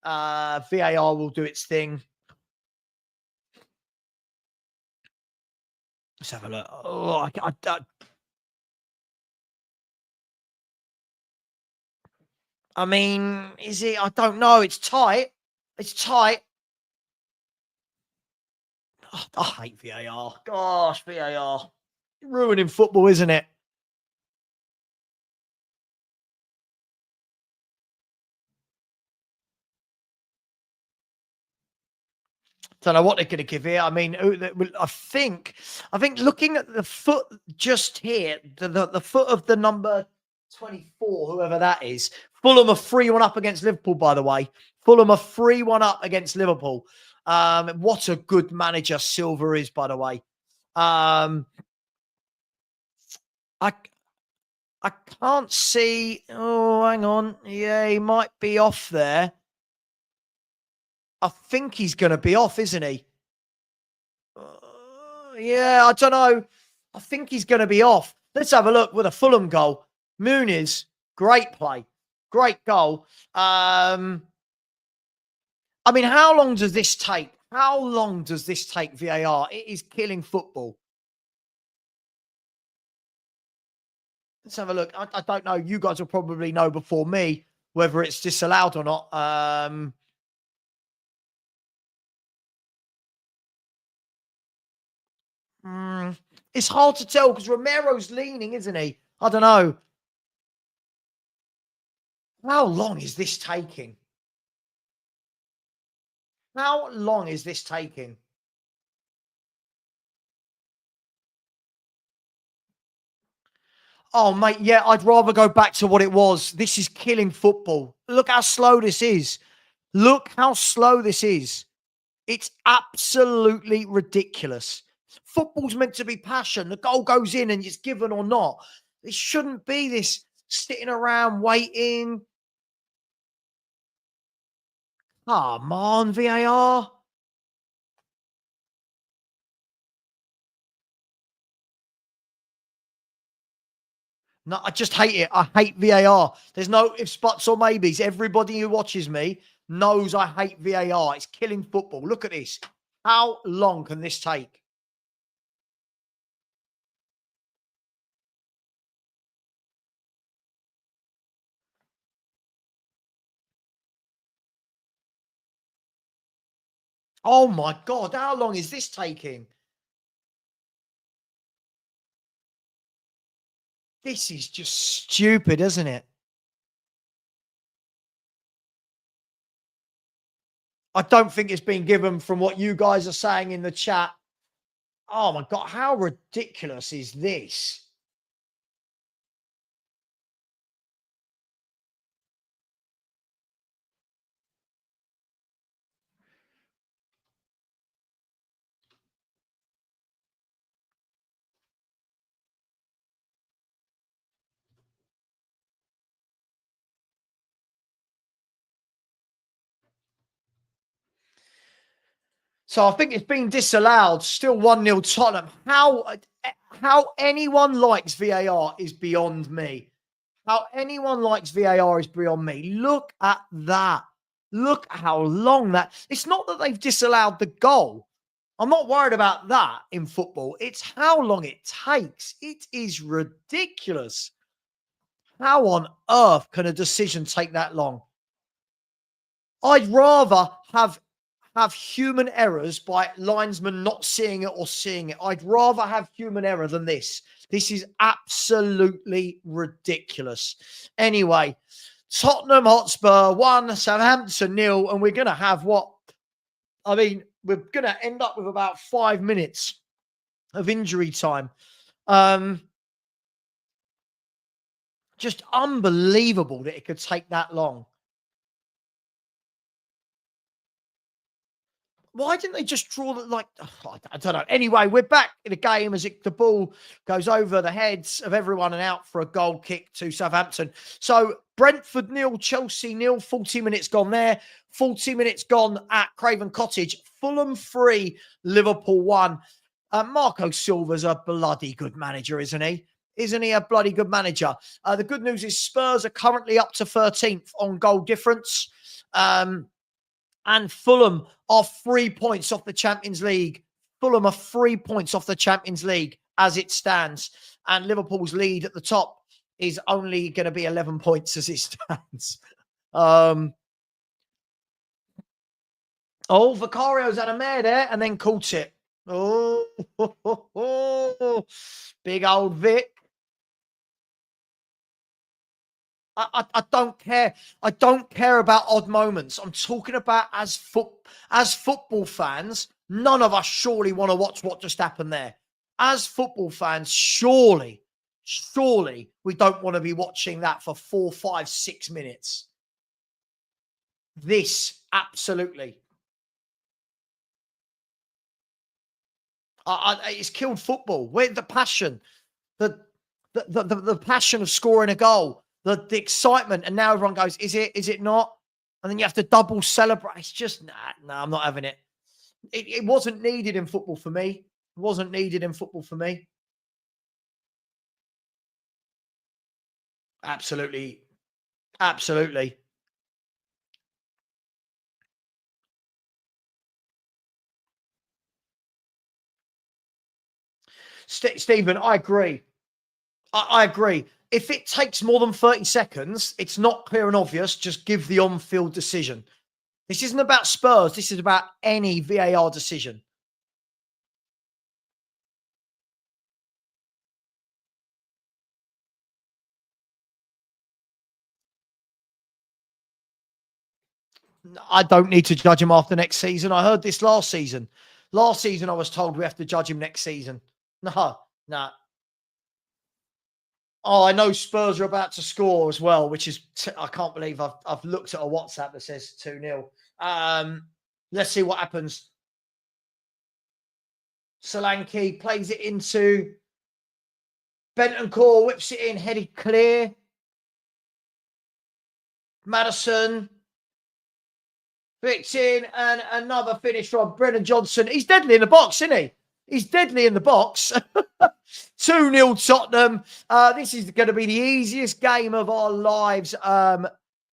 VAR will do its thing. Let's have a look. Oh, I mean, is it? I don't know. It's tight. It's tight. Oh, I hate VAR. Gosh, VAR. Ruining football, isn't it? Don't know what they're going to give here. I mean, I think looking at the foot just here, the foot of the number 24, whoever that is, Fulham are 3-1 up against Liverpool, by the way. Fulham are 3-1 up against Liverpool. What a good manager Silva is, by the way. I can't see. Oh, hang on. Yeah, he might be off there. I think he's going to be off, isn't he? Yeah, I don't know. I think he's going to be off. Let's have a look with a Fulham goal. Muniz, great play. Great goal. I mean, how long does this take? How long does this take VAR? It is killing football. Let's have a look. I don't know. You guys will probably know before me whether it's disallowed or not. It's hard to tell because Romero's leaning, isn't he? I don't know. How long is this taking? How long is this taking? Oh, mate, yeah, I'd rather go back to what it was. This is killing football. Look how slow this is. Look how slow this is. It's absolutely ridiculous. Football's meant to be passion. The goal goes in and it's given or not. It shouldn't be this sitting around waiting. Come on, VAR. No, I just hate it. I hate VAR. There's no ifs, buts, or maybes. Everybody who watches me knows I hate VAR. It's killing football. Look at this. How long can this take? Oh my God, how long is this taking? This is just stupid, isn't it? I don't think it's been given from what you guys are saying in the chat. Oh my God, how ridiculous is this? So I think it's been disallowed. Still 1-0 Tottenham. How anyone likes VAR is beyond me. How anyone likes VAR is beyond me. Look at that. Look how long that. It's not that they've disallowed the goal. I'm not worried about that in football. It's how long it takes. It is ridiculous. How on earth can a decision take that long? I'd rather have human errors by linesmen not seeing it or seeing it. I'd rather have human error than this. This is absolutely ridiculous. Anyway, Tottenham Hotspur 1, Southampton 0, and we're going to have what? I mean, we're going to end up with about 5 minutes of injury time. Just unbelievable that it could take that long. Why didn't they just draw the, like, oh, I don't know. Anyway, we're back in the game as the ball goes over the heads of everyone and out for a goal kick to Southampton. So Brentford 0, Chelsea 0, 40 minutes gone there. 40 minutes gone at Craven Cottage. Fulham 3, Liverpool 1. Marco Silva's a bloody good manager, isn't he? Isn't he a bloody good manager? The good news is Spurs are currently up to 13th on goal difference. And Fulham are 3 points off the Champions League. Fulham are 3 points off the Champions League as it stands. And Liverpool's lead at the top is only going to be 11 points as it stands. Vicario's had a mare there and then caught it. Oh, big old Vic. I don't care. I don't care about odd moments. I'm talking about as football fans. None of us surely want to watch what just happened there. As football fans, surely we don't want to be watching that for 4, 5, 6 minutes. This absolutely. It's killed football. Where the passion, the passion of scoring a goal, the excitement, and now everyone goes, is it not? And then you have to double celebrate. It's just nah, I'm not having it. It wasn't needed in football for me. It wasn't needed in football for me. Absolutely. Absolutely. Stephen, I agree. I agree. If it takes more than 30 seconds, it's not clear and obvious. Just give the on-field decision. This isn't about Spurs. This is about any VAR decision. I don't need to judge him after next season. I heard this last season. Last season, I was told we have to judge him next season. No. Oh, I know Spurs are about to score as well, which is I can't believe I've looked at a WhatsApp that says 2-0. Let's see what happens. Solanke plays it into Bentancur, whips it in, headed clear. Madison fits in, and another finish from Brennan Johnson. He's deadly in the box, isn't he? He's deadly in the box. 2-0 Tottenham. This is going to be the easiest game of our lives.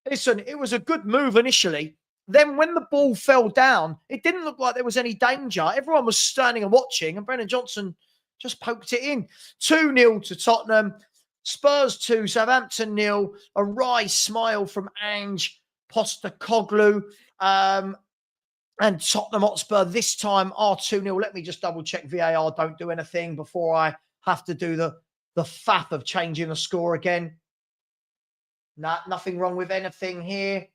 Listen, it was a good move initially. Then when the ball fell down, it didn't look like there was any danger. Everyone was standing and watching, and Brennan Johnson just poked it in. 2-0 to Tottenham. Spurs 2, Southampton 0. A wry smile from angepostecoglou. And Tottenham Hotspur this time are 2-0. Let me just double check VAR. Don't do anything before I have to do the faff of changing the score again. Nothing wrong with anything here.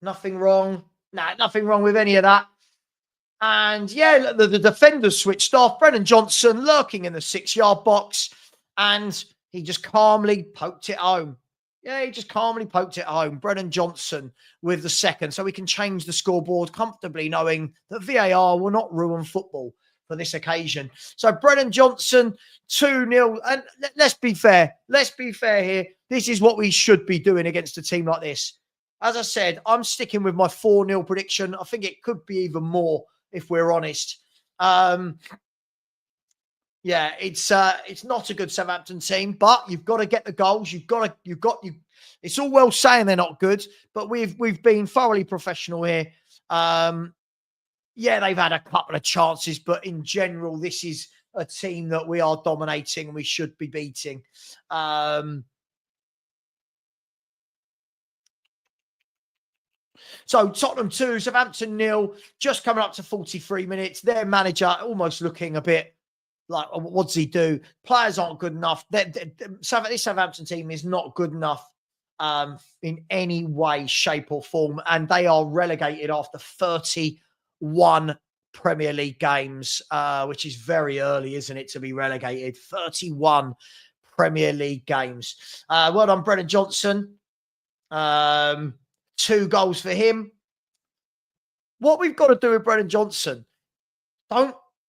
Nothing wrong. Nothing wrong with any of that. And yeah, the defenders switched off. Brennan Johnson lurking in the 6-yard box. And he just calmly poked it home. Yeah, he just calmly poked it home. Brennan Johnson with the second. So we can change the scoreboard comfortably, knowing that VAR will not ruin football for this occasion. So Brennan Johnson, 2-0. And let's be fair. Let's be fair here. This is what we should be doing against a team like this. As I said, I'm sticking with my 4-0 prediction. I think it could be even more if we're honest. Yeah, it's not a good Southampton team, but you've got to get the goals. It's all well saying they're not good, but we've been thoroughly professional here. Yeah, they've had a couple of chances, but in general, this is a team that we are dominating and we should be beating. So Tottenham 2, Southampton 0, just coming up to 43 minutes. Their manager almost looking a bit like, what does he do? Players aren't good enough. This Southampton team is not good enough in any way, shape or form. And they are relegated after 31 Premier League games, which is very early, isn't it, to be relegated? 31 Premier League games. Well done, Brennan Johnson. 2 goals for him. What we've got to do with Brennan Johnson,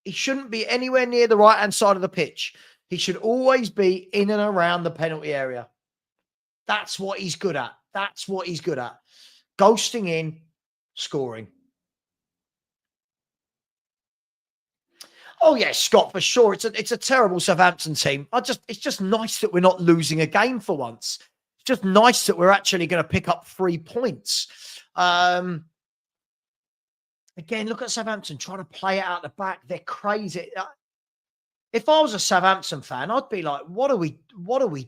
he shouldn't be anywhere near the right-hand side of the pitch. He should always be in and around the penalty area. That's what he's good at. That's what he's good at. Ghosting in, scoring. Oh, yeah, Scott, for sure. It's a terrible Southampton team. It's just nice that we're not losing a game for once. It's just nice that we're actually going to pick up 3 points. Again, look at Southampton trying to play it out the back. They're crazy. If I was a Southampton fan, I'd be like, what are we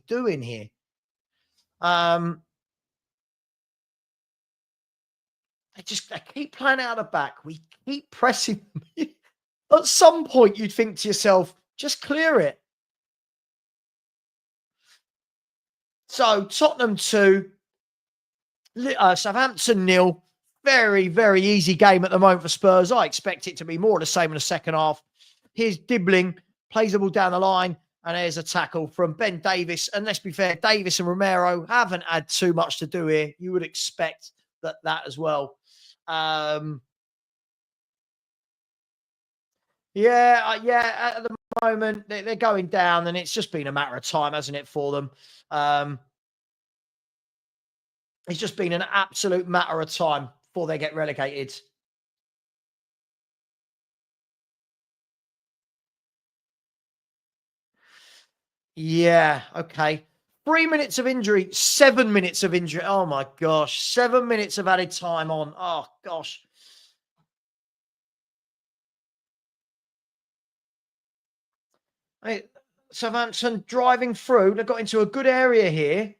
doing here? They keep playing out the back. We keep pressing. At some point, you'd think to yourself, just clear it. So Tottenham 2, Southampton 0. Very, very easy game at the moment for Spurs. I expect it to be more of the same in the second half. Here's Dibbling, plays the ball down the line, and there's a tackle from Ben Davies. And let's be fair, Davies and Romero haven't had too much to do here. You would expect that as well. Yeah, at the moment, they're going down, and it's just been a matter of time, hasn't it, for them? It's just been an absolute matter of time before they get relegated. Yeah, okay. 3 minutes of injury, 7 minutes of injury. Oh, my gosh. 7 minutes of added time on. Oh, gosh. Hey, Southampton driving through. They've got into a good area here.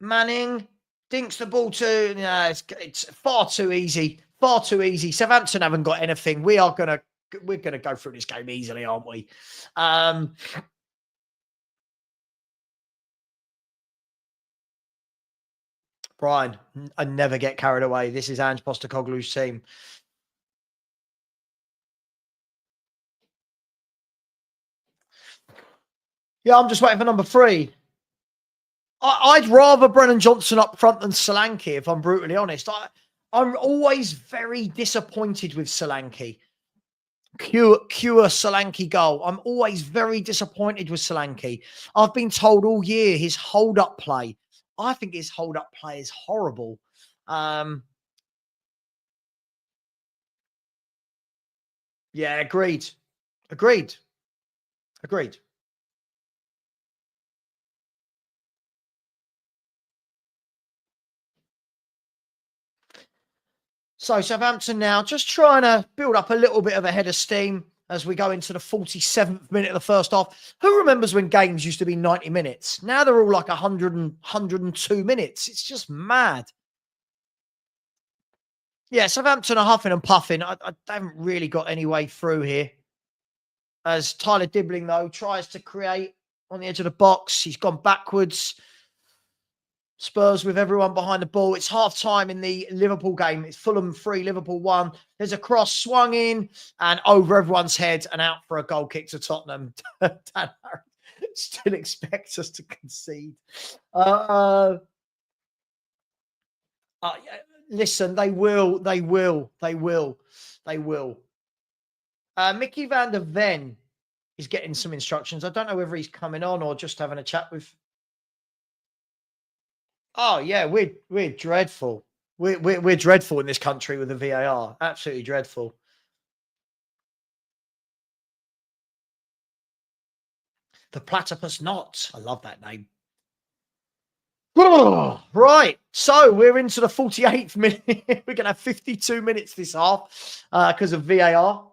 Manning dinks the ball to. No, it's far too easy. Far too easy. Southampton haven't got anything. We're gonna go through this game easily, aren't we? Brian, I never get carried away. This is Ange Postecoglou's team. Yeah, I'm just waiting for number 3. I'd rather Brennan Johnson up front than Solanke, if I'm brutally honest. I'm always very disappointed with Solanke. Pure Solanke goal. I'm always very disappointed with Solanke. I've been told all year his hold-up play. I think his hold-up play is horrible. Yeah, agreed. Agreed. So Southampton now just trying to build up a little bit of a head of steam as we go into the 47th minute of the first half. Who remembers when games used to be 90 minutes? Now they're all like 102 minutes. It's just mad. Yeah, Southampton are huffing and puffing. I haven't really got any way through here. As Tyler Dibbling, though, tries to create on the edge of the box. He's gone backwards. Spurs with everyone behind the ball. It's half time in the Liverpool game. It's Fulham 3, Liverpool 1. There's a cross swung in and over everyone's head and out for a goal kick to Tottenham. Dan still expects us to concede. Listen, they will. Mickey van der Ven is getting some instructions. I don't know whether he's coming on or just having a chat with. Oh yeah, we're dreadful. We're dreadful in this country with the VAR. Absolutely dreadful. The Platypus Knot. I love that name. Right. So we're into the 48th minute. We're going to have 52 minutes this half because of VAR.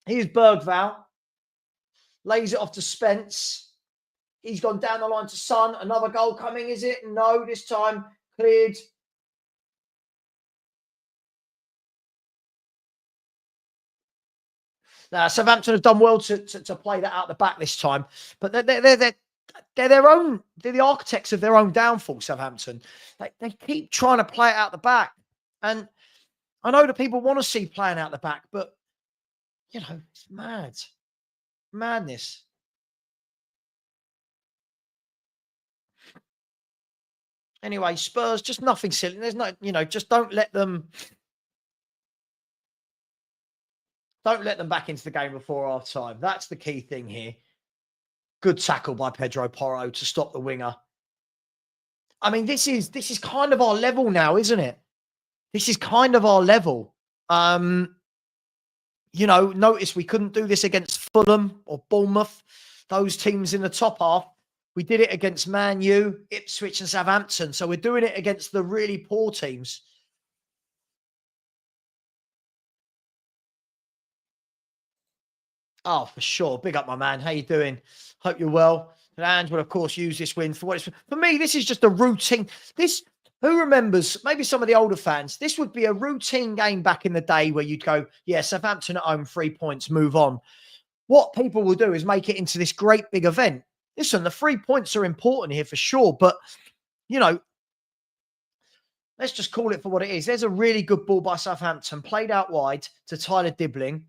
Here's Bergval. Lays it off to Spence. He's gone down the line to Son. Another goal coming, is it? No, this time cleared. Now, Southampton have done well to play that out the back this time, but they're their own. They're the architects of their own downfall. Southampton, they keep trying to play it out the back, and I know that people want to see playing out the back, but you know it's madness. Anyway, Spurs just nothing silly. There's no, just don't let them back into the game before half time. That's the key thing here. Good tackle by Pedro Porro to stop the winger. I mean, this is kind of our level now, isn't it? This is kind of our level. Notice we couldn't do this against Fulham or Bournemouth, those teams in the top half. We did it against Man U, Ipswich and Southampton. So we're doing it against the really poor teams. Oh, for sure. Big up, my man. How you doing? Hope you're well. And will, of course, use this win for what it's... For me, this is just a routine. Who remembers, maybe some of the older fans, this would be a routine game back in the day where you'd go, yeah, Southampton at home, 3 points, move on. What people will do is make it into this great big event. listen, the 3 points are important here for sure, but, you know, let's just call it for what it is. There's a really good ball by Southampton, played out wide to Tyler Dibbling.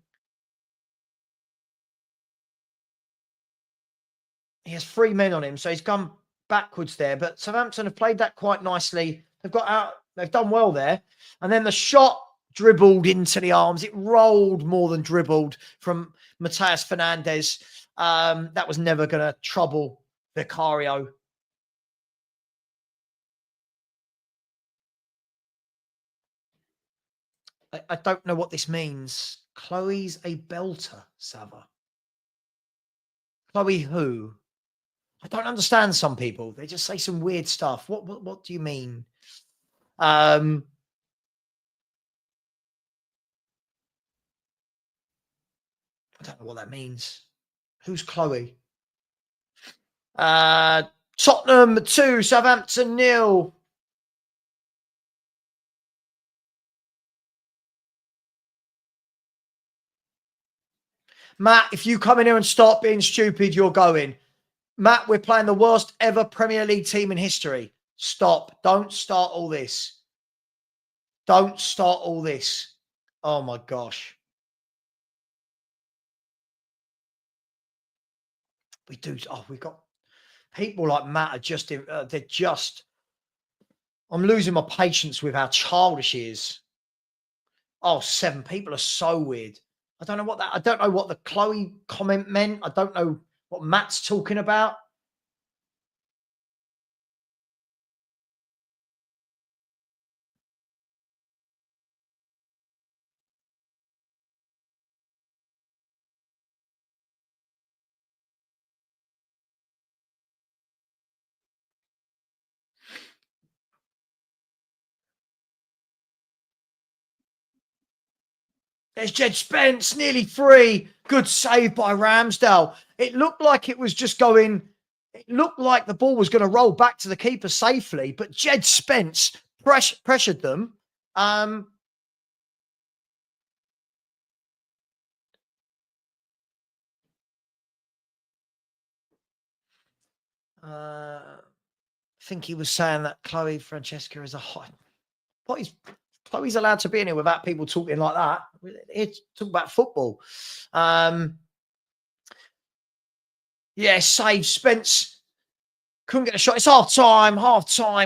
He has 3 men on him, so he's gone backwards there. But Southampton have played that quite nicely. They've got out. They've done well there. And then the shot dribbled into the arms. It rolled more than dribbled from Mateus Fernandes. That was never going to trouble Vicario. I don't know what this means. Chloe's a belter, Savva. Chloe who? I don't understand some people. They just say some weird stuff. What do you mean? I don't know what that means. Who's Chloe? Tottenham 2, Southampton 0. Matt, if you come in here and start being stupid, you're going. Matt, we're playing the worst ever Premier League team in history. Stop. Don't start all this. Don't start all this. Oh, my gosh. We do. Oh, we've got people like Matt are just, they're just, I'm losing my patience with how childish he is. Oh, 7 people are so weird. I don't know what the Chloe comment meant. I don't know what Matt's talking about. There's Jed Spence, nearly 3. Good save by Ramsdale. It looked like it was just going, it looked like the ball was going to roll back to the keeper safely, but Jed Spence pressured them. I think he was saying that Chloe Francesca is a hot. What is Chloe's allowed to be in here without people talking like that? It's talk about football. Yeah, save Spence. Couldn't get a shot. It's half time.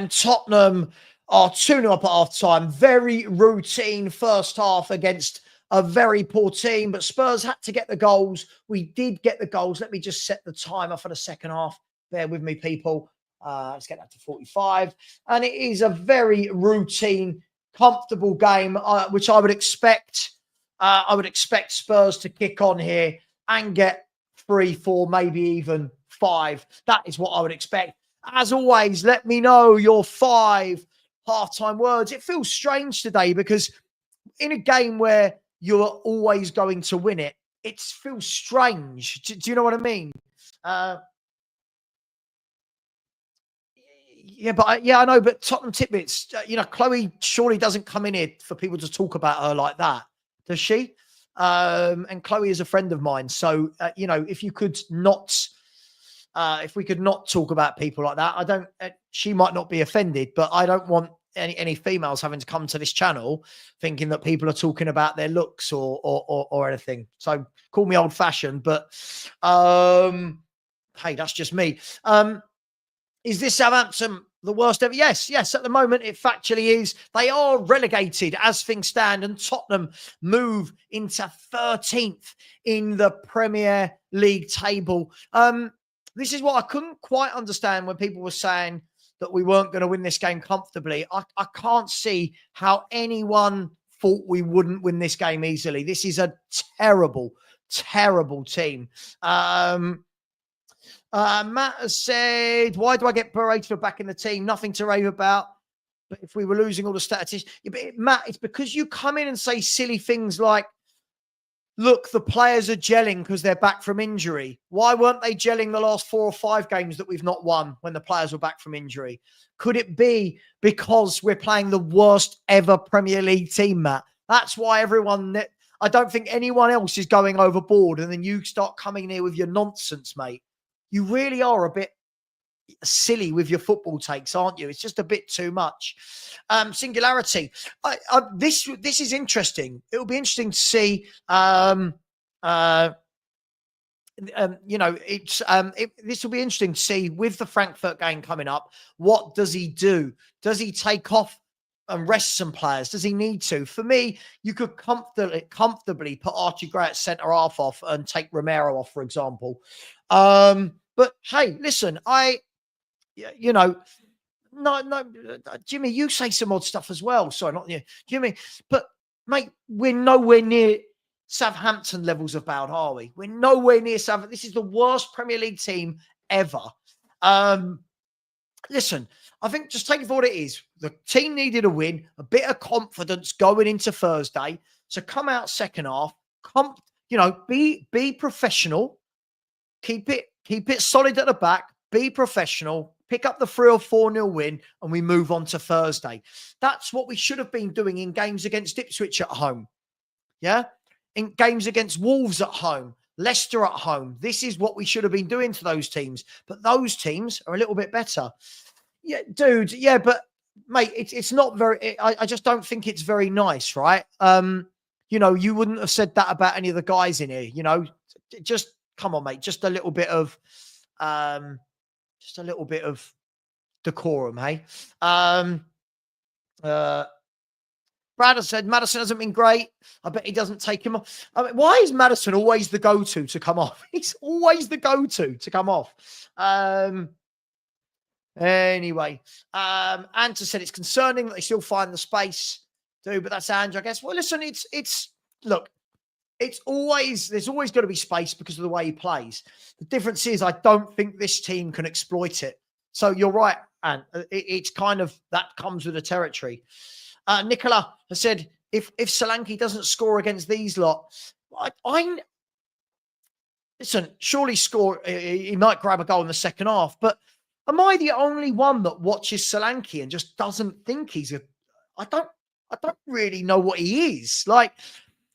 Tottenham are 2-0 up at half time. Very routine first half against a very poor team, but Spurs had to get the goals. We did get the goals. Let me just set the timer for the second half. Bear with me, people. Let's get that to 45. And it is a very routine, comfortable game, which I would expect. I would expect Spurs to kick on here and get 3, 4, maybe even 5. That is what I would expect. As always, let me know your 5 halftime words. It feels strange today because in a game where you're always going to win it, it feels strange. Do you know what I mean? Yeah, but I know. But Tottenham Titbits, Chloe surely doesn't come in here for people to talk about her like that, does she? And Chloe is a friend of mine, so if you could not, if we could not talk about people like that, I don't. She might not be offended, but I don't want any females having to come to this channel thinking that people are talking about their looks or anything. So call me old fashioned, but hey, that's just me. Is this Southampton the worst ever? Yes. At the moment, it factually is. They are relegated as things stand, and Tottenham move into 13th in the Premier League table. This is what I couldn't quite understand when people were saying that we weren't going to win this game comfortably. I can't see how anyone thought we wouldn't win this game easily. This is a terrible, terrible team. Matt has said, why do I get berated for back in the team? Nothing to rave about. But if we were losing all the statistics, Matt, it's because you come in and say silly things like, look, the players are gelling because they're back from injury. Why weren't they gelling the last 4 or 5 games that we've not won when the players were back from injury? Could it be because we're playing the worst ever Premier League team, Matt? That's why I don't think anyone else is going overboard. And then you start coming in here with your nonsense, mate. You really are a bit silly with your football takes, aren't you? It's just a bit too much. Singularity. This is interesting. It will be interesting to see. This will be interesting to see with the Frankfurt game coming up. What does he do? Does he take off and rest some players? Does he need to? For me, you could comfortably put Archie Gray at centre half off and take Romero off, for example. But hey, listen, no, Jimmy, you say some odd stuff as well. Sorry, not you, Jimmy. But mate, we're nowhere near Southampton levels of bad, are we? We're nowhere near Southampton. This is the worst Premier League team ever. Listen, I think just take it for what it is. The team needed a win, a bit of confidence going into Thursday. So come out second half, be professional, keep it solid at the back, be professional, pick up the 3 or 4-0 win, and we move on to Thursday. That's what we should have been doing in games against Ipswich at home. Yeah? In games against Wolves at home, Leicester at home. This is what we should have been doing to those teams. But those teams are a little bit better. Yeah, dude. Yeah, but mate, it's not very. I just don't think it's very nice, right? You wouldn't have said that about any of the guys in here. Just come on, mate. Just a little bit of decorum, hey. Brad has said Maddison hasn't been great. I bet he doesn't take him off. I mean, why is Maddison always the go-to to come off? He's always the go-to to come off. Anyway, Anta said it's concerning that they still find the space. But that's Andrew, I guess. Well, listen, there's always got to be space because of the way he plays. The difference is I don't think this team can exploit it. So you're right, and it's kind of that comes with the territory. Nicola has said, if Solanke doesn't score against these lot, listen, surely score. He might grab a goal in the second half, but am I the only one that watches Solanke and just doesn't think I don't really know what he is. Like,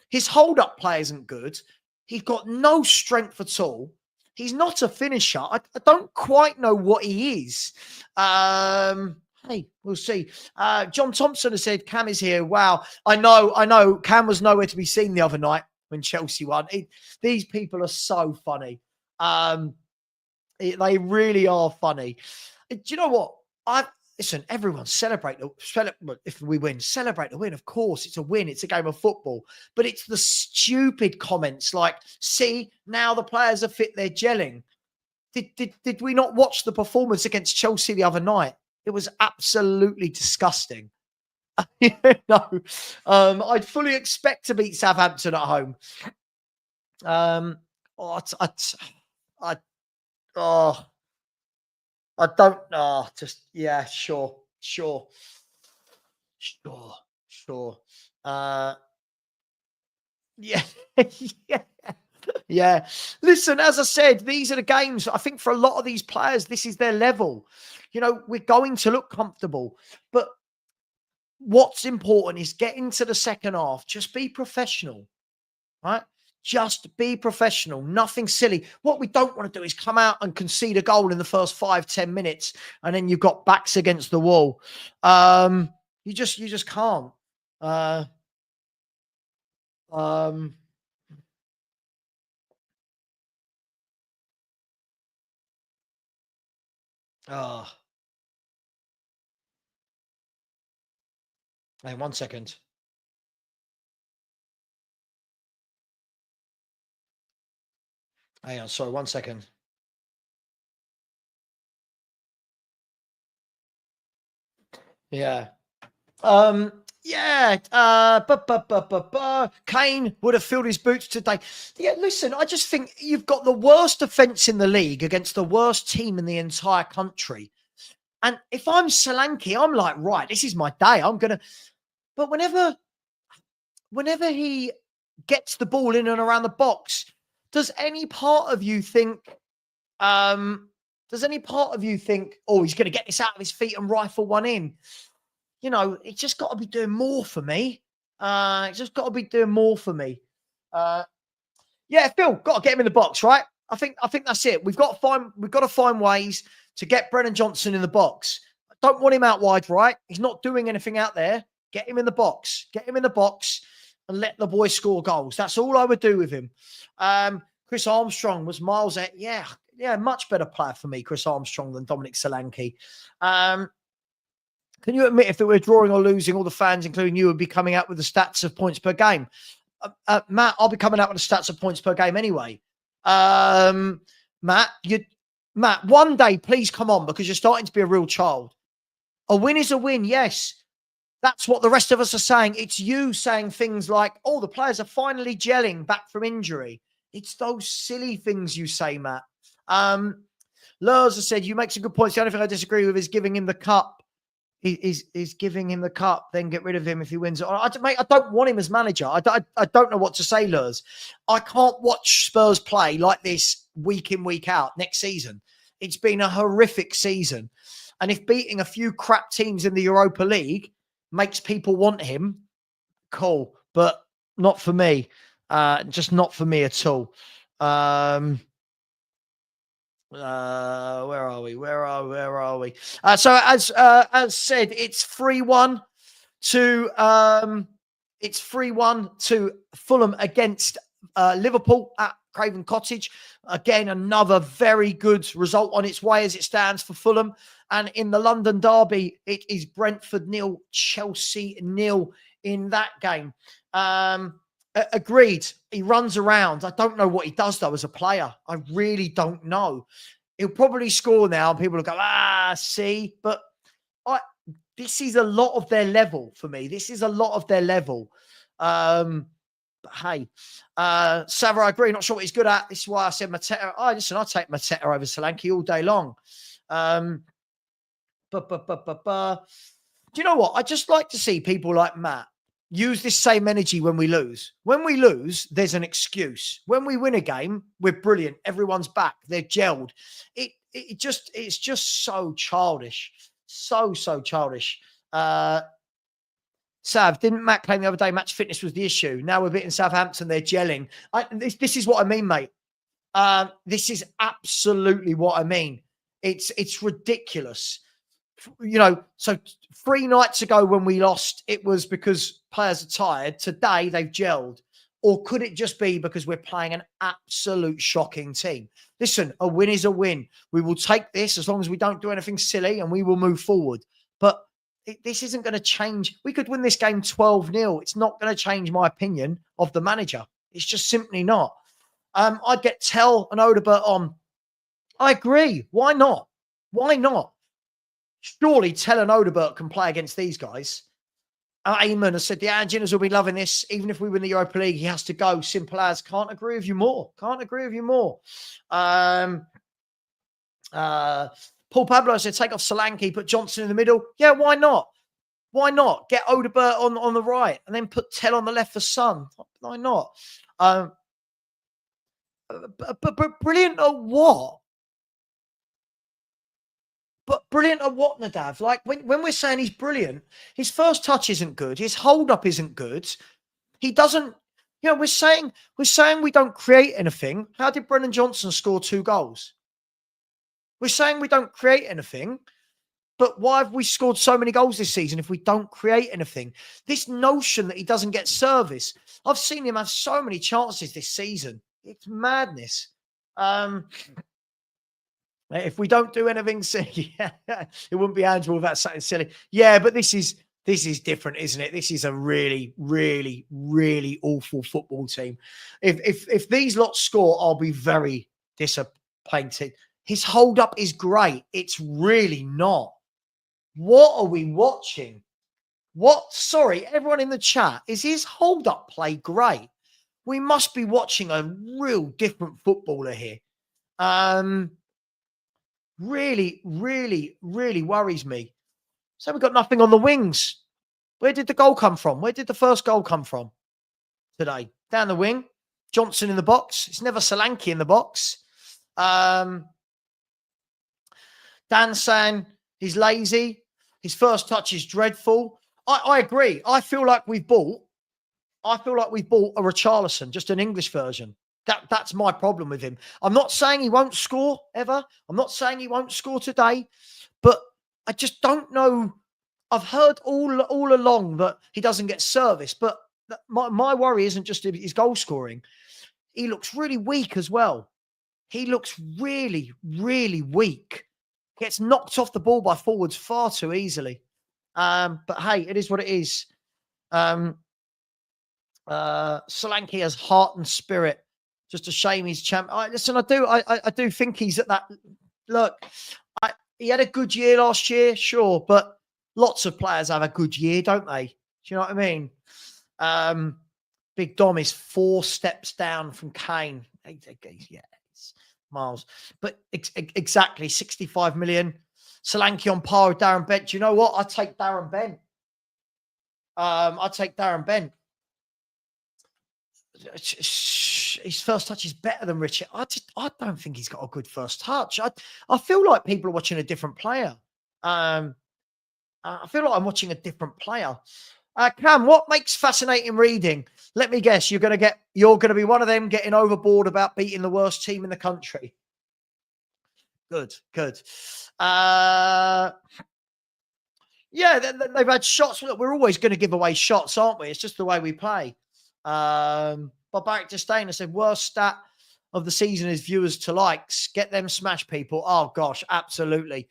his hold-up play isn't good. He's got no strength at all. He's not a finisher. I don't quite know what he is. Hey, we'll see. John Thompson has said, Cam is here. Wow. I know. Cam was nowhere to be seen the other night when Chelsea won. These people are so funny. They really are funny. Do you know what? Listen, everyone celebrate. If we win, celebrate the win. Of course, it's a win. It's a game of football. But it's the stupid comments like, see, now the players are fit, they're gelling. Did we not watch the performance against Chelsea the other night? It was absolutely disgusting. I'd fully expect to beat Southampton at home. I don't know. Just, yeah, sure. Yeah. Yeah. Listen, as I said, these are the games. I think for a lot of these players, this is their level. We're going to look comfortable, but what's important is get into the second half. Just be professional, right? Just be professional. Nothing silly. What we don't want to do is come out and concede a goal in the first 5-10 minutes, and then you've got backs against the wall. You just can't. Hang on 1 second. Hang on, sorry, 1 second. Yeah. Kane would have filled his boots today. Yeah, listen, I just think you've got the worst defence in the league against the worst team in the entire country. And if I'm Solanke, I'm like, right, this is my day. I'm going to... But whenever he gets the ball in and around the box, does any part of you think, oh, he's going to get this out of his feet and rifle one in? It's just got to be doing more for me. Yeah, Phil, got to get him in the box, right? I think that's it. We've got to find ways to get Brennan Johnson in the box. I don't want him out wide right. He's not doing anything out there. Get him in the box. Get him in the box and let the boy score goals. That's all I would do with him. Chris Armstrong was miles out. Yeah, much better player for me, Chris Armstrong, than Dominic Solanke. Can you admit if they were drawing or losing, all the fans, including you, would be coming out with the stats of points per game? Matt, I'll be coming out with the stats of points per game anyway. Matt, one day, please come on, because you're starting to be a real child. A win is a win, yes. That's what the rest of us are saying. It's you saying things like, oh, the players are finally gelling back from injury. It's those silly things you say, Matt. Lurs has said, you make some good points. The only thing I disagree with is giving him the cup. Is giving him the cup, then get rid of him if he wins. I don't want him as manager. I don't know what to say, Lurs. I can't watch Spurs play like this week in, week out next season. It's been a horrific season. And if beating a few crap teams in the Europa League makes people want him, cool. But not for me. Just not for me at all. Where are we? So as said, it's 3-1 to Fulham against Liverpool at Craven Cottage. Again, another very good result on its way as it stands for Fulham. And in the London derby, it is Brentford 0, Chelsea 0 in that game. Agreed. He runs around. I don't know what he does, though, as a player. I really don't know. He'll probably score now, and people will go, see. But this is a lot of their level for me. This is a lot of their level. But hey, Savva, I agree. Not sure what he's good at. This is why I said Mateta. Listen, I'll take Mateta over Solanke all day long. Do you know what? I just like to see people like Matt use this same energy when we lose. When we lose, there's an excuse. When we win a game, we're brilliant. Everyone's back. They're gelled. It's just so childish. So childish. Sav, didn't Matt claim the other day match fitness was the issue? Now we're beating Southampton. They're gelling. This is what I mean, mate. This is absolutely what I mean. It's ridiculous. You know, so 3 nights ago when we lost, it was because players are tired. Today, they've gelled. Or could it just be because we're playing an absolute shocking team? Listen, a win is a win. We will take this as long as we don't do anything silly, and we will move forward. But this isn't going to change. We could win this game 12-0. It's not going to change my opinion of the manager. It's just simply not. I'd get Tell and Odebert on. I agree. Why not? Why not? Surely Tell and Odebert can play against these guys. Eamon has said the Anginas will be loving this. Even if we win the Europa League, he has to go. Simple as. Can't agree with you more. Can't agree with you more. Paul Pablo said take off Solanke, put Johnson in the middle. Yeah, why not? Why not? Get Odebert on the right and then put Tell on the left for Son. Why not? But brilliant at what? But brilliant at what, Nadav? Like when we're saying he's brilliant, his first touch isn't good. His hold up isn't good. He doesn't, we're saying we don't create anything. How did Brennan Johnson score 2 goals? We're saying we don't create anything, but why have we scored so many goals this season if we don't create anything? This notion that he doesn't get service. I've seen him have so many chances this season. It's madness. If we don't do anything silly, it wouldn't be Angel without something silly. Yeah, but this is different, isn't it? This is a really, really, really awful football team. If these lots score, I'll be very disappointed. His hold up is great. It's really not. What are we watching? Sorry, everyone in the chat, is his hold up play great? We must be watching a real different footballer here. Really, really, really worries me. So we've got nothing on the wings. Where did the goal come from? Where did the first goal come from today? Down the wing. Johnson in the box. It's never Solanke in the box. Dan saying he's lazy. His first touch is dreadful. I agree. I feel like we've bought a Richarlison, just an English version. That's my problem with him. I'm not saying he won't score ever. I'm not saying he won't score today, but I just don't know. I've heard all along that he doesn't get service, but my worry isn't just his goal scoring. He looks really weak as well. He looks really, really weak. Gets knocked off the ball by forwards far too easily. But hey, it is what it is. Solanke has heart and spirit. Just a shame he's champ. Listen, I do think he's at that. Look, he had a good year last year, sure, but lots of players have a good year, don't they? Do you know what I mean? Big Dom is 4 steps down from Kane. Yeah, it's miles. But exactly, 65 million. Solanke on par with Darren Bent. Do you know what? I'd take Darren Bent. I'd take Darren Bent. His first touch is better than Richard. I don't think he's got a good first touch. I feel like people are watching a different player. I feel like I'm watching a different player. Cam, what makes fascinating reading? Let me guess, you're going to be one of them getting overboard about beating the worst team in the country. Good. Yeah, they've had shots. Look, we're always going to give away shots, aren't we? It's just the way we play. Barbaric Disdainer said, worst stat of the season is viewers to likes. Get them smash, people. Oh, gosh, absolutely.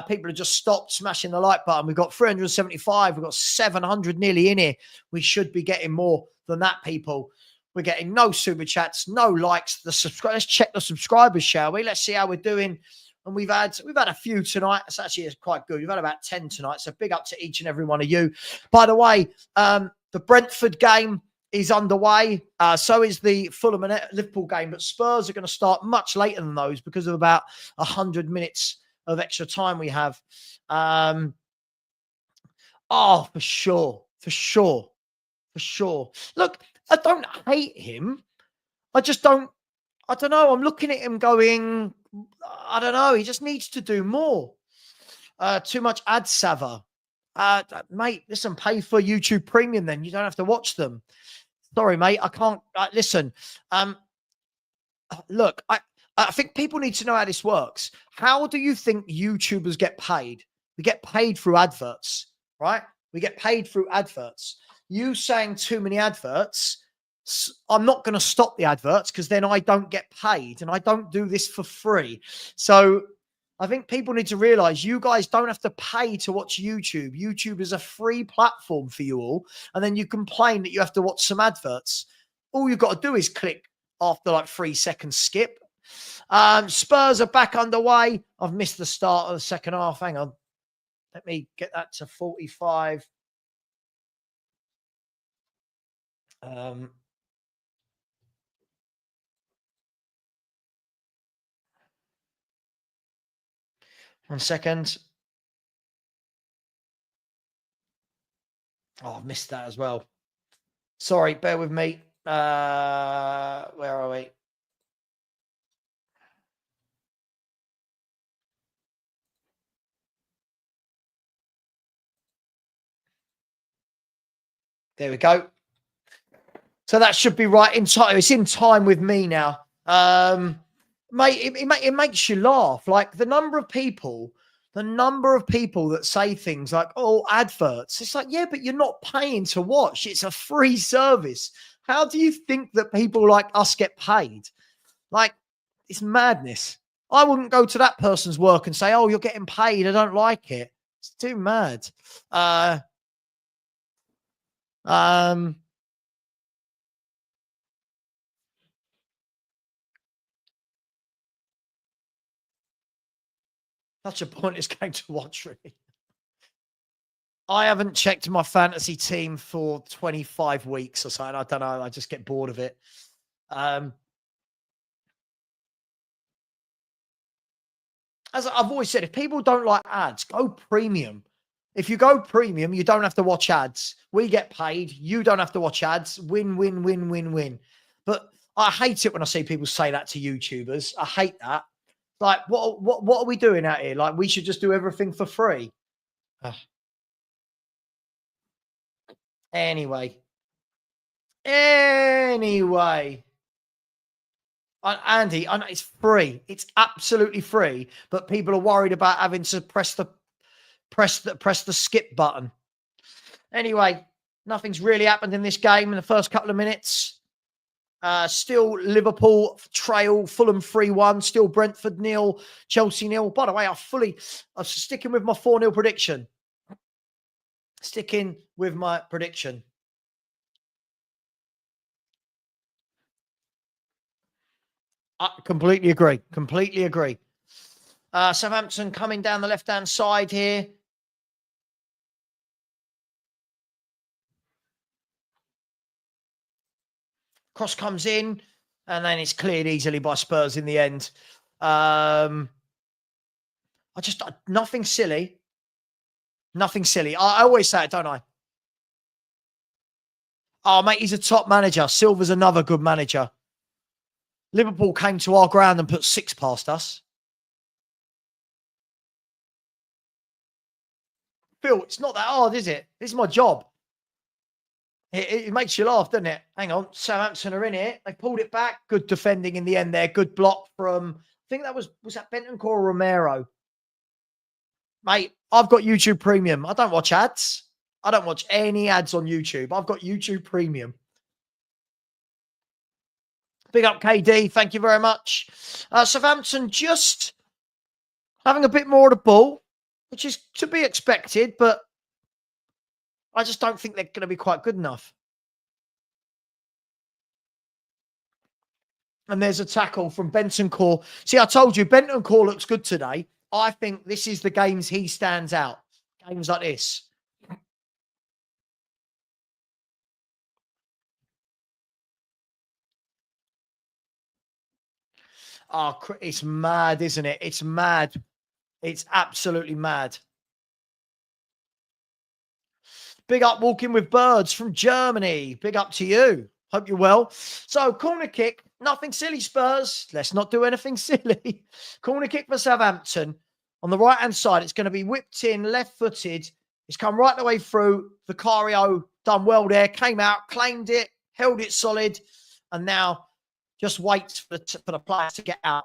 People have just stopped smashing the like button. We've got 375. We've got 700 nearly in here. We should be getting more than that, people. We're getting no super chats, no likes. Let's check the subscribers, shall we? Let's see how we're doing. And we've had a few tonight. It's actually quite good. We've had about 10 tonight. So big up to each and every one of you. By the way, the Brentford game is underway. So is the Fulham and Liverpool game. But Spurs are going to start much later than those because of about 100 minutes of extra time we have. For sure. Look, I don't hate him. I don't know. I'm looking at him going, I don't know. He just needs to do more. Too much ad Savva. Mate, listen, pay for YouTube Premium then. You don't have to watch them. Sorry, mate. I can't. Listen, look, I think people need to know how this works. How do you think YouTubers get paid? We get paid through adverts, right? We get paid through adverts. You saying too many adverts, I'm not going to stop the adverts because then I don't get paid and I don't do this for free. So I think people need to realize you guys don't have to pay to watch YouTube. YouTube is a free platform for you all. And then you complain that you have to watch some adverts. All you've got to do is click after like 3 seconds skip. Spurs are back underway. I've missed the start of the second half. Hang on. Let me get that to 45. 1 second. Oh, I've missed that as well. Sorry, bear with me. Where are we? There we go. So that should be right in time. It's in time with me now. Mate, it makes you laugh. Like the number of people that say things like, oh, adverts. It's like, yeah, but you're not paying to watch. It's a free service. How do you think that people like us get paid? Like, it's madness. I wouldn't go to that person's work and say, oh, you're getting paid. I don't like it. It's too mad. Such a pointless game to watch, really. I haven't checked my fantasy team for 25 weeks or something. I don't know. I just get bored of it. As I've always said, if people don't like ads, go premium. If you go premium, you don't have to watch ads. We get paid. You don't have to watch ads. Win, win, win, win, win. But I hate it when I see people say that to YouTubers. I hate that. Like, what are we doing out here? Like, we should just do everything for free. Anyway. Andy, I know it's free. It's absolutely free, but people are worried about having to press the skip button. Anyway, nothing's really happened in this game in the first couple of minutes. Still Liverpool trail, Fulham 3-1, still Brentford 0, Chelsea 0. By the way, I'm sticking with my 4-0 prediction. Sticking with my prediction. I completely agree. Completely agree. Southampton coming down the left-hand side here. Cross comes in, and then it's cleared easily by Spurs in the end. Nothing silly. Nothing silly. I always say it, don't I? Oh, mate, he's a top manager. Silva's another good manager. Liverpool came to our ground and put 6 past us. Phil, it's not that hard, is it? This is my job. It makes you laugh, doesn't it? Hang on. Southampton are in it. They pulled it back. Good defending in the end there. Good block from, I think that was that Bentancur or Romero? Mate, I've got YouTube Premium. I don't watch ads. I don't watch any ads on YouTube. I've got YouTube Premium. Big up, KD. Thank you very much. Southampton just having a bit more of the ball, which is to be expected, but I just don't think they're going to be quite good enough. And there's a tackle from Bentancur. See, I told you, Bentancur looks good today. I think this is the games he stands out. Games like this. Oh, it's mad, isn't it? It's mad. It's absolutely mad. Big up Walking with Birds from Germany. Big up to you. Hope you're well. So, corner kick. Nothing silly, Spurs. Let's not do anything silly. Corner kick for Southampton. On the right-hand side, it's going to be whipped in, left-footed. It's come right the way through. Vicario done well there. Came out, claimed it, held it solid, and now just waits for the players to get out.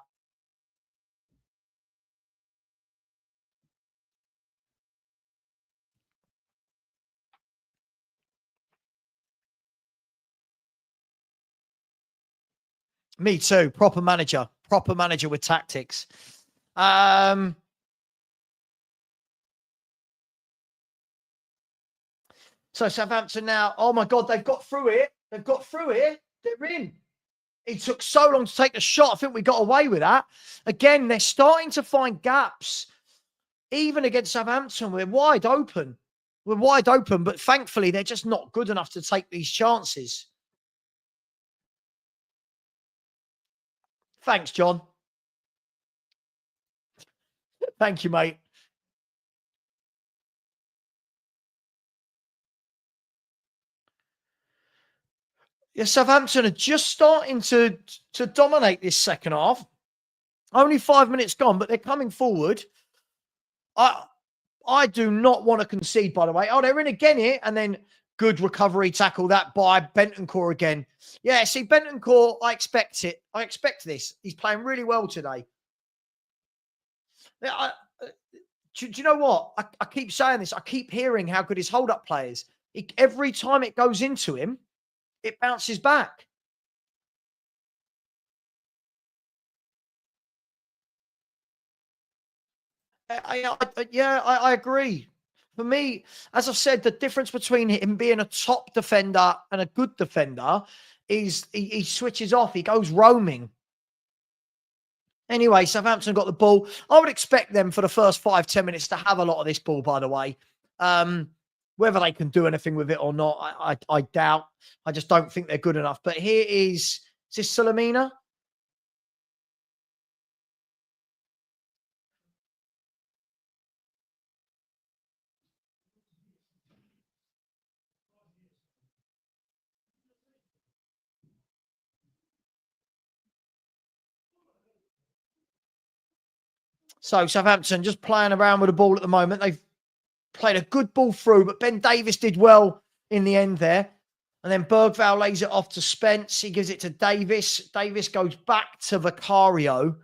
Me too. Proper manager with tactics. So Southampton now, oh my God, they've got through it. They're in. It took so long to take the shot. I think we got away with that. Again, they're starting to find gaps. Even against Southampton, we're wide open. But thankfully, they're just not good enough to take these chances. Thanks, John. Thank you, mate. Yeah, Southampton are just starting to dominate this second half. Only 5 minutes gone, but they're coming forward. I do not want to concede, by the way. Oh, they're in again here, and then good recovery tackle that by Bentancur again. Yeah, see, Bentancur, I expect it. I expect this. He's playing really well today. Do you know what? I keep saying this. I keep hearing how good his hold-up play is. Every time it goes into him, it bounces back. I agree. For me, as I've said, the difference between him being a top defender and a good defender is he switches off. He goes roaming. Anyway, Southampton got the ball. I would expect them for the first 5-10 minutes to have a lot of this ball, by the way. Whether they can do anything with it or not, I doubt. I just don't think they're good enough. But here is this Salamina? So Southampton just playing around with the ball at the moment. They've played a good ball through, but Ben Davies did well in the end there. And then Bergvall lays it off to Spence. He gives it to Davis. Davis goes back to Vicario.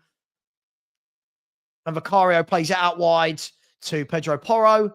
And Vicario plays it out wide to Pedro Porro.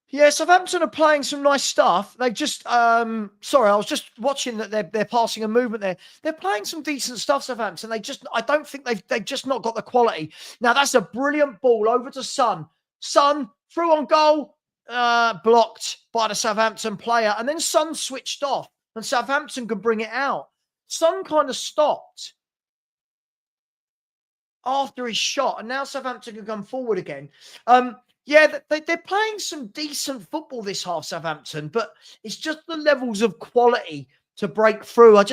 Yeah, Southampton are playing some nice stuff. They just, sorry, I was just watching that they're passing a movement there. They're playing some decent stuff, Southampton. I don't think they've just not got the quality. Now that's a brilliant ball over to Son. Son through on goal, blocked by the Southampton player, and then Son switched off, and Southampton could bring it out. Son kind of stopped after his shot, and now Southampton can come forward again. Yeah, they're playing some decent football this half, Southampton, but it's just the levels of quality to break through. I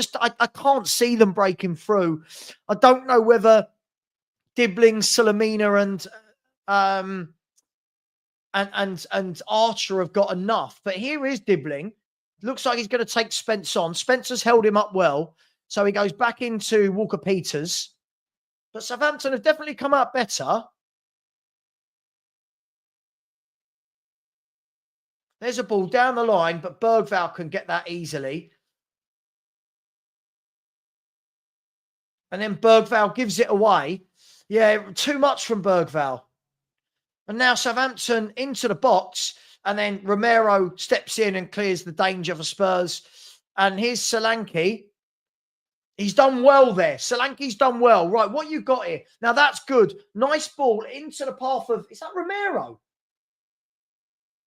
can't see them breaking through. I don't know whether Dibbling, Salamina, and Archer have got enough. But here is Dibbling. Looks like he's going to take Spence on. Spencer's held him up well, so he goes back into Walker-Peters. But Southampton have definitely come out better. There's a ball down the line, but Bergvall can get that easily. And then Bergvall gives it away. Yeah, too much from Bergvall. And now Southampton into the box. And then Romero steps in and clears the danger for Spurs. And here's Solanke. He's done well there. Solanke's done well. Right, what you got here? Now that's good. Nice ball into the path of... Is that Romero?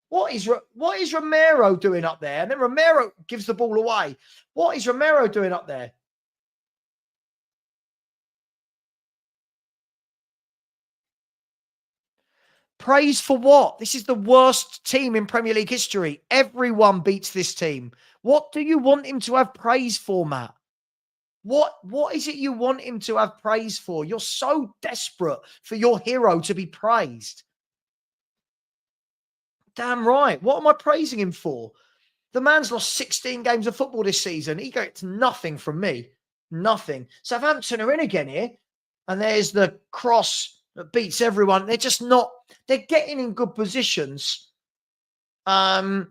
What is Romero doing up there? And then Romero gives the ball away. What is Romero doing up there? Praise for what? This is the worst team in Premier League history. Everyone beats this team. What do you want him to have praise for, Matt? What is it you want him to have praise for? You're so desperate for your hero to be praised. Damn right. What am I praising him for? The man's lost 16 games of football this season. He gets nothing from me. Nothing. Southampton are in again here. And there's the cross that beats everyone. They're just not... They're getting in good positions. They're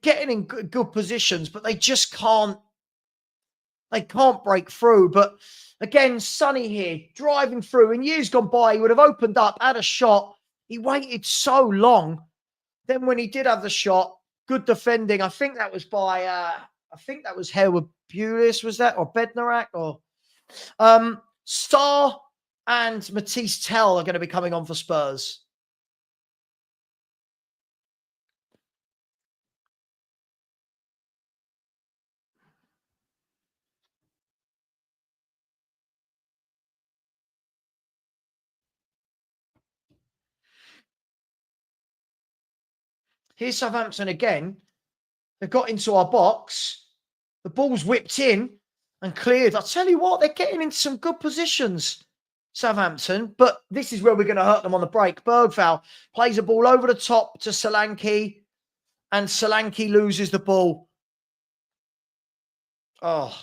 getting in good positions, but they just can't... They can't break through. But again, Sonny here, driving through. In years gone by, he would have opened up, had a shot. He waited so long. Then when he did have the shot, good defending. I think that was by, I think that was Herwood Bulis, was that? Or Bednarak? Or Starr and Matisse Tell are going to be coming on for Spurs. Here's Southampton again. They got into our box. The ball's whipped in and cleared. I tell you what, they're getting into some good positions, Southampton. But this is where we're going to hurt them on the break. Bergvall plays a ball over the top to Solanke. And Solanke loses the ball. Oh.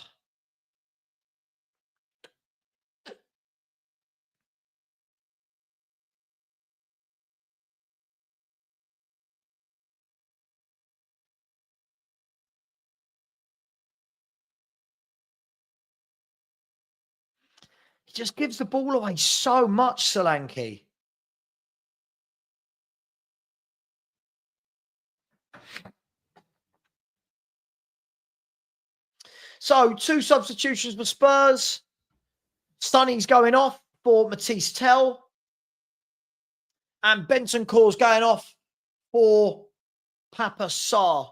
He just gives the ball away so much, Solanke. So, 2 substitutions for Spurs. Sonny's going off for Matisse Tell. And Bentancur's going off for Papa Sarr.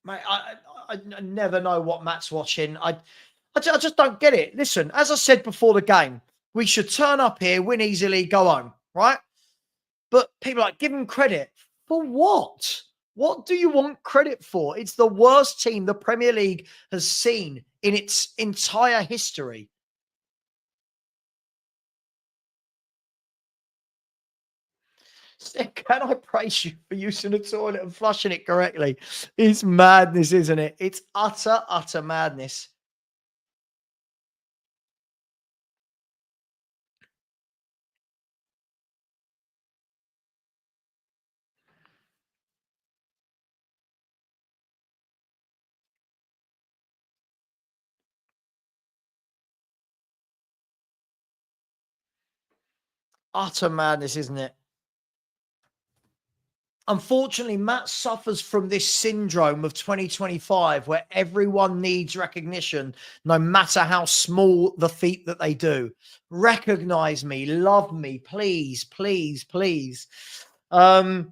Mate, I never know what Matt's watching. I just don't get it. Listen, as I said before the game, we should turn up here, win easily, go home, right? But people are like, give him credit. For what? What do you want credit for? It's the worst team the Premier League has seen in its entire history. Can I praise you for using the toilet and flushing it correctly? It's madness, isn't it? It's utter, utter madness. Utter madness, isn't it? Unfortunately, Matt suffers from this syndrome of 2025 where everyone needs recognition, no matter how small the feat that they do. Recognize me, love me, please, please, please. Here's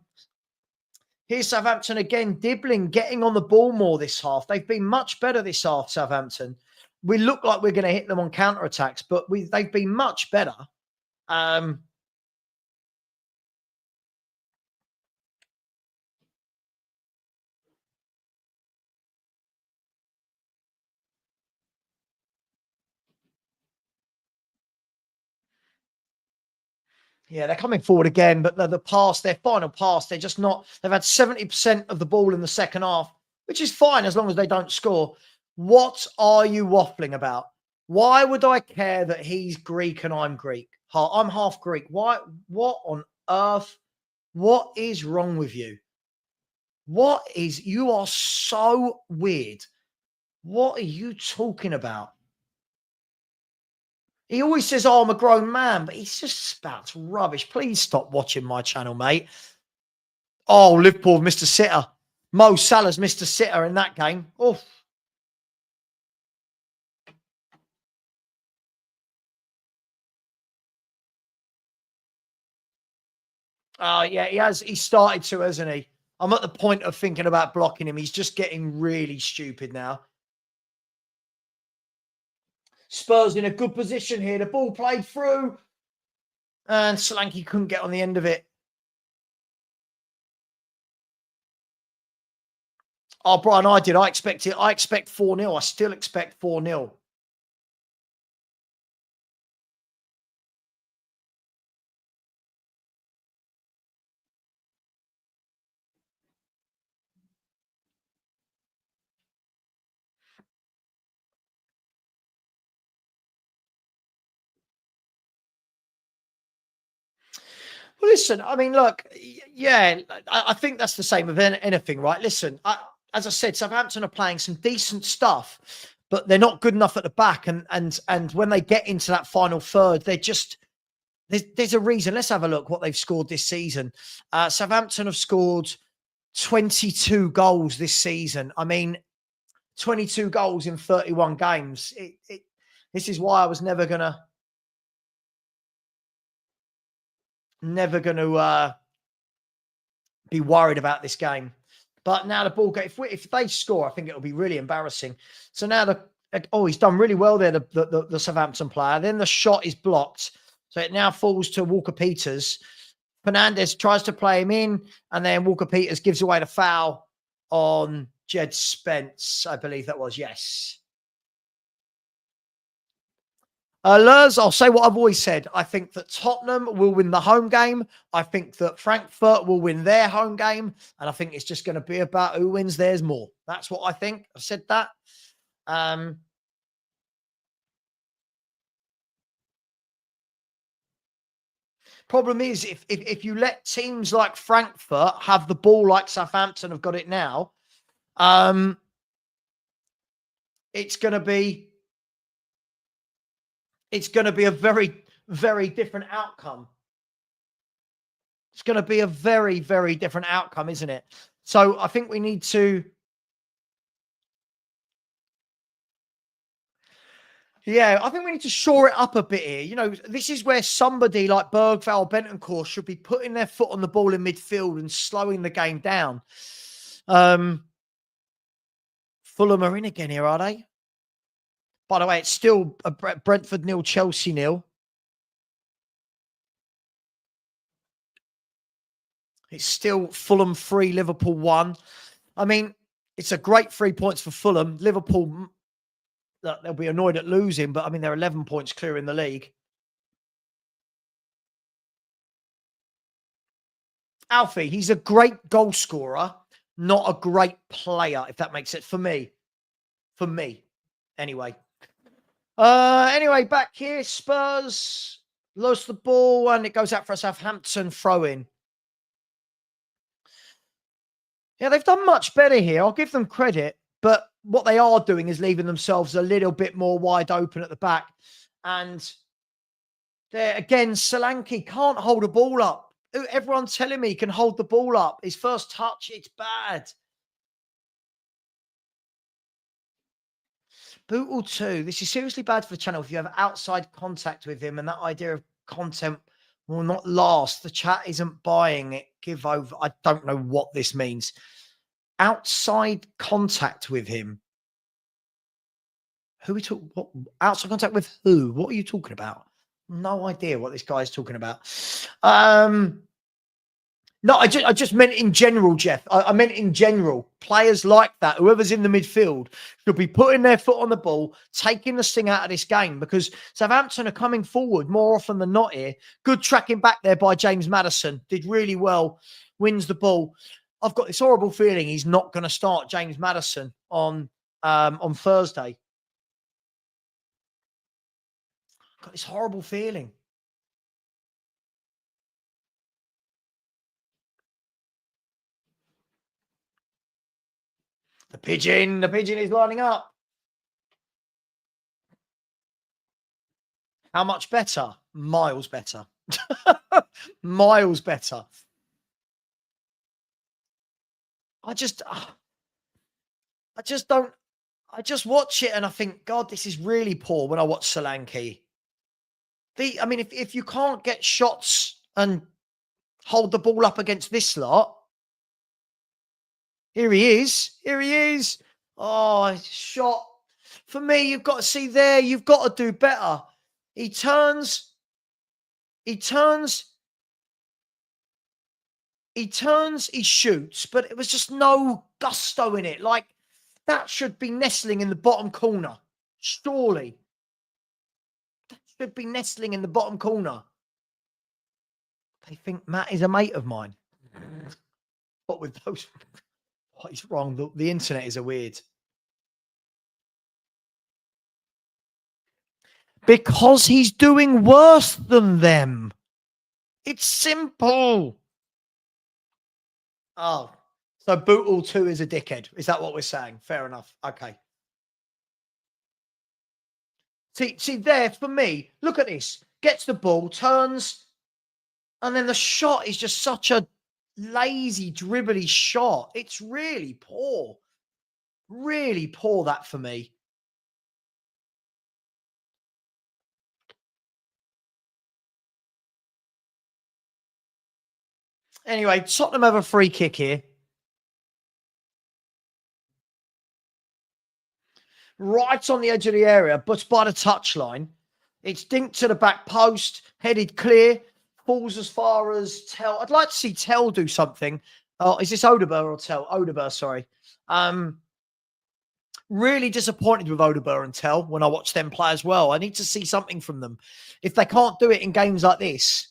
Southampton again, dibbling, getting on the ball more this half. They've been much better this half, Southampton. We look like we're going to hit them on counter-attacks, but they've been much better. Yeah, they're coming forward again, but the pass, their final pass, they're just not. They've had 70% of the ball in the second half, which is fine as long as they don't score. What are you waffling about? Why would I care that he's Greek and I'm Greek? I'm half Greek. Why? What on earth? What is wrong with you? You are so weird. What are you talking about? He always says, oh, I'm a grown man, but he's just spouts rubbish. Please stop watching my channel, mate. Oh, Liverpool, Mr. Sitter. Mo Salah's Mr. Sitter in that game. Oof. Oh, yeah, he has. He started to, hasn't he? I'm at the point of thinking about blocking him. He's just getting really stupid now. Spurs in a good position here. The ball played through. And Solanke couldn't get on the end of it. Oh, Brian, I did. I expect it. I expect 4-0. I still expect 4-0. Well, listen, I mean, look, yeah, I think that's the same with anything, right? Listen, as I said, Southampton are playing some decent stuff, but they're not good enough at the back. And when they get into that final third, they're just there's a reason. Let's have a look what they've scored this season. Southampton have scored 22 goals this season. I mean, 22 goals in 31 games. This is why I was never gonna be worried about this game. But now the ball goes, if they score, I think it'll be really embarrassing. So now he's done really well there, the Southampton player. Then the shot is blocked. So it now falls to Walker-Peters. Fernandez tries to play him in, and then Walker-Peters gives away the foul on Jed Spence, I believe that was, yes. Lurs, I'll say what I've always said. I think that Tottenham will win the home game. I think that Frankfurt will win their home game. And I think it's just going to be about who wins theirs more. That's what I think. I've said that. Problem is, if you let teams like Frankfurt have the ball like Southampton have got it now, it's going to be a very, very different outcome. It's going to be a very, very different outcome, isn't it? So I think we need to... Yeah, I think we need to shore it up a bit here. You know, this is where somebody like Bergvall, Bentancur should be putting their foot on the ball in midfield and slowing the game down. Fulham are in again here, are they? By the way, it's still a Brentford 0, Chelsea 0. It's still Fulham 3, Liverpool 1. I mean, it's a great 3 points for Fulham. Liverpool, they'll be annoyed at losing, but I mean, they're 11 points clear in the league. Alfie, he's a great goal scorer, not a great player, if that makes sense. For me. Anyway. Anyway, back here, Spurs lost the ball and it goes out for a Southampton throw-in. Yeah, they've done much better here. I'll give them credit. But what they are doing is leaving themselves a little bit more wide open at the back. And there again, Solanke can't hold a ball up. Everyone's telling me he can hold the ball up. His first touch, it's bad. Bootle 2. This is seriously bad for the channel if you have outside contact with him and that idea of content will not last. The chat isn't buying it. Give over. I don't know what this means. Outside contact with him. Who we talk? What outside contact with who? What are you talking about? No idea what this guy's talking about. No, I just meant in general, Jeff. I meant in general. Players like that, whoever's in the midfield, should be putting their foot on the ball, taking the sting out of this game because Southampton are coming forward more often than not here. Good tracking back there by James Maddison. Did really well. Wins the ball. I've got this horrible feeling he's not going to start James Maddison on Thursday. I've got this horrible feeling. The pigeon is lining up. How much better? Miles better. Miles better. I just watch it and I think, God, this is really poor when I watch Solanke. I mean, if you can't get shots and hold the ball up against this lot, here he is. Here he is. Oh, shot. For me, you've got to see there. You've got to do better. He turns. He shoots, but it was just no gusto in it. Like, that should be nestling in the bottom corner. Surely. That should be nestling in the bottom corner. They think Matt is a mate of mine. What with those... What is wrong? The internet is a weird. Because he's doing worse than them. It's simple. Oh, so Bootle 2 is a dickhead. Is that what we're saying? Fair enough. Okay. See there for me. Look at this. Gets the ball, turns, and then the shot is just such a lazy, dribbly shot. It's really poor. Really poor, that for me. Anyway, Tottenham have a free kick here. Right on the edge of the area, but by the touchline. It's dinked to the back post, headed clear, falls as far as Tell. I'd like to see Tell do something. Oh, is this Odeber or Tell? Odeber, sorry. Really disappointed with Odeber and Tell when I watch them play as well. I need to see something from them. If they can't do it in games like this,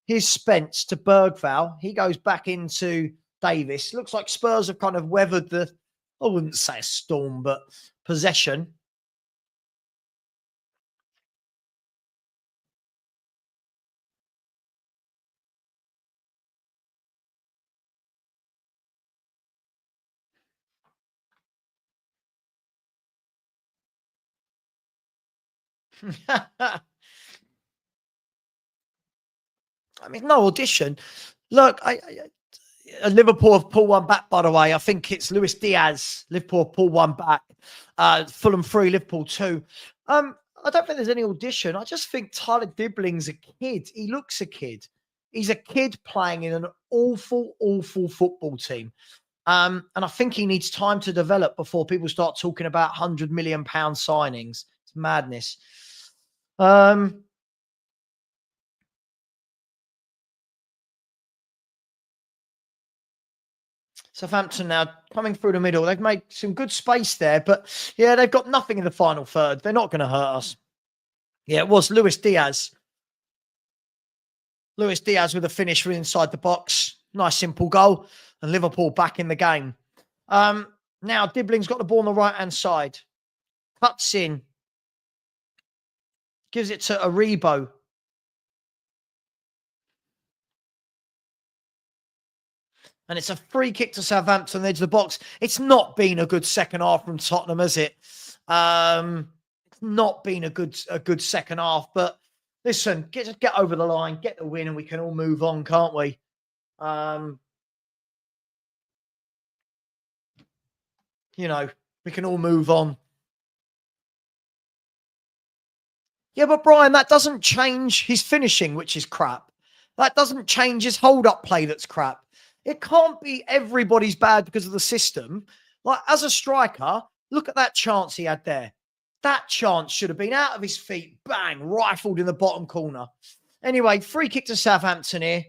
here's Spence to Bergval. He goes back into Davis. Looks like Spurs have kind of weathered the, I wouldn't say a storm, but possession. I mean, no audition. Look, Liverpool have pulled one back, by the way. I think it's Luis Diaz. Liverpool pulled one back. Fulham 3, Liverpool 2. I don't think there's any audition. I just think Tyler Dibling's a kid. He looks a kid. He's a kid playing in an awful, awful football team. And I think he needs time to develop before people start talking about £100 million signings. It's madness. Southampton now coming through the middle. They've made some good space there, but yeah, they've got nothing in the final third. They're not going to hurt us. Yeah, it was Luis Diaz. Luis Diaz with a finish from inside the box. Nice simple goal. And Liverpool back in the game. Now Dibling's got the ball on the right-hand side. Cuts in. Gives it to Aribo. And it's a free kick to Southampton, edge of the box. It's not been a good second half from Tottenham, has it? It's not been a good second half. But listen, get over the line, get the win, and we can all move on, can't we? You know, we can all move on. Yeah, but Brian, that doesn't change his finishing, which is crap. That doesn't change his hold-up play that's crap. It can't be everybody's bad because of the system. Like, as a striker, look at that chance he had there. That chance should have been out of his feet, bang, rifled in the bottom corner. Anyway, free kick to Southampton here.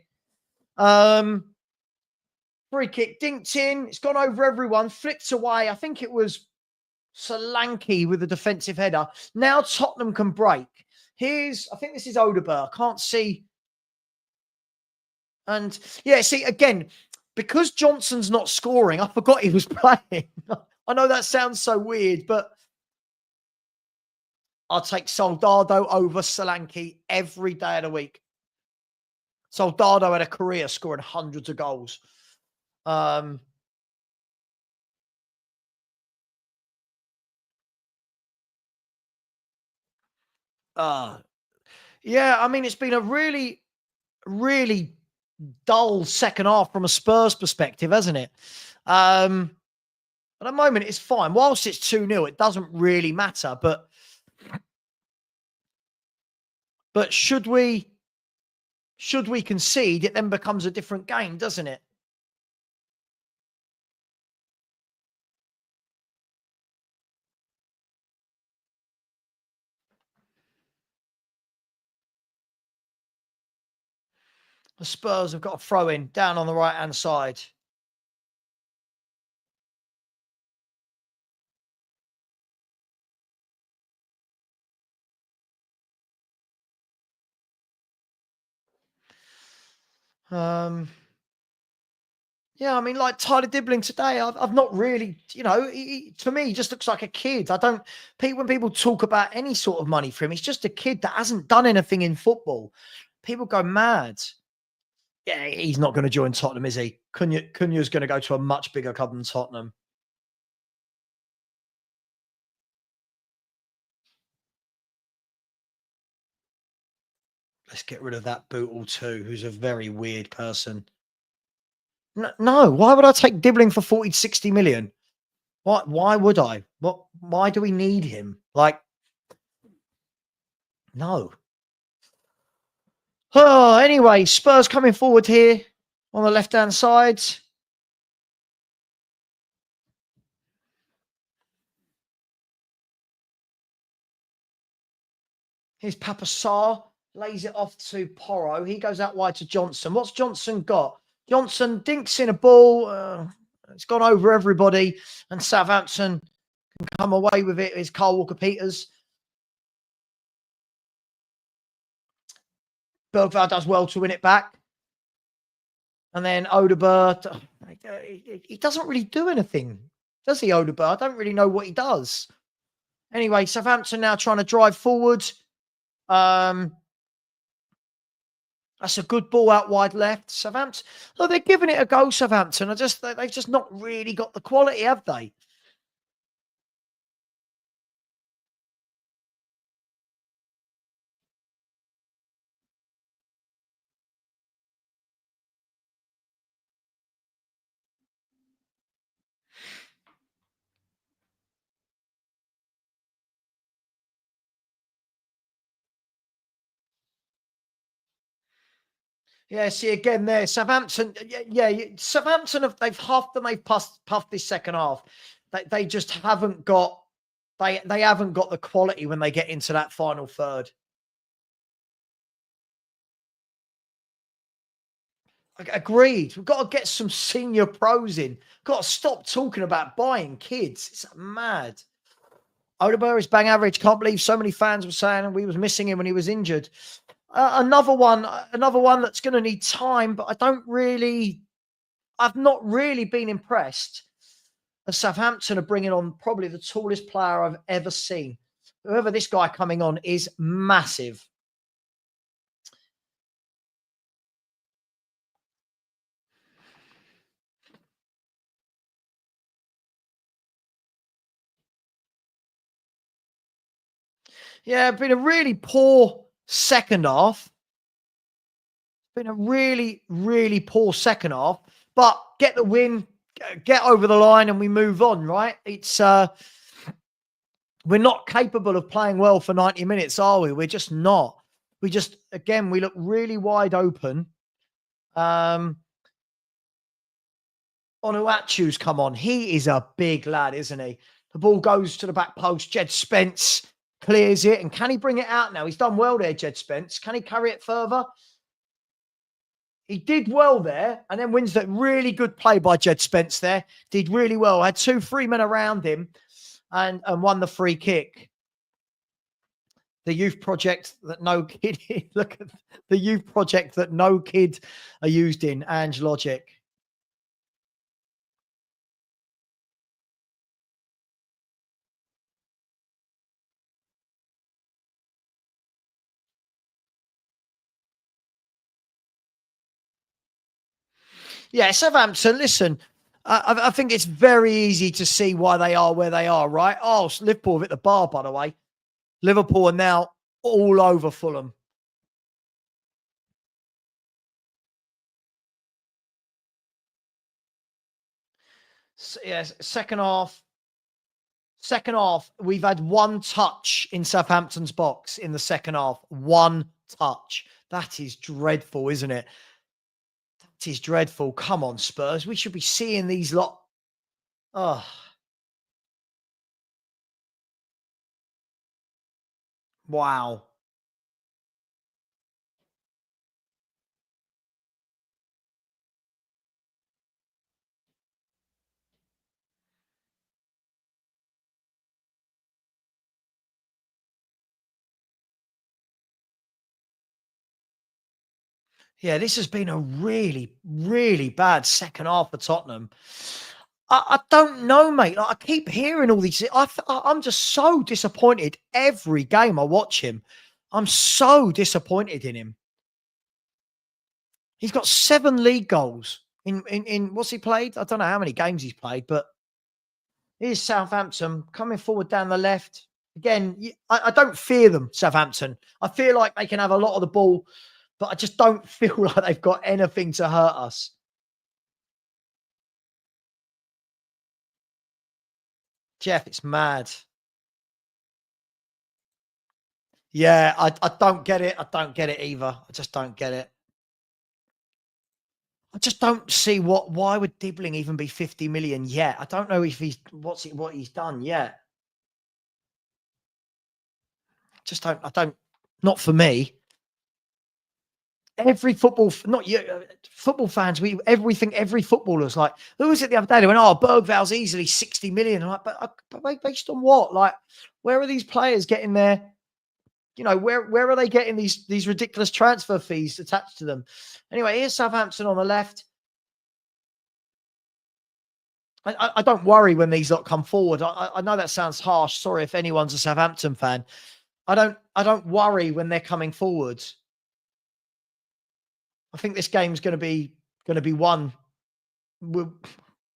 Free kick, dinked in. It's gone over everyone, flicked away. I think it was Solanke with the defensive header. Now Tottenham can break. I think this is Odegaard. I can't see. And yeah, see, again, because Johnson's not scoring, I forgot he was playing. I know that sounds so weird, but I'll take Soldado over Solanke every day of the week. Soldado had a career scoring hundreds of goals. Yeah, I mean, it's been a really, really dull second half from a Spurs perspective, hasn't it? At the moment, it's fine. Whilst it's 2-0, it doesn't really matter. But should we concede, it then becomes a different game, doesn't it? The Spurs have got a throw in down on the right-hand side. Yeah, I mean, like Tyler Dibbling today, I've not really, you know, to me, he just looks like a kid. When people talk about any sort of money for him, he's just a kid that hasn't done anything in football. People go mad. Yeah, he's not going to join Tottenham, is he? Cunha's going to go to a much bigger club than Tottenham. Let's get rid of that Bootle too, who's a very weird person. No, why would I take Dibbling for 40, 60 million? Why would I? Why do we need him? Like, no. Oh, anyway, Spurs coming forward here on the left-hand side. Here's Papa Sarr, lays it off to Porro. He goes out wide to Johnson. What's Johnson got? Johnson dinks in a ball. It's gone over everybody, and Southampton can come away with it. Is Carl Walker-Peters. Bergvall does well to win it back. And then Odegaard, he doesn't really do anything, does he, Odegaard? I don't really know what he does. Anyway, Southampton now trying to drive forward. That's a good ball out wide left. Southampton, look, they're giving it a go, Southampton. They've just not really got the quality, have they? Yeah, see again there, Southampton. Yeah, Southampton they've huffed and they've puffed this second half. They just haven't got they haven't got the quality when they get into that final third. Agreed. We've got to get some senior pros in. Got to stop talking about buying kids. It's mad. Odegaard is bang average. Can't believe so many fans were saying we was missing him when he was injured. Another one that's going to need time, but I've not really been impressed. Southampton are bringing on probably the tallest player I've ever seen. Whoever this guy coming on is massive. Yeah, been a really poor second half. Been a really, really poor second half. But get the win, get over the line, and we move on, right? It's we're not capable of playing well for 90 minutes, are we? We're just not. We look really wide open. Onuachu's come on. He is a big lad, isn't he? The ball goes to the back post. Jed Spence clears it. And can he bring it out now? He's done well there, Jed Spence. Can he carry it further? He did well there. And then wins that really good play by Jed Spence there. Did really well. Had 2-3 men around him and won the free kick. The youth project that no kid, look at the youth project that no kid are used in, Ange Logic. Yeah, Southampton, listen, I think it's very easy to see why they are where they are, right? Oh, Liverpool have hit the bar, by the way. Liverpool are now all over Fulham. So, yes, second half, we've had one touch in Southampton's box in the second half. One touch. That is dreadful, isn't it? That is dreadful. Come on, Spurs. We should be seeing these lot. Oh. Wow. Yeah, this has been a really, really bad second half for Tottenham. I don't know, mate. Like, I keep hearing all these. I'm just so disappointed every game I watch him. I'm so disappointed in him. He's got 7 league goals in what's he played? I don't know how many games he's played, but here's Southampton coming forward down the left. Again, I don't fear them, Southampton. I feel like they can have a lot of the ball, but I just don't feel like they've got anything to hurt us. Jeff, it's mad. Yeah, I don't get it. I don't get it either. I just don't get it. I just don't see why would Dibbling even be 50 million yet? I don't know if what he's done yet. Not for me. Every football, not you, football fans, every footballer's like, who was it the other day? They went, oh, Bergval's easily 60 million. I'm like, but based on what? Like, where are these players getting their, where are they getting these ridiculous transfer fees attached to them? Anyway, here's Southampton on the left. I don't worry when these lot come forward. I know that sounds harsh. Sorry if anyone's a Southampton fan. I don't worry when they're coming forwards. I think this game's going to be won,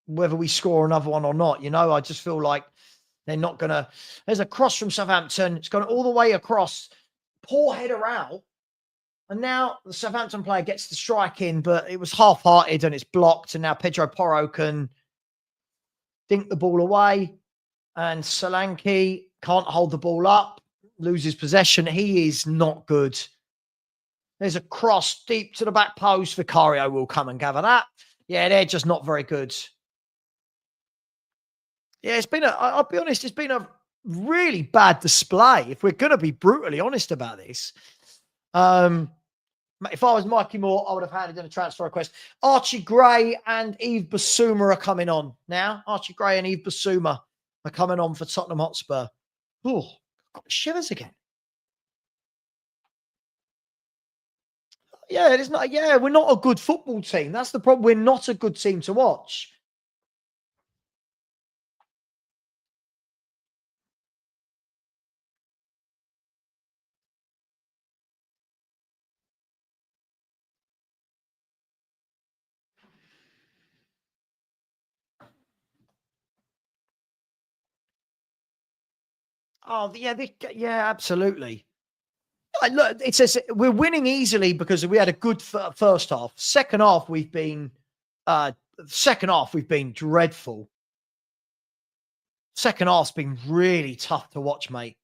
whether we score another one or not. I just feel like they're not going to. There's a cross from Southampton. It's gone all the way across. Poor header out. And now the Southampton player gets the strike in, but it was half-hearted and it's blocked. And now Pedro Porro can dink the ball away. And Solanke can't hold the ball up, loses possession. He is not good. There's a cross deep to the back post. Vicario will come and gather that. Yeah, they're just not very good. Yeah, I'll be honest, it's been a really bad display, if we're going to be brutally honest about this. If I was Mikey Moore, I would have handed in a transfer request. Archie Gray and Yves Bissouma are coming on now. Archie Gray and Yves Bissouma are coming on for Tottenham Hotspur. Oh, got shivers again. Yeah, it is not. Yeah, we're not a good football team. That's the problem. We're not a good team to watch. Oh, yeah, yeah, absolutely. Look, it says we're winning easily because we had a good first half. Second half, we've been dreadful. Second half's been really tough to watch, mate.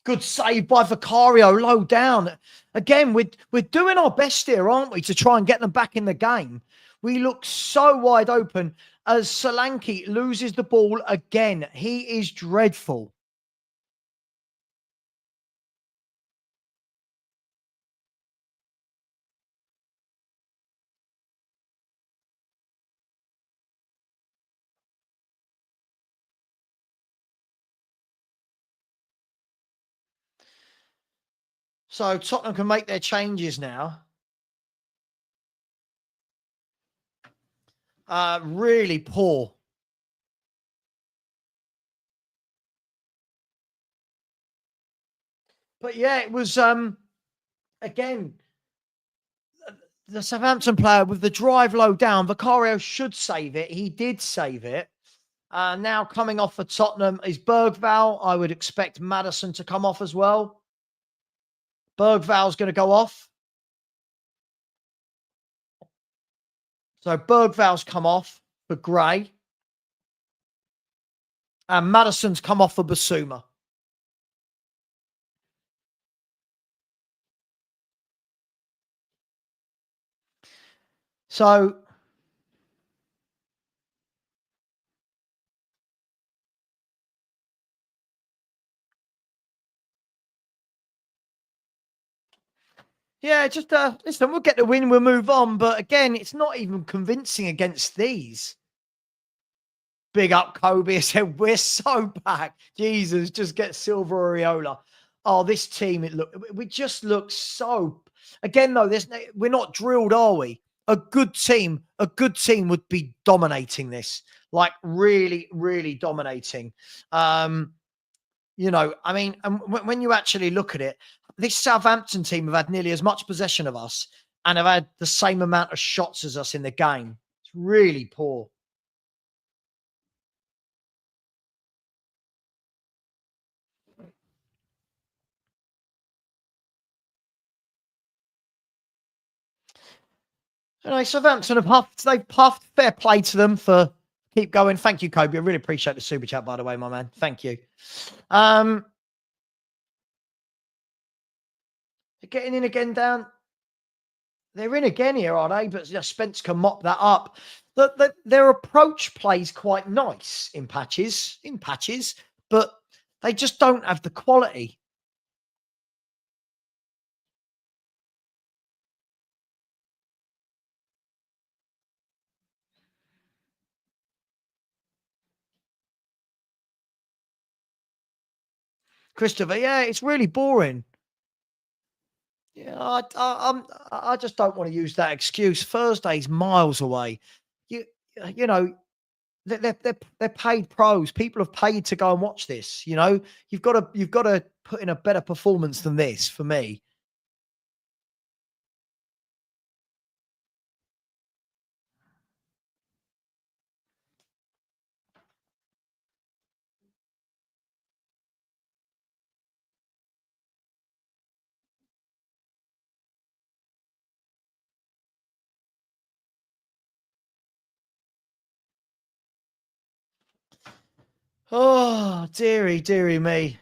Good save by Vicario, low down. Again, we're doing our best here, aren't we, to try and get them back in the game. We look so wide open as Solanke loses the ball again. He is dreadful. So Tottenham can make their changes now. Really poor. But yeah, it was again the Southampton player with the drive low down. Vicario should save it. He did save it. Now coming off for Tottenham is Bergvall. I would expect Maddison to come off as well. Bergvall's going to go off. So Bergvall's come off for Gray. And Maddison's come off for Bissouma. So yeah, just listen, we'll get the win, we'll move on. But again, it's not even convincing against these. Big up Kobe. I said, we're so back. Jesus, just get Silver Areola. Oh, this team, we just look so. Again, though, we're not drilled, are we? A good team would be dominating this, like really, really dominating. You know, I mean, and when you actually look at it, this Southampton team have had nearly as much possession of us and have had the same amount of shots as us in the game. It's really poor. Anyway, Southampton have puffed. They've puffed. Fair play to them for keep going. Thank you, Kobe. I really appreciate the super chat, by the way, my man. Thank you. Getting in again, down. They're in again here, are they? But Spence can mop that up. Their approach plays quite nice in patches, but they just don't have the quality. Christopher, yeah, it's really boring. Yeah, I just don't want to use that excuse. Thursday's miles away. You know, they're paid pros. People have paid to go and watch this. You know, you've got to put in a better performance than this for me. Oh, dearie me.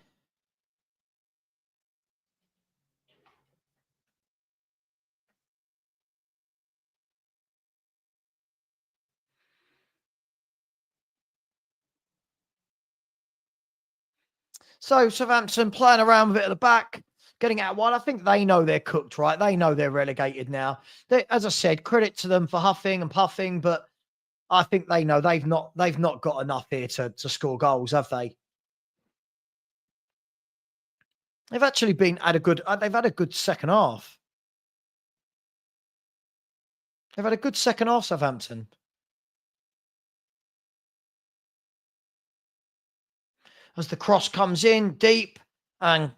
So Southampton playing around with it at the back, getting out wide. I think they know they're cooked, right? They know they're relegated now. As I said, credit to them for huffing and puffing, but I think they know they've not got enough here to score goals, have they? They've actually they've had a good second half. They've had a good second half, Southampton. As the cross comes in deep and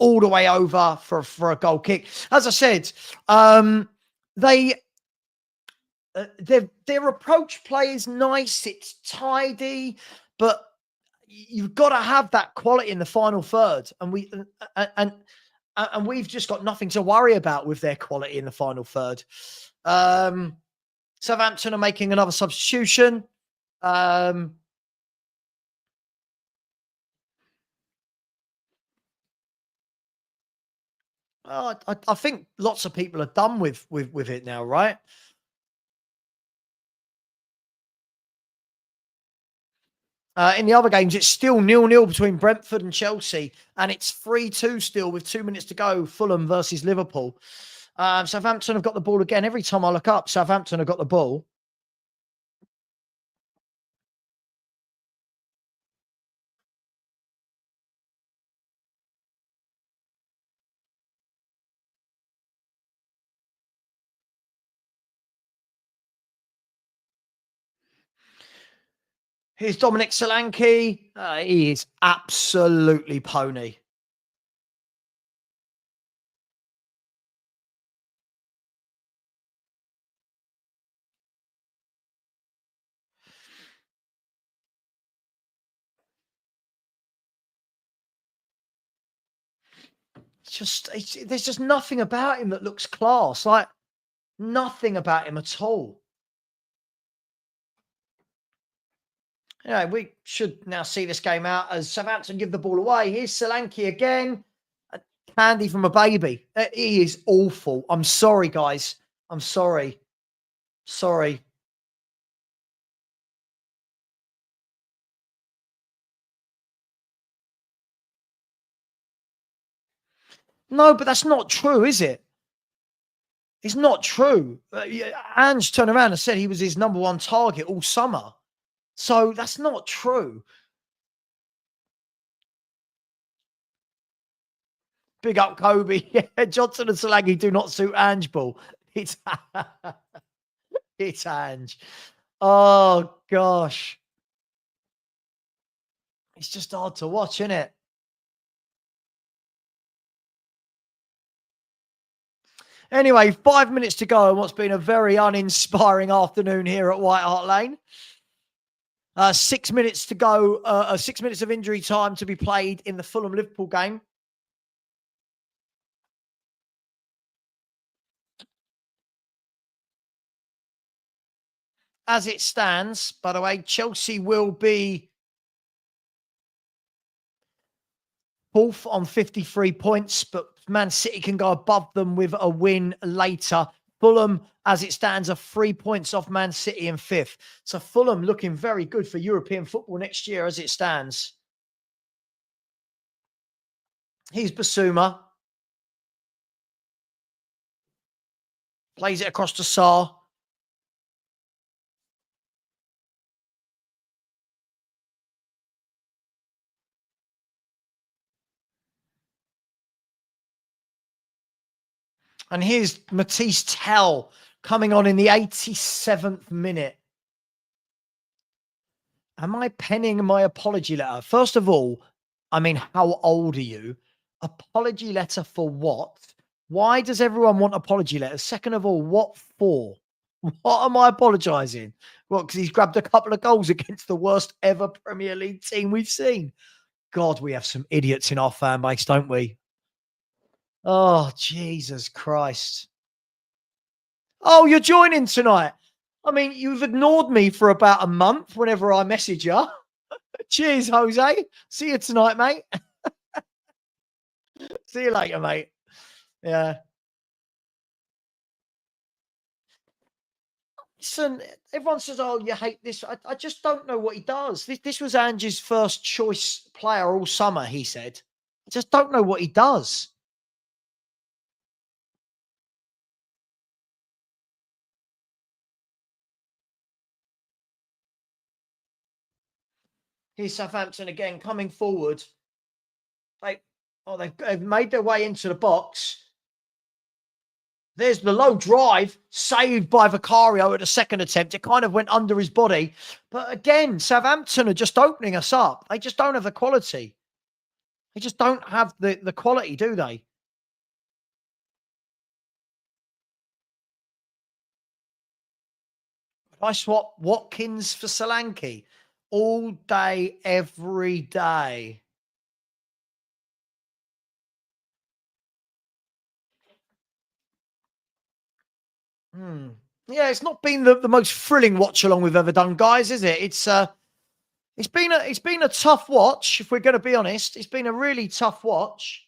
all the way over for a goal kick. As I said, their approach play is nice. It's tidy, but you've got to have that quality in the final third, and we've just got nothing to worry about with their quality in the final third. Southampton are making another substitution. I think lots of people are done with it now, right? In the other games, it's still 0-0 between Brentford and Chelsea, and it's 3-2 still with 2 minutes to go. Fulham versus Liverpool. Southampton have got the ball again. Every time I look up, Southampton have got the ball. Here's Dominic Solanke. He is absolutely pony. There's just nothing about him that looks class. Like, nothing about him at all. Anyway, we should now see this game out as Southampton give the ball away. Here's Solanke again. Candy from a baby. He is awful. I'm sorry, guys. I'm sorry. Sorry. No, but that's not true, is it? It's not true. Ange turned around and said he was his number one target all summer. So that's not true. Big up, Kobe. Yeah, Johnson and Solanke do not suit Ange ball. It's it's Ange. Oh gosh. It's just hard to watch, isn't it? Anyway, 5 minutes to go in what's been a very uninspiring afternoon here at White Hart Lane. 6 minutes to go. 6 minutes of injury time to be played in the Fulham-Liverpool game. As it stands, by the way, Chelsea will be fourth on 53 points, but Man City can go above them with a win later. Fulham, as it stands, are 3 points off Man City in fifth. So Fulham looking very good for European football next year as it stands. Here's Basuma. Plays it across to Sarr. And here's Matisse Tell coming on in the 87th minute. Am I penning my apology letter? First of all, I mean, how old are you? Apology letter for what? Why does everyone want apology letters? Second of all, what for? What am I apologising? Well, because he's grabbed a couple of goals against the worst ever Premier League team we've seen. God, we have some idiots in our fan base, don't we? Oh, Jesus Christ. Oh, you're joining tonight. I mean, you've ignored me for about a month whenever I message you. Cheers, Jose. See you tonight, mate. See you later, mate. Yeah. Listen, everyone says, oh, you hate this. I just don't know what he does. This was Ange's first choice player all summer, he said. I just don't know what he does. Here's Southampton again coming forward. They've made their way into the box. There's the low drive, saved by Vicario at the second attempt. It kind of went under his body. But again, Southampton are just opening us up. They just don't have the quality. They just don't have the quality, do they? I swap Watkins for Solanke all day, every day. Yeah, it's not been the most thrilling watch along we've ever done, guys, is it? It's been a tough watch, if we're going to be honest. It's been a really tough watch.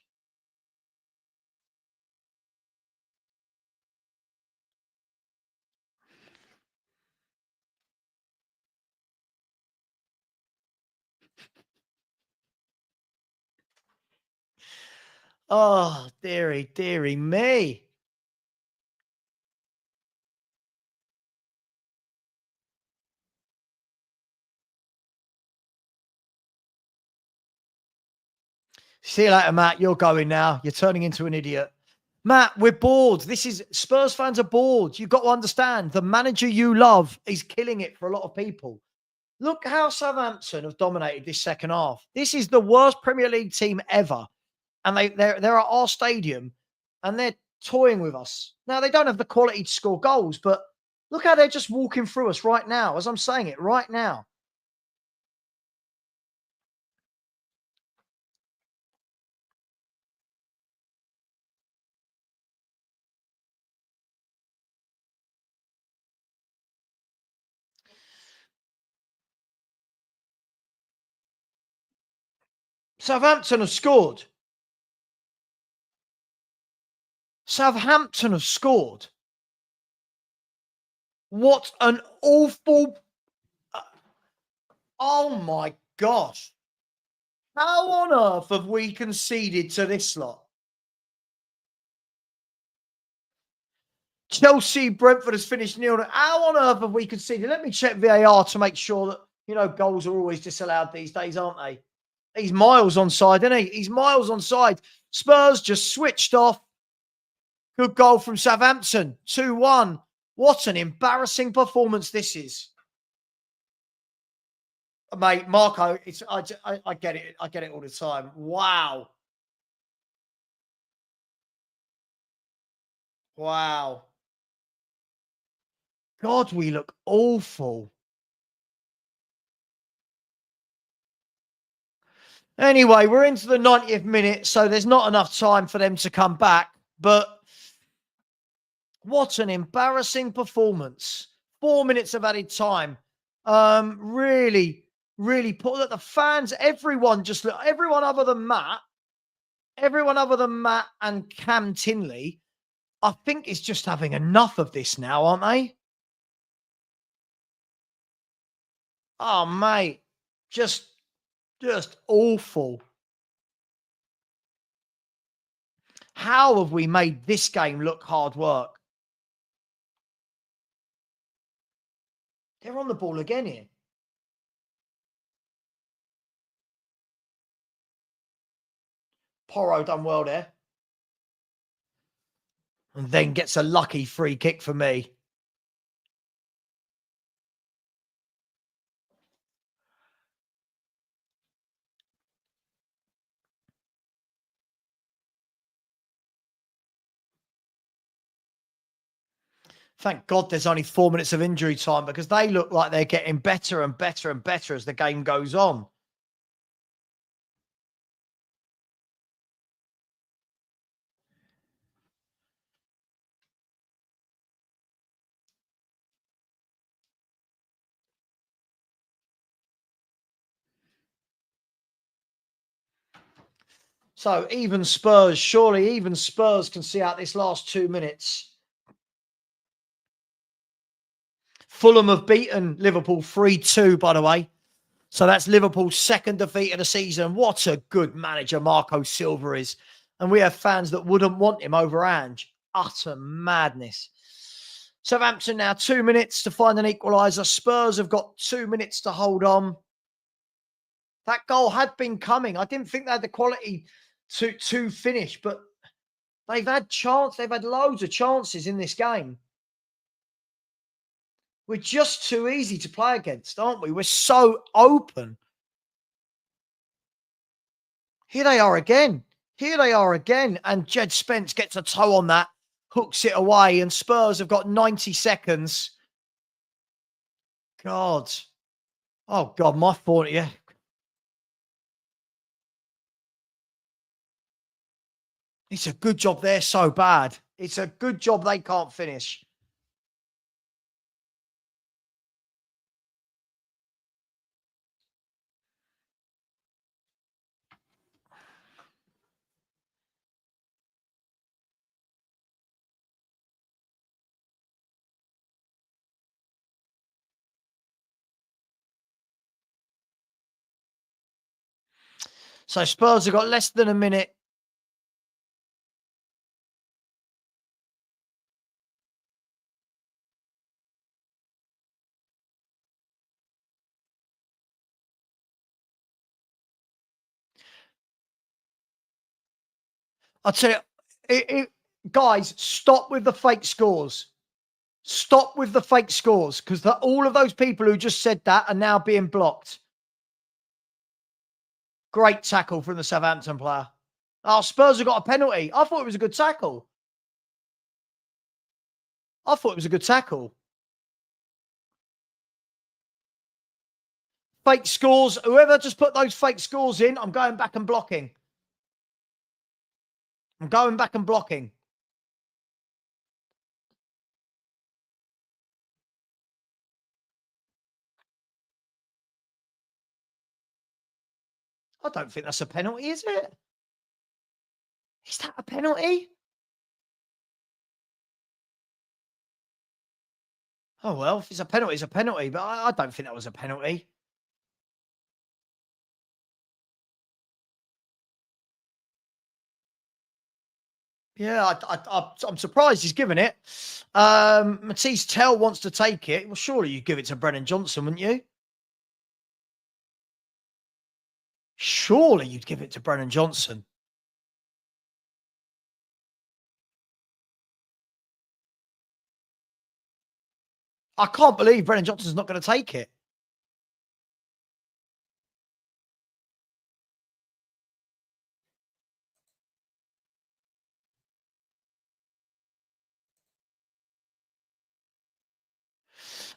Oh, dearie me. See you later, Matt. You're going now. You're turning into an idiot. Matt, we're bored. Spurs fans are bored. You've got to understand the manager you love is killing it for a lot of people. Look how Southampton have dominated this second half. This is the worst Premier League team ever. And they're at our stadium and they're toying with us. Now, they don't have the quality to score goals, but look how they're just walking through us right now, as I'm saying it right now. Southampton have scored. Southampton have scored. What an awful... Oh, my gosh. How on earth have we conceded to this lot? Chelsea, Brentford has finished 0-0. How on earth have we conceded? Let me check VAR to make sure that, goals are always disallowed these days, aren't they? He's miles onside, isn't he? He's miles onside. Spurs just switched off. Good goal from Southampton. 2-1. What an embarrassing performance this is. Mate, Marco, I get it. I get it all the time. Wow. Wow. God, we look awful. Anyway, we're into the 90th minute, so there's not enough time for them to come back. But what an embarrassing performance. 4 minutes of added time. Really put that the fans, everyone other than Matt and Cam Tinley, I think is just having enough of this now, aren't they? Oh, mate, just awful. How have we made this game look hard work? They're on the ball again here. Porro done well there. And then gets a lucky free kick for me. Thank God there's only 4 minutes of injury time because they look like they're getting better and better and better as the game goes on. So surely even Spurs can see out this last 2 minutes. Fulham have beaten Liverpool 3-2, by the way. So that's Liverpool's second defeat of the season. What a good manager Marco Silva is. And we have fans that wouldn't want him over Ange. Utter madness. Southampton now 2 minutes to find an equaliser. Spurs have got 2 minutes to hold on. That goal had been coming. I didn't think they had the quality to finish, but they've had loads of chances in this game. We're just too easy to play against, aren't we? We're so open. Here they are again. Here they are again. And Jed Spence gets a toe on that, hooks it away, and Spurs have got 90 seconds. God. Oh, God, my fault. Yeah. It's a good job they're so bad. It's a good job they can't finish. So Spurs have got less than a minute. I'll tell you, guys, stop with the fake scores. Stop with the fake scores, because all of those people who just said that are now being blocked. Great tackle from the Southampton player. Oh, Spurs have got a penalty. I thought it was a good tackle. I thought it was a good tackle. Fake scores. Whoever just put those fake scores in, I'm going back and blocking. I'm going back and blocking. I don't think that's a penalty, is it? Is that a penalty? Oh, well, if it's a penalty, it's a penalty. But I don't think that was a penalty. Yeah, I'm surprised he's given it. Matisse Tell wants to take it. Well, surely you'd give it to Brennan Johnson, wouldn't you? Surely you'd give it to Brennan Johnson. I can't believe Brennan Johnson's not going to take it.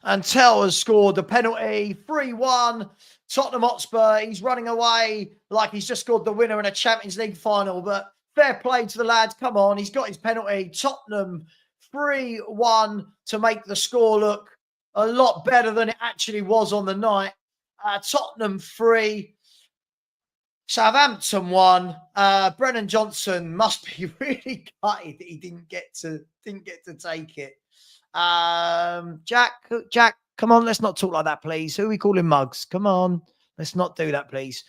And Tell has scored the penalty, 3-1. Tottenham Hotspur, he's running away like he's just scored the winner in a Champions League final. But fair play to the lads. Come on, he's got his penalty. Tottenham 3-1 to make the score look a lot better than it actually was on the night. Tottenham 3, Southampton 1. Brennan Johnson must be really gutted that he didn't get to take it. Jack, come on, let's not talk like that, please. Who are we calling mugs? Come on, let's not do that, please.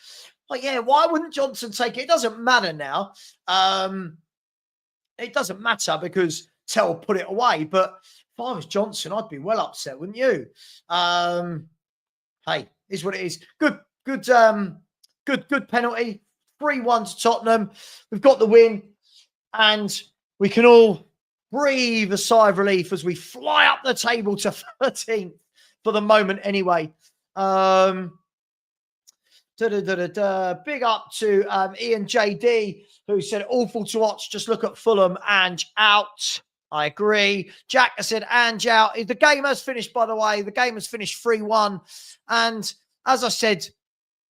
But yeah, why wouldn't Johnson take it? It doesn't matter now. It doesn't matter because Tell put it away. But if I was Johnson, I'd be well upset, wouldn't you? Hey, is what it is. Good penalty. 3-1 to Tottenham. We've got the win, and we can all breathe a sigh of relief as we fly up the table to 13th for the moment anyway. Big up to Ian JD, who said, awful to watch. Just look at Fulham. Ange out. I agree. Jack has said, Ange out. The game has finished, by the way. The game has finished 3-1. And as I said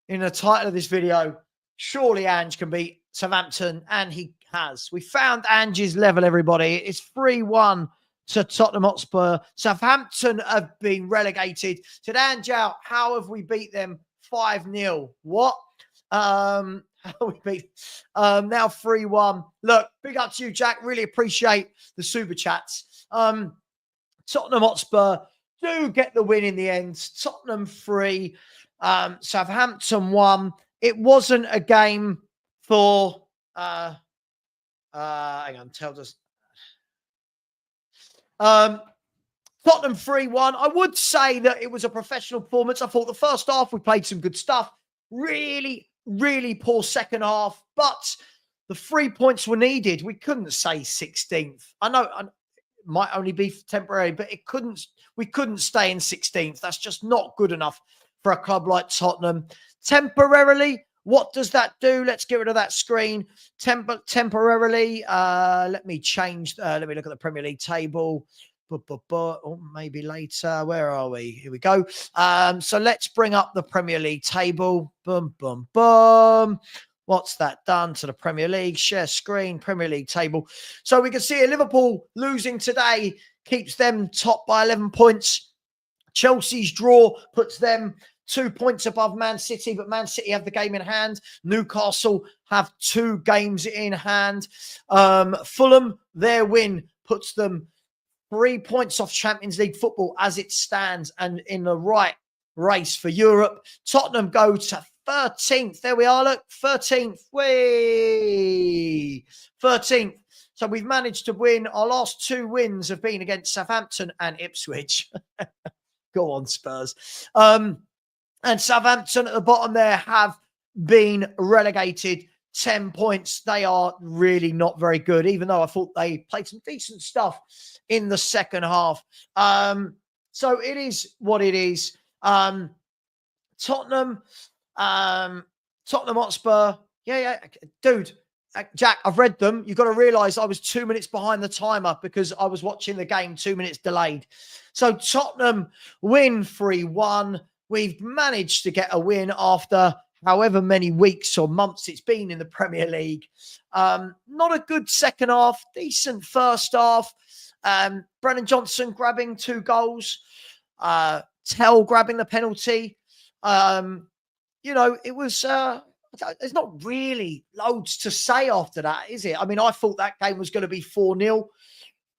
in the title of this video, surely Ange can beat Southampton, and he has. We found Ange's level, everybody. It's 3-1 to Tottenham Hotspur. Southampton have been relegated. Said Ange out. How have we beat them? 5-0. What? How we beat now 3-1. Look, big up to you, Jack. Really appreciate the super chats. Tottenham Hotspur do get the win in the end. Tottenham 3, Southampton 1. It wasn't a game for hang on, tell us. Tottenham 3-1. I would say that it was a professional performance. I thought the first half we played some good stuff. Really, really poor second half, but the 3 points were needed. We couldn't say 16th. I know it might only be temporary, but we couldn't stay in 16th. That's just not good enough for a club like Tottenham. Temporarily, what does that do? Let's get rid of that screen. Temporarily, let me change. Let me look at the Premier League table. Or maybe later. Where are we? Here we go. So let's bring up the Premier League table. Boom, boom, boom. What's that done to the Premier League? Share screen, Premier League table. So we can see Liverpool losing today keeps them top by 11 points. Chelsea's draw puts them 2 points above Man City, but Man City have the game in hand. Newcastle have 2 games in hand. Fulham, their win puts them 3 points off Champions League football as it stands and in the right race for Europe. Tottenham go to 13th. There we are, look, 13th. Way 13th. So we've managed to win. Our last 2 wins have been against Southampton and Ipswich. Go on, Spurs. And Southampton at the bottom there have been relegated. 10 points. They are really not very good, even though I thought they played some decent stuff in the second half. So it is what it is. Tottenham Hotspur. Yeah. Dude, Jack, I've read them. You've got to realise I was 2 minutes behind the timer because I was watching the game 2 minutes delayed. So Tottenham win 3-1. We've managed to get a win after however many weeks or months it's been in the Premier League. Not a good second half, decent first half. Brennan Johnson grabbing 2 goals. Tell grabbing the penalty. It was... there's not really loads to say after that, is it? I mean, I thought that game was going to be 4-0,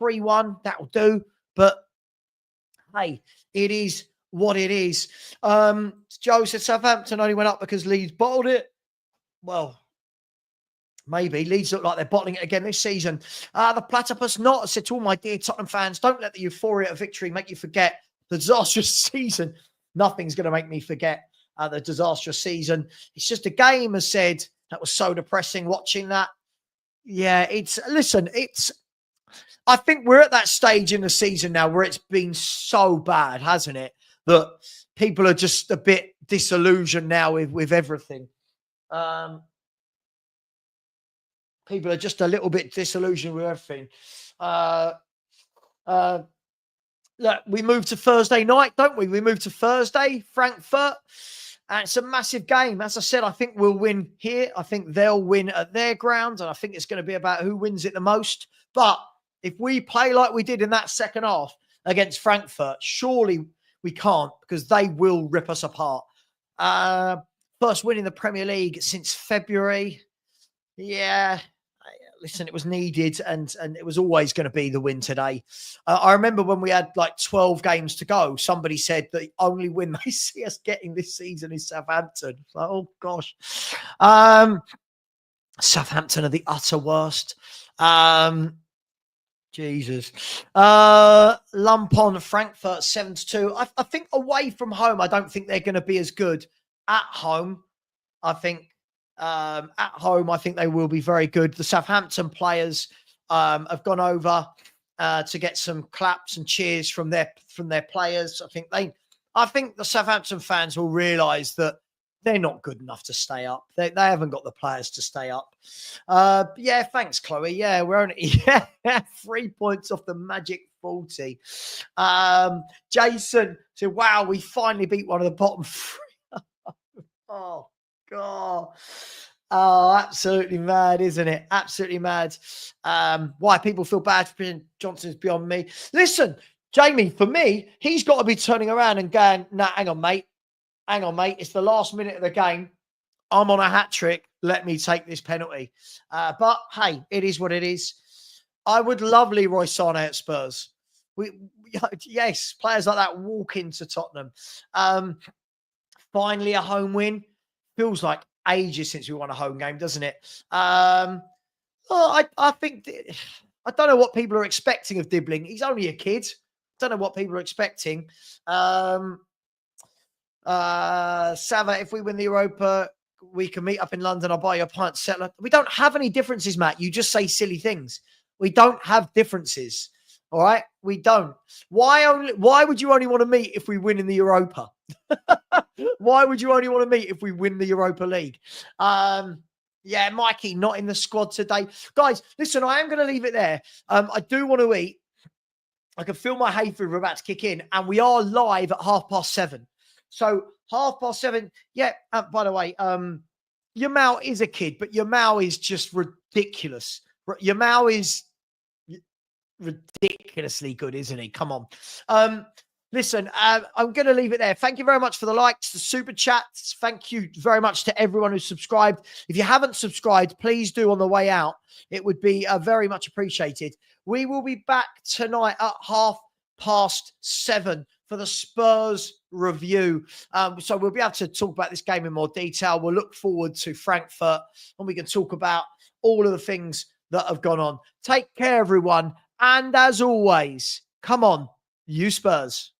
3-1. That'll do. But, hey, it is what it is. Joe said Southampton only went up because Leeds bottled it. Well, maybe. Leeds look like they're bottling it again this season. The platypus not. I said to all my dear Tottenham fans, don't let the euphoria of victory make you forget the disastrous season. Nothing's going to make me forget the disastrous season. It's just a game, as said. That was so depressing watching that. Yeah, I think we're at that stage in the season now where it's been so bad, hasn't it? That people are just a bit disillusioned now with everything. People are just a little bit disillusioned with everything. Look, we move to Thursday night, don't we? We move to Thursday, Frankfurt. And it's a massive game. As I said, I think we'll win here. I think they'll win at their ground. And I think it's going to be about who wins it the most. But if we play like we did in that second half against Frankfurt, surely we can't, because they will rip us apart. First win in the Premier League since February. Yeah. Listen, it was needed, and it was always going to be the win today. I remember when we had like 12 games to go, somebody said the only win they see us getting this season is Southampton. Like, oh, gosh. Southampton are the utter worst. Jesus. Lump on Frankfurt 7-2. I think away from home, I don't think they're going to be as good. At home, I think they will be very good. The Southampton players have gone over to get some claps and cheers from their players. I think the Southampton fans will realise that they're not good enough to stay up. They haven't got the players to stay up. Yeah, thanks, Chloe. Yeah, we're only 3 points off the magic 40. Jason said, "Wow, we finally beat one of the bottom 3." Oh, God. Oh, absolutely mad, isn't it? Absolutely mad. Why people feel bad for Brennan Johnson's beyond me. Listen, Jamie, for me, he's got to be turning around and going, nah, hang on, mate. It's the last minute of the game. I'm on a hat trick. Let me take this penalty. But, hey, it is what it is. I would love Leroy Sané at Spurs. Yes, players like that walk into Tottenham. Finally, a home win. Feels like ages since we won a home game, doesn't it? I think I don't know what people are expecting of Dibbling. He's only a kid. Don't know what people are expecting. Savva, if we win the Europa, we can meet up in London. I'll buy you a pint settler. We don't have any differences, Matt. You just say silly things. We don't have differences. All right, we don't. Why would you only want to meet if we win in the Europa? Why would you only want to meet if we win the Europa League? Yeah, Mikey, not in the squad today. Guys, listen, I am going to leave it there. I do want to eat. I can feel my hay fever about to kick in, and we are live at 7:30. So 7:30. Yeah. By the way, Yamal is a kid, but Yamal is just ridiculous. Yamal is ridiculously good, isn't he? Come on. Listen, I'm going to leave it there. Thank you very much for the likes, the super chats. Thank you very much to everyone who subscribed. If you haven't subscribed, please do on the way out. It would be very much appreciated. We will be back tonight at 7:30 for the Spurs review. So we'll be able to talk about this game in more detail. We'll look forward to Frankfurt, and we can talk about all of the things that have gone on. Take care, everyone. And as always, come on, you Spurs.